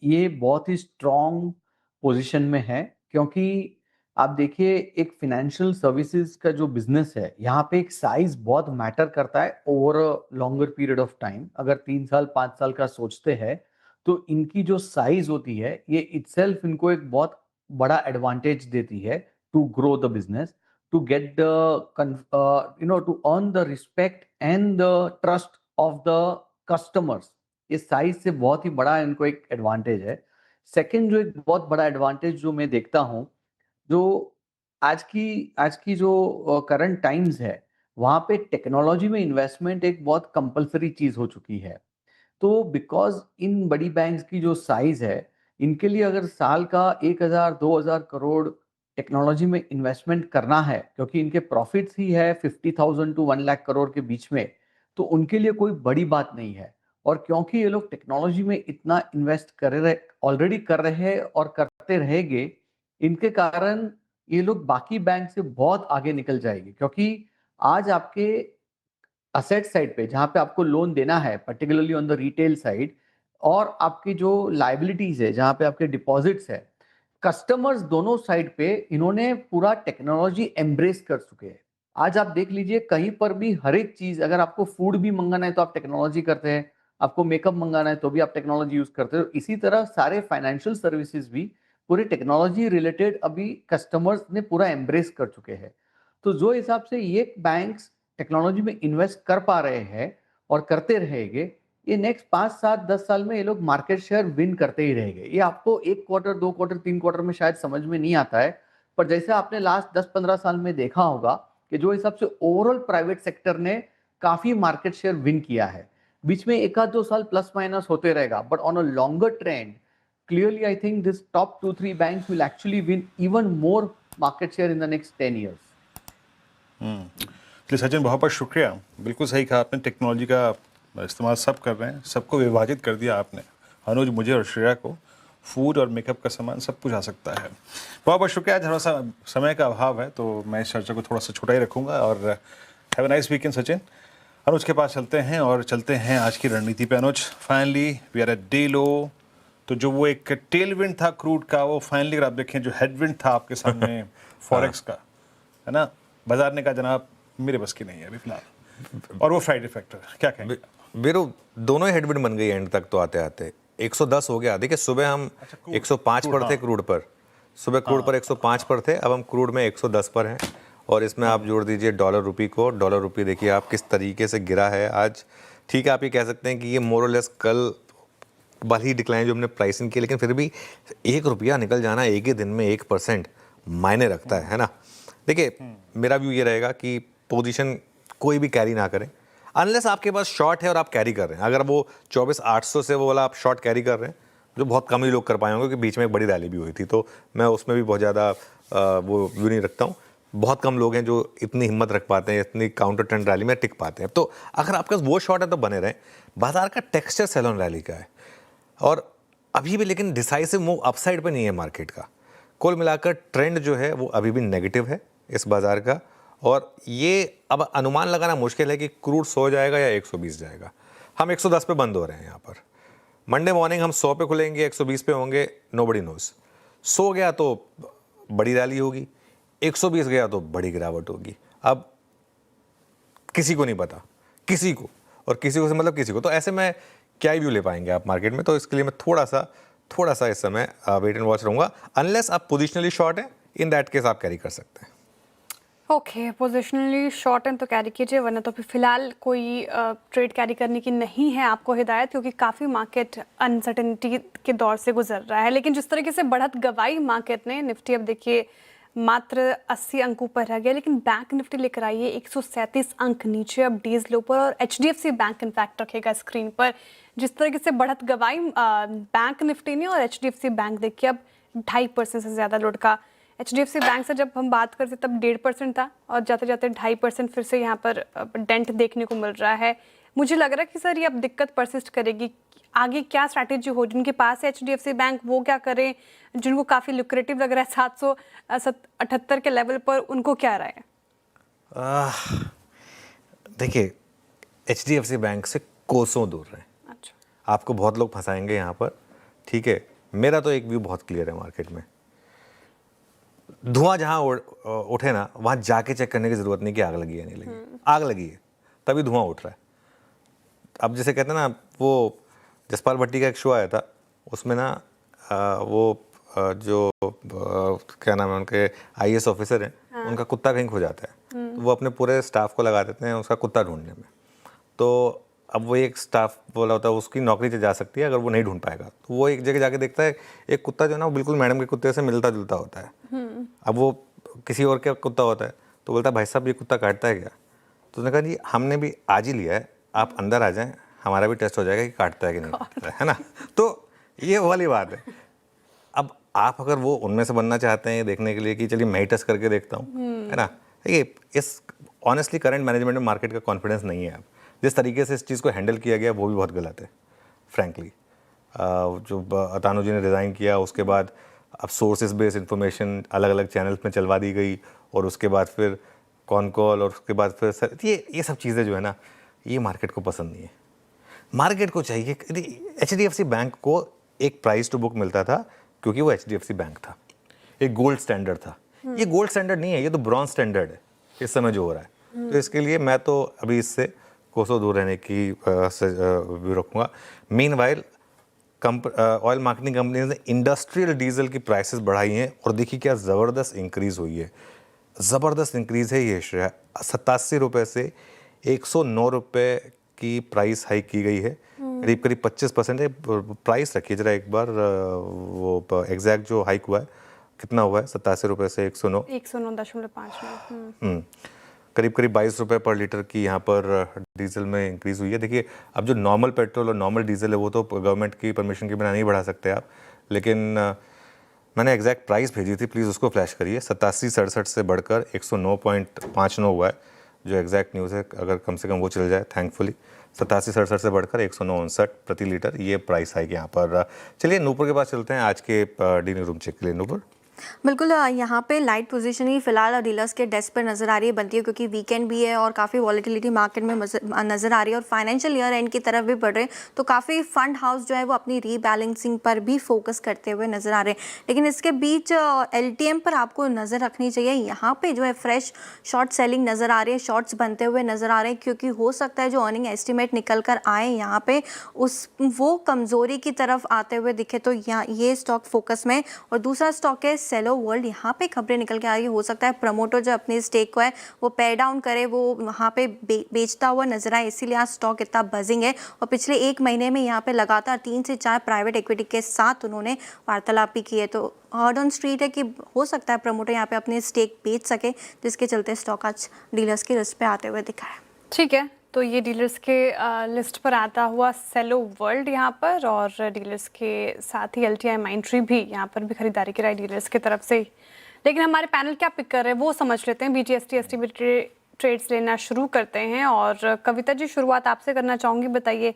ये बहुत ही स्ट्रॉन्ग पोजीशन में है, क्योंकि आप देखिए एक फाइनेंशियल सर्विसेज का जो बिजनेस है, यहाँ पे एक साइज बहुत मैटर करता है over a longer period of time. अगर 3 साल 5 साल का सोचते हैं तो इनकी जो साइज होती है ये इटसेल्फ इनको एक बहुत बड़ा एडवांटेज देती है to grow the business, to get the to earn the respect and the trust of the customers। इस साइज से बहुत ही बड़ा इनको एक एडवांटेज है। सेकंड जो एक बहुत बड़ा एडवांटेज जो मैं देखता हूँ, जो आज की जो करंट टाइम्स है, वहाँ पे टेक्नोलॉजी में इन्वेस्टमेंट एक बहुत कंपलसरी चीज हो चुकी है। तो बिकॉज इन बड़ी बैंक्स की जो साइज है, इनके लिए अगर साल का 1000-2000 करोड़ टेक्नोलॉजी में इन्वेस्टमेंट करना है, क्योंकि इनके प्रॉफिट्स ही है 50,000 to 1 लाख करोड़ के बीच में, तो उनके लिए कोई बड़ी बात नहीं है। और क्योंकि ये लोग टेक्नोलॉजी में इतना इन्वेस्ट ऑलरेडी कर रहे हैं और करते रहेंगे, इनके कारण ये लोग बाकी बैंक से बहुत आगे निकल जाएगी। क्योंकि आज आपके असेट साइड पे जहां पे आपको लोन देना है, particularly on the retail side, और आपकी जो लाइबिलिटीज है जहां पे आपके डिपॉजिट्स है, कस्टमर्स दोनों साइड पे इन्होंने पूरा टेक्नोलॉजी एम्ब्रेस कर चुके हैं। आज आप देख लीजिए कहीं पर भी हर एक चीज, अगर आपको फूड भी मंगाना है तो आप टेक्नोलॉजी करते हैं, आपको मेकअप मंगाना है तो भी आप टेक्नोलॉजी यूज करते हो। इसी तरह सारे फाइनेंशियल सर्विसेज भी पूरे टेक्नोलॉजी रिलेटेड अभी कस्टमर्स ने पूरा एम्ब्रेस कर चुके हैं। तो जो हिसाब से ये बैंक्स टेक्नोलॉजी में इन्वेस्ट कर पा रहे हैं और करते रहेंगे, ये नेक्स्ट 5, 7, 10 साल में ये लोग मार्केट शेयर विन करते ही रहेंगे। ये आपको 1 क्वार्टर, 2 क्वार्टर, 3 क्वार्टर में शायद समझ में नहीं आता है, पर जैसे आपने लास्ट 10-15 साल में देखा होगा कि जो हिसाब से ओवरऑल प्राइवेट सेक्टर ने काफी मार्केट शेयर विन किया है, बीच में 1-2 साल प्लस माइनस होते रहेगा, but on a longer trend clearly I think this top 2-3 banks will actually win even more market share in the next 10 years. चलिए सचिन, बहुत बहुत शुक्रिया। बिल्कुल सही कहा आपने, टेक्नोलॉजी का इस्तेमाल सब कर रहे हैं, सबको विभाजित कर दिया आपने। अनुज, मुझे और श्रेया को फूड और मेकअप का सामान सब कुछ आ सकता है। बहुत बहुत शुक्रिया। थोड़ा सा समय का अभाव है तो मैं इस चर्चा को थोड़ा सा छोटा ही रखूँगा। और have a nice weekend Sachin. Anuj के पास चलते हैं और चलते हैं आज की रणनीति पे। Anuj, finally we are at day low, तो जो वो एक टेल विंड था क्रूड का, वो फाइनली अगर आप देखें जो हेडविंड था आपके सामने फॉरेक्स का, है ना, बाजार ने कहा जनाब मेरे बस की नहीं है अभी फिलहाल, और वो फ्राइडे फैक्टर क्या कहेंगे? बेरो दोनों ही हेडविंड बन गई एंड तक, तो आते आते 110 हो गया। देखिए सुबह हम 105 पर थे क्रूड पर, सुबह क्रूड पर 105 पर थे, अब हम क्रूड में 110 पर हैं। और इसमें आप जोड़ दीजिए डॉलर रुपी को, डॉलर रुपी देखिए आप किस तरीके से गिरा है आज। ठीक है, आप ये कह सकते हैं कि ये मोर और लेस कल वाली ही डिक्लाइन जो हमने प्राइसिंग की, लेकिन फिर भी 1 रुपया निकल जाना एक ही दिन में 1% मायने रखता है ना। देखिए मेरा व्यू ये रहेगा कि पोजीशन कोई भी कैरी ना करें अनलेस आपके पास शॉर्ट है और आप कैरी कर रहे हैं। अगर वो 24,800 से वो वाला आप शॉर्ट कैरी कर रहे हैं, जो बहुत कम ही लोग कर पाए होंगे क्योंकि बीच में एक बड़ी रैली भी हुई थी, तो मैं उसमें भी बहुत ज़्यादा वो व्यू नहीं रखता हूँ। बहुत कम लोग हैं जो इतनी हिम्मत रख पाते हैं, इतनी काउंटर ट्रेंड रैली में टिक पाते हैं। तो अगर आपके पास वो शॉर्ट है तो बने रहें। बाजार का टेक्सचर सेल ऑन रैली का है और अभी भी लेकिन डिसाइसिव मूव अपसाइड पे नहीं है मार्केट का। कुल मिलाकर ट्रेंड जो है वो अभी भी नेगेटिव है इस बाजार का, और ये अब अनुमान लगाना मुश्किल है कि क्रूड 100 जाएगा या 120 जाएगा। हम 110 पे बंद हो रहे हैं यहाँ पर। मंडे मॉर्निंग हम 100 पे खुलेंगे, 120 पे होंगे, नोबडी नोज। 100 गया तो बड़ी रैली होगी, 120 गया तो बड़ी गिरावट होगी। अब किसी को नहीं पता, किसी को, और किसी को से मतलब किसी को, तो ऐसे में क्या ही व्यू ले पाएंगे आप मार्केट में। तो इसके लिए मैं थोड़ा सा इस समय वेट एंड वॉच रहूँगा। अनलेस आप पोजिशनली शॉर्ट हैं, इन दैट केस आप कैरी कर सकते हैं। ओके, पोजिशनली शॉर्ट एंड तो कैरी कीजिए, वरना तो फिर फिलहाल कोई ट्रेड कैरी करने की नहीं है आपको हिदायत, क्योंकि काफ़ी मार्केट अनसर्टेनिटी के दौर से गुजर रहा है। लेकिन जिस तरीके से बढ़त गवाई मार्केट ने, निफ्टी अब देखिए मात्र 80 अंकों पर रह गया, लेकिन बैंक निफ्टी लेकर आइए 137 अंक नीचे अब डेज लो पर, और HDFC बैंक इनफैक्ट रखेगा स्क्रीन पर। जिस तरीके से बढ़त गवाई बैंक निफ्टी ने और HDFC बैंक देखिए अब 2.5% से ज़्यादा लुढ़का। HDFC बैंक से जब हम बात करते तब 1.5% था और जाते जाते 2.5% फिर से यहाँ पर डेंट देखने को मिल रहा है। मुझे लग रहा है कि सर ये अब दिक्कत परसिस्ट करेगी। आगे क्या स्ट्रैटेजी हो, जिनके पास है HDFC बैंक वो क्या करें, जिनको काफ़ी लुक्रेटिव लग रहा है 778 के लेवल पर, उनको क्या राय है? देखिए HDFC बैंक से कोसों दूर रहें। अच्छा, आपको बहुत लोग फंसाएंगे यहाँ पर, ठीक है। मेरा तो एक व्यू बहुत क्लियर है मार्केट में। धुआं जहाँ उठे ना, वहाँ जाके चेक करने की जरूरत नहीं कि आग लगी है नहीं लगी। आग लगी है तभी धुआं उठ रहा है। अब जैसे कहते हैं ना, वो जसपाल भट्टी का एक शो आया था, उसमें ना जो क्या नाम है उनके IAS ऑफिसर हैं, हाँ। उनका कुत्ता कहीं खो जाता है, तो वो अपने पूरे स्टाफ को लगा देते हैं उसका कुत्ता ढूंढने में। तो अब वो एक स्टाफ बोला होता है उसकी नौकरी से जा सकती है अगर वो नहीं ढूंढ पाएगा, तो वो एक जगह जाके देखता है एक कुत्ता जो है ना वो बिल्कुल मैडम के कुत्ते से मिलता जुलता होता है। अब वो किसी और का कुत्ता होता है तो बोलता है भाई साहब ये कुत्ता काटता है क्या? तो उसने कहा जी हमने भी आज ही लिया है, आप अंदर आ जाएं, हमारा भी टेस्ट हो जाएगा कि काटता है कि नहीं काटता है ना। तो ये वाली बात है। अब आप अगर वो उनमें से बनना चाहते हैं देखने के लिए कि चलिए मैं ही टेस्ट करके देखता हूँ, है ना, ये इस ऑनेस्टली करंट मैनेजमेंट में मार्केट का कॉन्फिडेंस नहीं है। अब जिस तरीके से इस चीज़ को हैंडल किया गया वो भी बहुत गलत है फ्रैंकली। जो अतानु जी ने रिज़ाइन किया उसके बाद अब सोर्सेज बेस्ड इंफॉर्मेशन अलग अलग चैनल्स में चलवा दी गई, और उसके बाद फिर कॉन कॉल, और उसके बाद फिर ये सब चीज़ें जो है ना, ये मार्केट को पसंद नहीं है। मार्केट को चाहिए HDFC बैंक को एक प्राइस टू बुक मिलता था क्योंकि वो HDFC बैंक था, एक गोल्ड स्टैंडर्ड था। ये गोल्ड स्टैंडर्ड नहीं है, ये तो ब्रॉन्ज स्टैंडर्ड है इस समय जो हो रहा है। तो इसके लिए मैं तो अभी इससे कोसों दूर रहने की व्यू रखूँगा। मीनवाइल ऑयल मार्केटिंग कंपनीज ने इंडस्ट्रियल डीजल की प्राइसेस बढ़ाई हैं, और देखिए क्या ज़बरदस्त इंक्रीज़ हुई है, ज़बरदस्त इंक्रीज़ है ये श्रेया। 87 रुपये से 109 रुपये की प्राइस हाइक की गई है। करीब करीब 25% है। प्राइस रखिए जरा एक बार, वो एग्जैक्ट जो हाइक हुआ है कितना हुआ है, 87 रुपये से 109, 109.5। करीब करीब 22 रुपये पर लीटर की यहाँ पर डीजल में इंक्रीज़ हुई है। देखिए अब जो नॉर्मल पेट्रोल और नॉर्मल डीजल है वो तो गवर्नमेंट की परमिशन के बिना नहीं बढ़ा सकते आप, लेकिन मैंने एग्जैक्ट प्राइस भेजी थी, प्लीज़ उसको फ्लैश करिए। 87.67 से बढ़कर 109.59 हुआ है, जो एग्जैक्ट न्यूज़ है, अगर कम से कम वो चल जाए थैंकफुली। 87.67 से बढ़कर 109.59 प्रति लीटर ये प्राइस आएगी यहाँ पर। चलिए नूपुर के पास चलते हैं आज के डीलिंग रूम चेक के लिए। नूपुर, बिल्कुल, यहाँ पे लाइट पोजीशन ही फिलहाल डीलर्स के डेस्क पर नज़र आ रही है बनती है, क्योंकि वीकेंड भी है और काफ़ी वॉलेटिलिटी मार्केट में नज़र आ रही है और फाइनेंशियल ईयर एंड की तरफ भी बढ़ रहे हैं, तो काफ़ी फंड हाउस जो है वो अपनी रीबैलेंसिंग पर भी फोकस करते हुए नज़र आ रहे हैं। लेकिन इसके बीच LTM पर आपको नज़र रखनी चाहिए। यहाँ पर जो है फ्रेश शॉर्ट सेलिंग नज़र आ रही है, शॉर्ट्स बनते हुए नज़र आ रहे हैं, क्योंकि हो सकता है जो अर्निंग एस्टिमेट निकल कर आए यहाँ पे वो कमज़ोरी की तरफ आते हुए दिखे, तो यहाँ ये स्टॉक फोकस में। और दूसरा स्टॉक है सेलो वर्ल्ड, यहाँ पे खबरें निकल के आ रही है, हो सकता है प्रमोटर जो अपनी स्टेक को है वो पे डाउन करे, वो वहाँ पे बेचता हुआ नजर आए, इसीलिए आज स्टॉक इतना बजिंग है। और पिछले एक महीने में यहाँ पे लगातार 3 से 4 प्राइवेट इक्विटी के साथ उन्होंने वार्तालाप भी की है, तो हर्ड ऑन स्ट्रीट है कि हो सकता है प्रमोटर यहाँ पे अपनी स्टेक बेच सके, जिसके चलते स्टॉक आज डीलर्स की लिस्ट पे आते हुए दिखा है। ठीक है, तो ये डीलर्स के लिस्ट पर आता हुआ सेलो वर्ल्ड यहाँ पर, और डीलर्स के साथ ही LTI माइंट्री भी यहाँ पर भी खरीदारी की राय डीलर्स की तरफ से। लेकिन हमारे पैनल क्या पिक कर रहे हैं वो समझ लेते हैं। BTST STBT ट्रेड्स लेना शुरू करते हैं, और कविता जी शुरुआत आपसे करना चाहूँगी, बताइए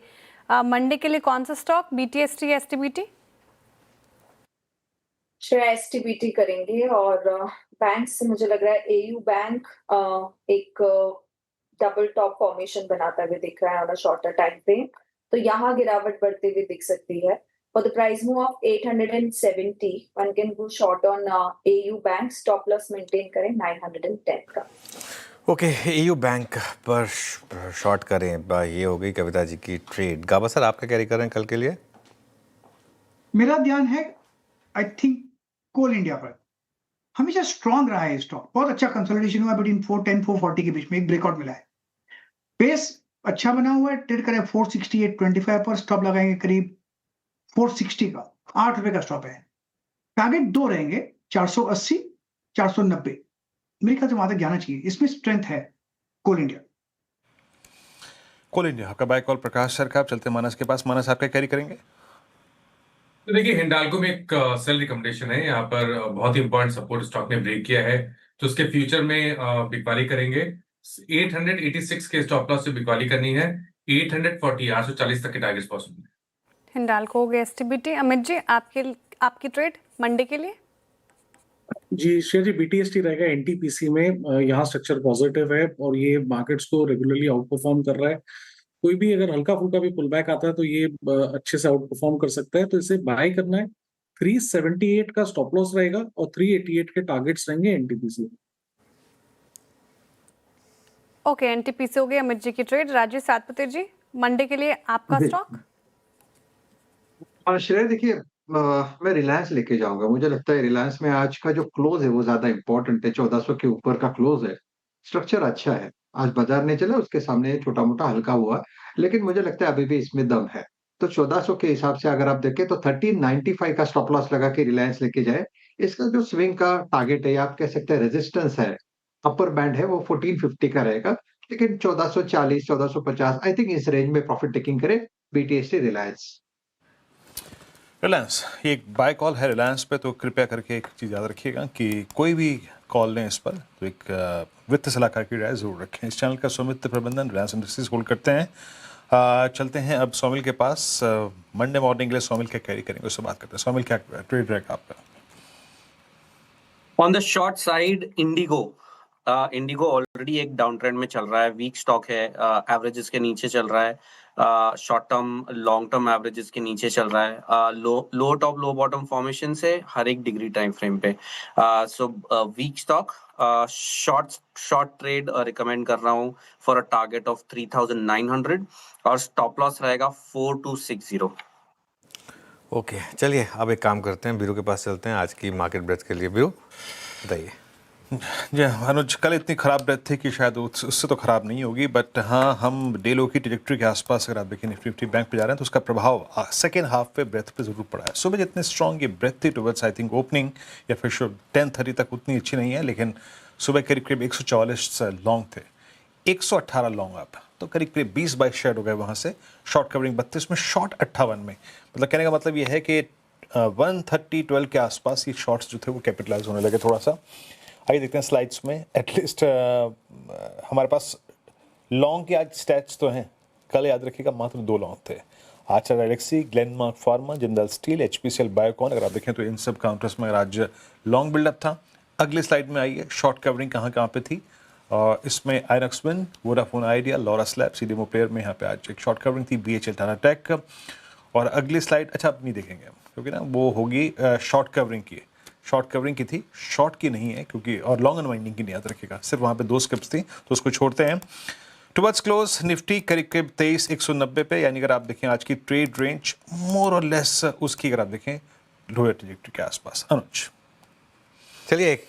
मंडे के लिए कौन सा स्टॉक, BTST या STBT? STBT करेंगे, और बैंक से मुझे लग रहा है AU बैंक एक डबल टॉप फॉर्मेशन बनाता हुए दिख रहा है on a shorter time frame, तो यहाँ गिरावट बढ़ते हुए दिख सकती है। For the price move of 870 one can go short on AU bank, stop loss maintain करें 910 का। ओके, AU बैंक पर शॉर्ट करें। ये हो गई कविता जी की ट्रेड। गाबा सर, आपका कैरी कर रहे हैं कल के लिए? मेरा ध्यान है आई थिंक कोल इंडिया पर, हमेशा स्ट्रांग रहा है स्टॉक, बहुत अच्छा कंसोलिडेशन हुआ बिटवीन 410 440 के बीच में, एक ब्रेकआउट मिला है, बेस अच्छा बना हुआ है, ट्रेड करें 468.25 पर, स्टॉप लगाएंगे करीब 460 का, 8 रुपए का स्टॉप है। टारगेट 2 रहेंगे, 480 490, मेरे ख्याल से वहां तक जाना चाहिए, इसमें स्ट्रेंथ है कोल इंडिया। कोल इंडिया आपका बाय कॉल। प्रकाश सर का, आप चलते मानस के पास। मानस, आपका कैरी करेंगे? तो देखिए हिंडाल्को में एक सेल रिकमेंडेशन है, यहाँ पर बहुत ही इंपॉर्टेंट सपोर्ट स्टॉक ने ब्रेक किया है, तो उसके फ्यूचर में बिकवाली करेंगे। 886 के स्टॉप लॉस से बिकवाली करनी है, 840 840 तक के टारगेट्स पॉसिबल है। हिंडाल्को हो गया, STBT। अमित जी, आपकी ट्रेड मंडे के लिए? जी शेयर जी, BTST रहेगा NTPC में। यहाँ स्ट्रक्चर पॉजिटिव है और ये मार्केट्स को रेगुलरली आउट परफॉर्म कर रहा है। कोई भी अगर हल्का फुल्का भी पुल बैक आता है तो ये अच्छे से आउट परफॉर्म कर सकता है, तो इसे बाय करना है। 378 का स्टॉप लॉस रहेगा और 388 के टारगेट्स रहेंगे NTPC। ओके, NTPC हो गई अमित जी की ट्रेड। राजेश सातपति जी, मंडे के लिए आपका स्टॉक? श्रेय देखिए, मैं रिलायंस लेके जाऊंगा। मुझे लगता है रिलायंस में आज का जो क्लोज है वो ज्यादा इंपॉर्टेंट है, 1400 के ऊपर का क्लोज है, स्ट्रक्चर अच्छा है। आज बाजार नहीं चला, उसके सामने छोटा मोटा हल्का हुआ, लेकिन मुझे लगता है अभी भी इसमें दम है। तो 1400 के हिसाब से अगर आप देखें तो 1395 का स्टॉप लॉस लगा के रिलायंस लेके जाए। इसका जो स्विंग का टारगेट है, आप कह सकते हैं रेजिस्टेंस है, अपर बैंड है, वो 1450 का रहेगा, लेकिन 1440 1450 आई थिंक इस रेंज में प्रॉफिट टेकिंग करे BTST रिलायंस। रिलायंस ये एक बाय कॉल है रिलायंस पे, तो कृपया करके एक चीज़ याद रखिएगा कि कोई भी कॉल लें इस पर तो एक वित्त सलाहकार की राय जरूर रखें। इस चैनल का स्वामित्व प्रबंधन रिलायंस इंडस्ट्रीज होल्ड करते हैं। चलते हैं अब सोमिल के पास। मंडे मॉर्निंग के लिए सोमिल क्या कैरी करेंगे उससे बात करते हैं। सोमिल, क्या ट्रेड रहेगा आपका? On the short side Indigo already एक डाउन ट्रेंड में चल रहा है, वीक स्टॉक है, एवरेजेस के नीचे चल रहा है, short term long term averages के नीचे चल रहा है, लो टॉप लो बॉटम फॉर्मेशन से हर एक डिग्री टाइम फ्रेम पे। So weak stock, short trade recommend कर रहा हूँ फॉर अ टारगेट ऑफ 3900 और स्टॉप लॉस रहेगा 4260। ओके, चलिए अब एक काम करते हैं, बीरू के पास चलते हैं आज की मार्केट ब्रेथ के लिए। बीरू बताइए। जी अनुज, कल इतनी ख़राब ब्रेथ थी कि शायद उससे तो ख़राब नहीं होगी, बट हाँ हम डे लो की ट्रैजेक्टरी के आसपास अगर आप देखें निफ्टी बैंक पे जा रहे हैं तो उसका प्रभाव सेकेंड हाफ पे ब्रेथ पे ज़रूर पड़ा है। सुबह जितने स्ट्रॉन्ग ये ब्रेथ थी टुवर्ड्स आई थिंक ओपनिंग या फिर 10:30 तक उतनी अच्छी नहीं है, लेकिन सुबह करीब करीब 144 लॉन्ग थे, 118 लॉन्ग अप, तो करीब करीब 20-22 शेयर हो गए वहाँ से। शॉर्ट कवरिंग 32 में, शॉर्ट 58 में। मतलब कहने का मतलब ये है कि 130-12 के आसपास ये शॉर्ट्स जो थे वो कैपिटलाइज होने लगे थोड़ा सा। आइए देखते हैं स्लाइड्स में। एटलीस्ट हमारे पास लॉन्ग के आज स्टैट्स तो हैं, कल याद रखिएगा मात्र 2 लॉन्ग थे। आचार एलेक्सी, Glenmark pharma, Jindal steel, HPCL Biocon, अगर आप देखें तो इन सब काउंटर्स में आज लॉन्ग बिल्डअप था। अगले स्लाइड में आइए, शॉर्ट कवरिंग कहाँ पे थी। इसमें INOX win, Vodafone idea, Laurus lab, CDMO player में यहाँ पे आज एक शॉर्ट कवरिंग थी, बीएचएल टाटा टेक। और अगली स्लाइड अच्छा अब नहीं देखेंगे क्योंकि ना वो होगी शॉर्ट कवरिंग की, शॉर्ट कवरिंग की थी, शॉर्ट की नहीं है क्योंकि, और लॉन्ग अनवाइंडिंग की नहीं याद रखिएगा, सिर्फ वहाँ पे 2 स्किप्स थी तो उसको छोड़ते हैं। टुवर्ड्स क्लोज निफ्टी करीब करीब 23,190 पे, यानी अगर आप देखें आज की ट्रेड रेंज मोर और लेस उसकी अगर आप देखें लोअर ट्रैजेक्टरी के आसपास। अनुज चलिए एक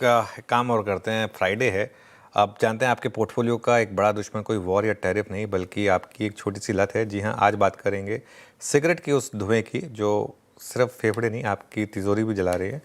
काम और करते हैं, फ्राइडे है। आप जानते हैं आपके पोर्टफोलियो का एक बड़ा दुश्मन कोई वॉर या टैरिफ नहीं बल्कि आपकी एक छोटी सी लत है। जी हाँ, आज बात करेंगे सिगरेट की उस धुएं की जो सिर्फ फेफड़े नहीं आपकी तिजोरी भी जला रही है।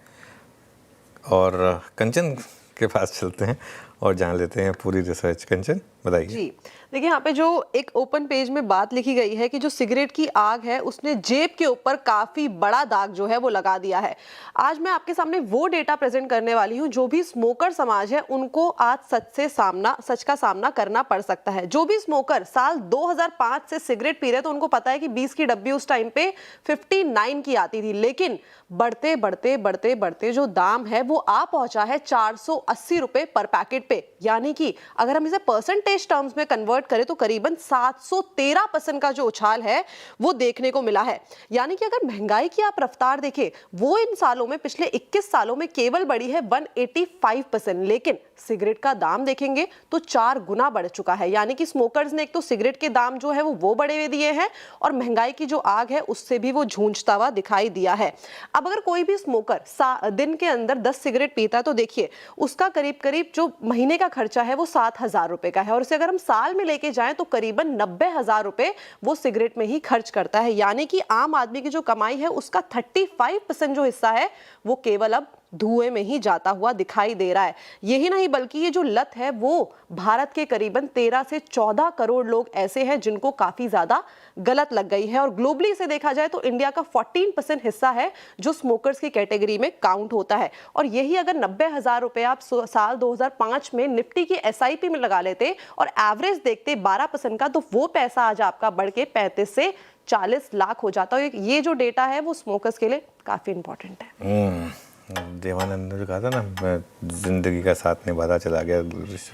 और कंचन के पास चलते हैं और जान लेते हैं पूरी रिसर्च। कंचन बताइए। जी देखिए, यहाँ पे जो एक ओपन पेज में बात लिखी गई है कि जो सिगरेट की आग है उसने जेब के ऊपर काफी बड़ा दाग जो है वो लगा दिया है। आज मैं आपके सामने वो डेटा प्रेजेंट करने वाली हूँ जो भी स्मोकर समाज है उनको आज सच का सामना करना पड़ सकता है। जो भी स्मोकर साल 2005 से सिगरेट पी रहे तो उनको पता है कि 20 की डब्बी उस टाइम पे 59 की आती थी, लेकिन बढ़ते बढ़ते बढ़ते बढ़ते जो दाम है वो आ पहुंचा है 480 रुपए पर पैकेट पे। यानी कि अगर हम इसे परसेंटेज टर्म्स में कन्वर्ट करें तो करीबन 713% का जो उछाल है वो देखने को मिला है। यानी कि अगर महंगाई की आप रफ्तार देखें वो इन सालों में, पिछले 21 सालों में केवल बढ़ी है 185%, लेकिन सिगरेट का दाम देखेंगे तो 4 गुना बढ़ चुका है। यानी कि स्मोकर्स ने एक तो सिगरेट के दाम जो है वो बढ़े हुए दिए हैं और महंगाई की जो आग है उससे भी वो जूझता हुआ दिखाई दिया है। अब अगर कोई भी स्मोकर दिन के अंदर 10 सिगरेट पीता है तो देखिए उसका करीब करीब जो महीने का खर्चा है वो 7,000 रुपए का है, और उसे अगर हम साल में लेके जाएं तो करीबन 90,000 रुपए वो सिगरेट में ही खर्च करता है। यानी कि आम आदमी की जो कमाई है उसका 35% जो हिस्सा है वो केवल अब धुएं में ही जाता हुआ दिखाई दे रहा है। यही नहीं बल्कि ये जो लत है वो भारत के करीबन 13 से 14 करोड़ लोग ऐसे हैं जिनको काफी ज्यादा गलत लग गई है, और ग्लोबली से देखा जाए तो इंडिया का 14% हिस्सा है जो स्मोकर्स की कैटेगरी में काउंट होता है। और यही अगर 90,000 रुपए आप साल 2005 में निफ्टी की SIP में लगा लेते और एवरेज देखते 12% का, तो वो पैसा आज आपका बढ़ के 35 से 40 लाख हो जाता है। ये जो डेटा है वो स्मोकर्स के लिए काफी इंपॉर्टेंट है। देवानंद ने कहा था ना, जिंदगी का साथ निभाता चला गया,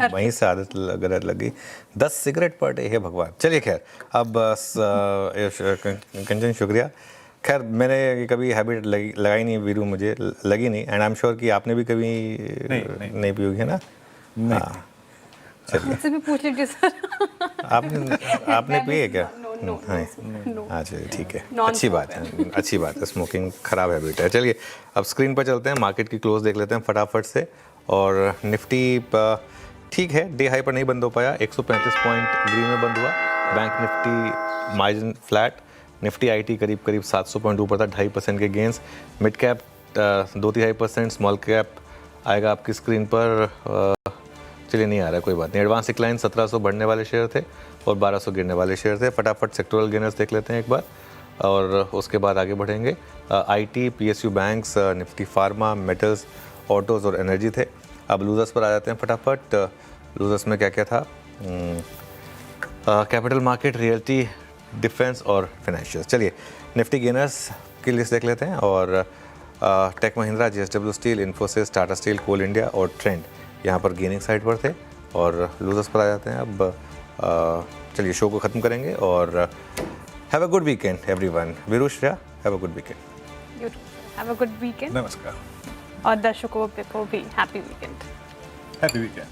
वहीं से आदत गलत लगी। 10 सिगरेट पर डे है भगवान। चलिए खैर, अब कंचन शुक्रिया। खैर मैंने कभी हैबिट लगाई नहीं वीरू, मुझे लगी नहीं, एंड आई एम श्योर कि आपने भी कभी नहीं पी होगी, है ना? हाँ मुझसे भी पूछ लीजिए सर। आपने पी है क्या? हाँ चलिए ठीक है, अच्छी बात है, स्मोकिंग खराब हैबिट है। चलिए अब स्क्रीन पर चलते हैं, मार्केट की क्लोज देख लेते हैं फटाफट से। और निफ्टी ठीक है, डे हाई पर नहीं बंद हो पाया, 135 पॉइंट ग्रीन में बंद हुआ। Bank Nifty margin flat, Nifty IT करीब करीब 700 पॉइंट ऊपर था, 2.5% के gains. Mid cap 2-3%, small cap आएगा आपकी स्क्रीन पर, चलिए नहीं आ रहा, कोई बात नहीं। एडवांस डिक्लाइन 1700 बढ़ने वाले शेयर थे और 1200 गिरने वाले शेयर थे। फटाफट सेक्टोरल गेनर्स देख लेते हैं एक बार और उसके बाद आगे बढ़ेंगे। IT, PSU banks, Nifty pharma, metals, autos और एनर्जी थे। अब लूजर्स पर आ जाते हैं फटाफट। लूजर्स में क्या क्या था? कैपिटल मार्केट, रियल्टी, डिफेंस और फाइनेंशियल। चलिए निफ्टी गेनर्स की लिस्ट देख लेते हैं। और Tech Mahindra, JSW Steel, Infosys, Tata Steel, Coal India और ट्रेंड यहाँ पर गेनिंग साइड पर थे। और लूजर्स पर आ जाते हैं। अब चलिए शो को ख़त्म करेंगे और have a good weekend everyone. Veeru, Shreya, have a good weekend. Have a good weekend. नमस्कार। और दर्शकों को भी हैप्पी वीकेंड। Happy weekend.